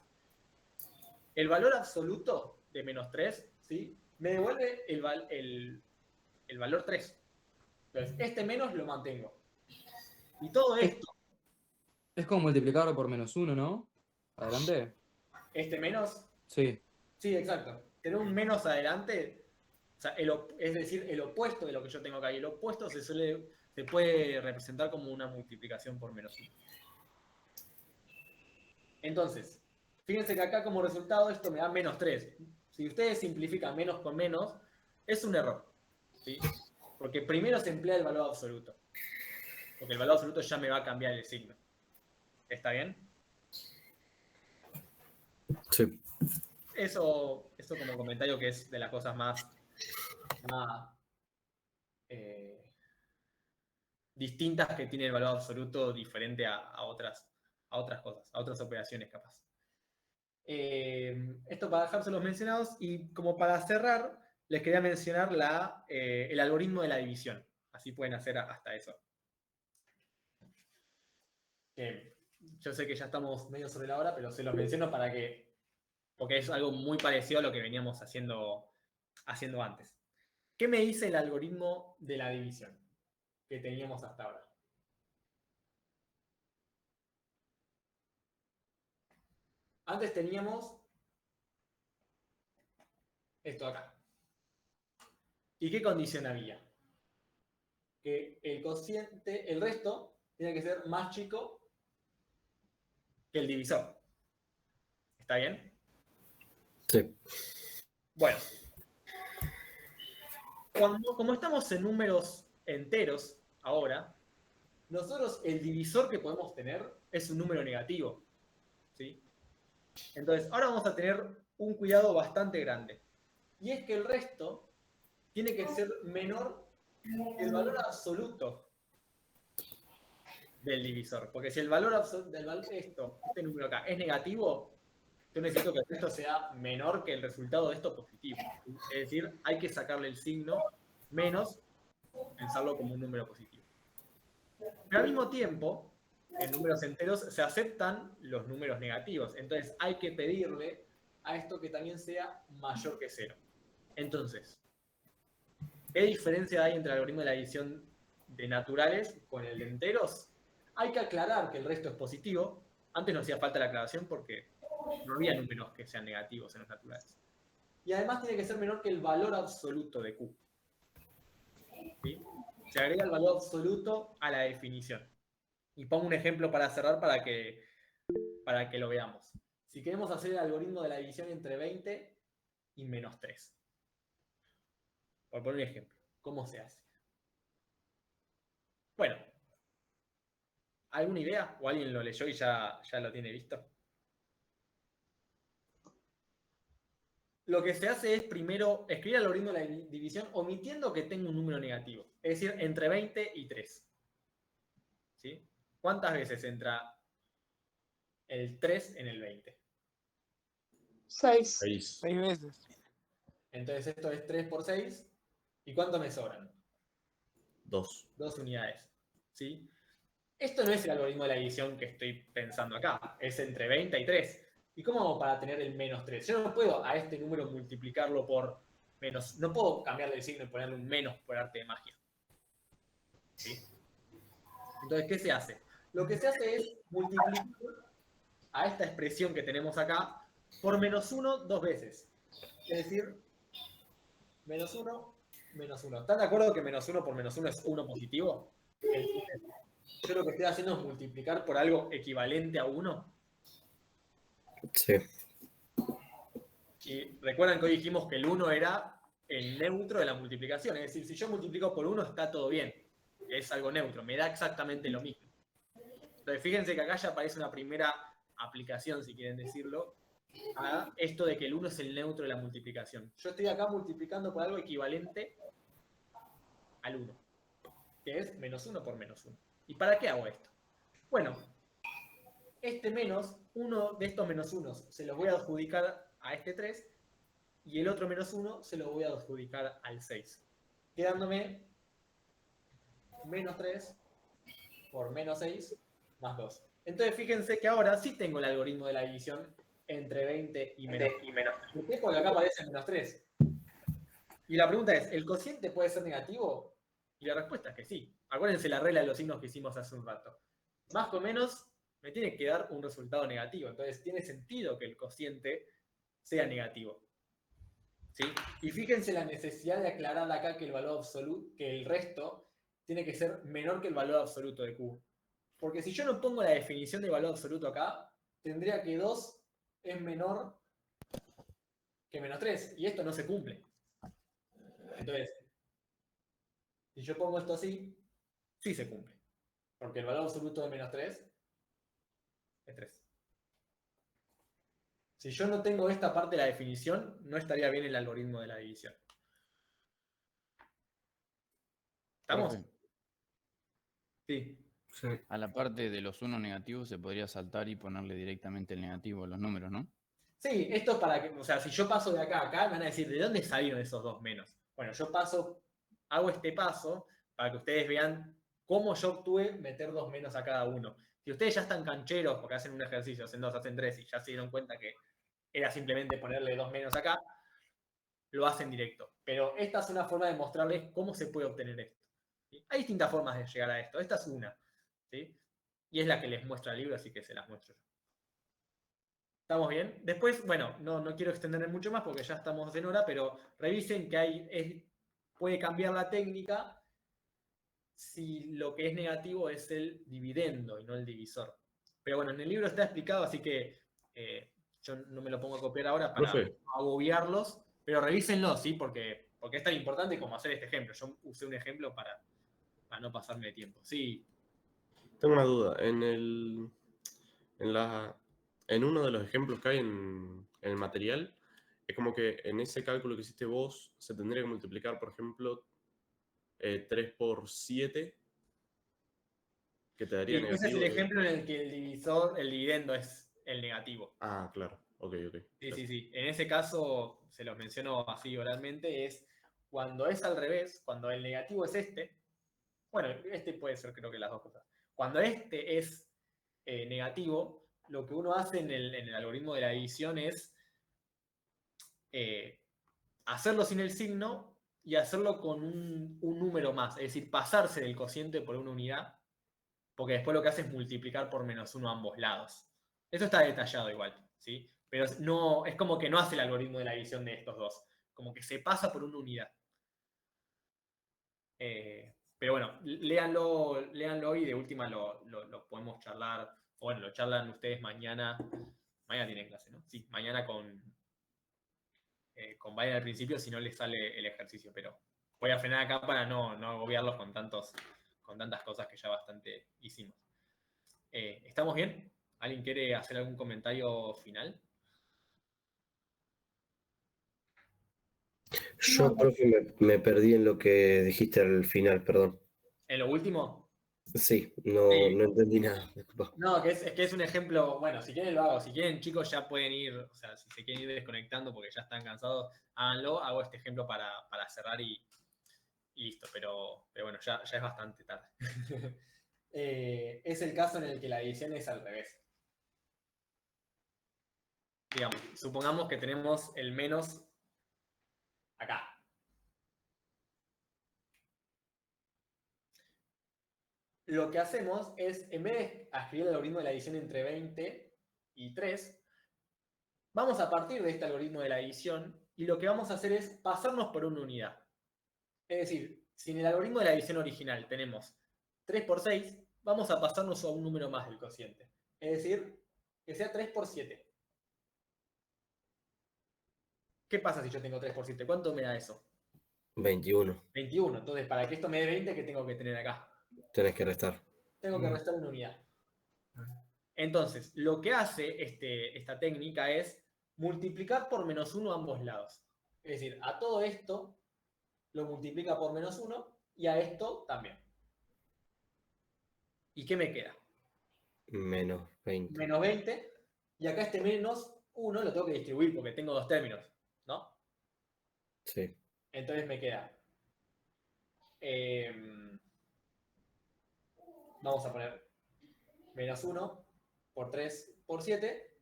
S2: El valor absoluto de menos 3, ¿sí? Me devuelve el valor 3. Entonces, este menos lo mantengo. Y todo esto,
S12: Es como multiplicarlo por menos 1, ¿no? Adelante.
S2: este menos,
S12: Sí.
S2: sí, exacto. Tener un menos adelante, o sea, es decir, el opuesto de lo que yo tengo acá. Y el opuesto se puede representar como una multiplicación por menos 1. Entonces, fíjense que acá como resultado esto me da menos 3. Si ustedes simplifican menos con menos, es un error. ¿Sí? Porque primero se emplea el valor absoluto. Porque el valor absoluto ya me va a cambiar el signo. ¿Está bien?
S3: Sí.
S2: Eso como comentario que es de las cosas más distintas que tiene el valor absoluto diferente a otras cosas, a otras operaciones capaz. Esto para dejárselos mencionados y como para cerrar, les quería mencionar el algoritmo de la división. Así pueden hacer hasta eso. Yo sé que ya estamos medio sobre la hora, pero se los menciono porque es algo muy parecido a lo que veníamos haciendo antes. ¿Qué me dice el algoritmo de la división que teníamos hasta ahora? Antes teníamos esto acá. ¿Y qué condición había? Que el cociente, el resto, tiene que ser más chico que el divisor. ¿Está bien?
S3: Sí.
S2: Bueno. Como estamos en números enteros ahora, nosotros el divisor que podemos tener es un número negativo. ¿Sí? Entonces, ahora vamos a tener un cuidado bastante grande. Y es que el resto tiene que ser menor que el valor absoluto del divisor. Porque si el valor absoluto del este número acá, es negativo, yo necesito que esto sea menor que el resultado de esto positivo. Es decir, hay que sacarle el signo menos, pensarlo como un número positivo. Pero al mismo tiempo, en números enteros se aceptan los números negativos. Entonces hay que pedirle a esto que también sea mayor que 0. Entonces, ¿qué diferencia hay entre el algoritmo de la división de naturales con el de enteros? Hay que aclarar que el resto es positivo. Antes no hacía falta la aclaración porque no había números que sean negativos en los naturales. Y además tiene que ser menor que el valor absoluto de Q. ¿Sí? Se agrega el valor absoluto a la definición. Y pongo un ejemplo para cerrar para que lo veamos. Si queremos hacer el algoritmo de la división entre 20 y menos 3. Por poner un ejemplo. ¿Cómo se hace? Bueno. ¿Alguna idea? ¿O alguien lo leyó y ya lo tiene visto? Lo que se hace es primero escribir el algoritmo de la división omitiendo que tenga un número negativo. Es decir, entre 20 y 3. ¿Sí? ¿Cuántas veces entra el 3 en el 20?
S18: 6.
S6: 6
S9: veces.
S2: Entonces esto es 3 por 6. ¿Y cuánto me sobran?
S6: 2.
S2: 2 unidades. ¿Sí? Esto no es el algoritmo de la división que estoy pensando acá. Es entre 20 y 3. ¿Y cómo hago para tener el menos 3? Yo no puedo a este número multiplicarlo por menos. No puedo cambiarle el signo y ponerle un menos por arte de magia. ¿Sí? Entonces, ¿qué se hace? Lo que se hace es multiplicar a esta expresión que tenemos acá por menos 1 2 veces. Es decir, menos 1, menos 1. ¿Están de acuerdo que menos 1 por menos 1 es 1 positivo? Yo lo que estoy haciendo es multiplicar por algo equivalente a 1.
S3: Sí.
S2: Y recuerdan que hoy dijimos que el 1 era el neutro de la multiplicación. Es decir, si yo multiplico por 1 está todo bien. Es algo neutro, me da exactamente lo mismo. Entonces fíjense que acá ya aparece una primera aplicación, si quieren decirlo, a esto de que el 1 es el neutro de la multiplicación. Yo estoy acá multiplicando por algo equivalente al 1, que es menos 1 por menos 1. ¿Y para qué hago esto? Bueno, este menos, uno de estos menos 1 se los voy a adjudicar a este 3 y el otro menos 1 se lo voy a adjudicar al 6. Quedándome menos 3 por menos 6 más 2. Entonces fíjense que ahora sí tengo el algoritmo de la división entre 20 y menos 3. ¿Por qué? Porque acá aparece menos 3. Y la pregunta es, ¿el cociente puede ser negativo? Y la respuesta es que sí. Acuérdense la regla de los signos que hicimos hace un rato. Más o menos me tiene que dar un resultado negativo. Entonces tiene sentido que el cociente sea negativo. ¿Sí? Y fíjense la necesidad de aclarar acá que el valor absoluto, que el resto tiene que ser menor que el valor absoluto de Q. Porque si yo no pongo la definición de valor absoluto acá, tendría que 2 es menor que menos 3. Y esto no se cumple. Entonces, si yo pongo esto así, sí se cumple. Porque el valor absoluto de menos 3 es 3. Si yo no tengo esta parte de la definición, no estaría bien el algoritmo de la división. ¿Estamos?
S8: Profe,
S2: Sí.
S8: a la parte de los 1 negativos se podría saltar y ponerle directamente el negativo a los números, ¿no?
S2: Sí, esto es para que, o sea, si yo paso de acá a acá, me van a decir, ¿de dónde salieron esos 2 menos? Bueno, yo hago este paso para que ustedes vean cómo yo obtuve meter 2 menos a cada uno. Si ustedes ya están cancheros porque hacen un ejercicio, hacen 2, hacen 3 y ya se dieron cuenta que era simplemente ponerle 2 menos acá, lo hacen directo. Pero esta es una forma de mostrarles cómo se puede obtener esto. ¿Sí? Hay distintas formas de llegar a esto. Esta es una. ¿Sí? Y es la que les muestra el libro, así que se las muestro yo. ¿Estamos bien? Después, bueno, no quiero extenderme mucho más porque ya estamos en hora, pero revisen que puede cambiar la técnica si lo que es negativo es el dividendo y no el divisor. Pero bueno, en el libro está explicado, así que yo no me lo pongo a copiar ahora para
S16: Profe.
S2: agobiarlos, pero revísenlo, ¿sí? Porque es tan importante como hacer este ejemplo. Yo usé un ejemplo para no pasarme de tiempo. Sí,
S16: Tengo una duda. En uno de los ejemplos que hay en el material, es como que en ese cálculo que hiciste vos se tendría que multiplicar, por ejemplo, 3 por 7, que te daría
S2: sí, ese es
S16: negativo.
S2: el ejemplo en el que el dividendo es el negativo.
S16: Ah, claro. Ok.
S2: Sí. En ese caso, se los menciono así oralmente, es cuando es al revés, cuando el negativo es este, bueno, este puede ser creo que las dos cosas. Cuando este es negativo, lo que uno hace en el algoritmo de la división es hacerlo sin el signo y hacerlo con un número más, es decir, pasarse del cociente por una unidad, porque después lo que hace es multiplicar por -1 a ambos lados. Eso está detallado igual, ¿sí? Pero no, es como que no hace el algoritmo de la división de estos dos, como que se pasa por una unidad. Pero bueno, léanlo y de última lo podemos charlar, o bueno, lo charlan ustedes mañana. Mañana tienen clase, ¿no? Sí, mañana con Vayan al principio si no les sale el ejercicio, pero voy a frenar acá para no agobiarlos con tantas cosas que ya bastante hicimos. ¿Estamos bien? ¿Alguien quiere hacer algún comentario final?
S3: Yo, profe, me perdí en lo que dijiste al final, perdón.
S2: ¿En lo último?
S3: Sí, no entendí nada, disculpa.
S2: No, que es un ejemplo, bueno, si quieren lo hago, si quieren chicos ya pueden ir, o sea, si se quieren ir desconectando porque ya están cansados, háganlo, hago este ejemplo para cerrar y listo, pero bueno, ya es bastante tarde. Es el caso en el que la división es al revés. Digamos, supongamos que tenemos el menos acá. Lo que hacemos es, en vez de escribir el algoritmo de la división entre 20 y 3, vamos a partir de este algoritmo de la división y lo que vamos a hacer es pasarnos por una unidad. Es decir, si en el algoritmo de la división original tenemos 3 por 6, vamos a pasarnos a un número más del cociente. Es decir, que sea 3 por 7. ¿Qué pasa si yo tengo 3 por 7? ¿Cuánto me da eso?
S3: 21.
S2: 21. Entonces, para que esto me dé 20, ¿qué tengo que tener acá?
S3: Tenés que restar.
S2: Tengo que restar una unidad. Entonces, lo que hace esta técnica es multiplicar por -1 a ambos lados. Es decir, a todo esto lo multiplica por -1 y a esto también. ¿Y qué me queda?
S3: Menos 20.
S2: Menos 20. Y acá este -1 lo tengo que distribuir porque tengo dos términos, ¿no?
S3: Sí.
S2: Entonces me queda. Vamos a poner -1 por 3 por 7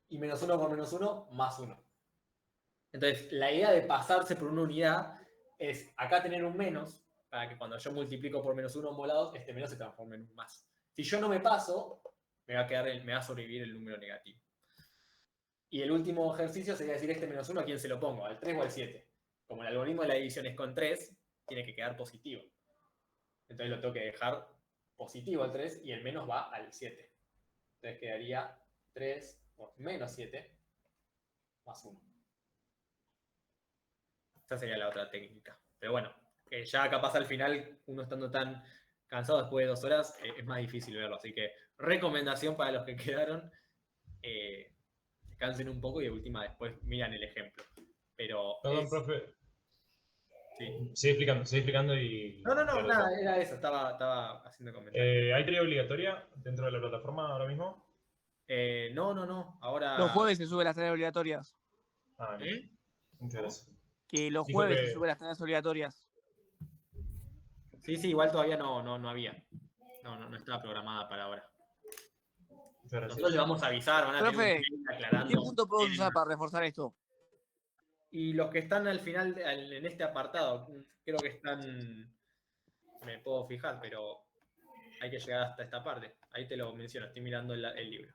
S2: y -1 por -1 más 1. Entonces, la idea de pasarse por una unidad es acá tener un menos para que cuando yo multiplico por -1 ambos lados, este menos se transforme en un más. Si yo no me paso, me va a sobrevivir el número negativo. Y el último ejercicio sería decir este -1 a quién se lo pongo, al 3 o al 7. Como el algoritmo de la división es con 3, tiene que quedar positivo. Entonces lo tengo que dejar positivo al 3 y el menos va al 7. Entonces quedaría 3 por -7 más 1. Esa sería la otra técnica. Pero bueno, ya capaz al final, uno estando tan cansado después de 2 horas, es más difícil verlo. Así que recomendación para los que quedaron, descansen un poco y de última después miran el ejemplo. Pero
S11: Perdón, profe.
S2: Sí.
S11: Sigue explicando y...
S2: No, nada, era eso, estaba haciendo comentarios.
S11: ¿Hay tarea obligatoria dentro de la plataforma ahora mismo?
S2: No, ahora...
S9: Los jueves se suben las tareas obligatorias.
S11: Ah, bien. Muchas gracias.
S9: Que los
S11: Dijo
S9: jueves
S11: que-
S9: se suben las tareas obligatorias.
S2: Sí, igual todavía no había. No estaba programada para ahora. Nosotros le vamos a avisar, van a tener
S9: Profe,
S2: un mail aclarando.
S9: ¿qué punto puedo usar para reforzar esto?
S2: Y los que están al final, en este apartado, creo que están... Me puedo fijar, pero hay que llegar hasta esta parte. Ahí te lo menciono, estoy mirando el libro.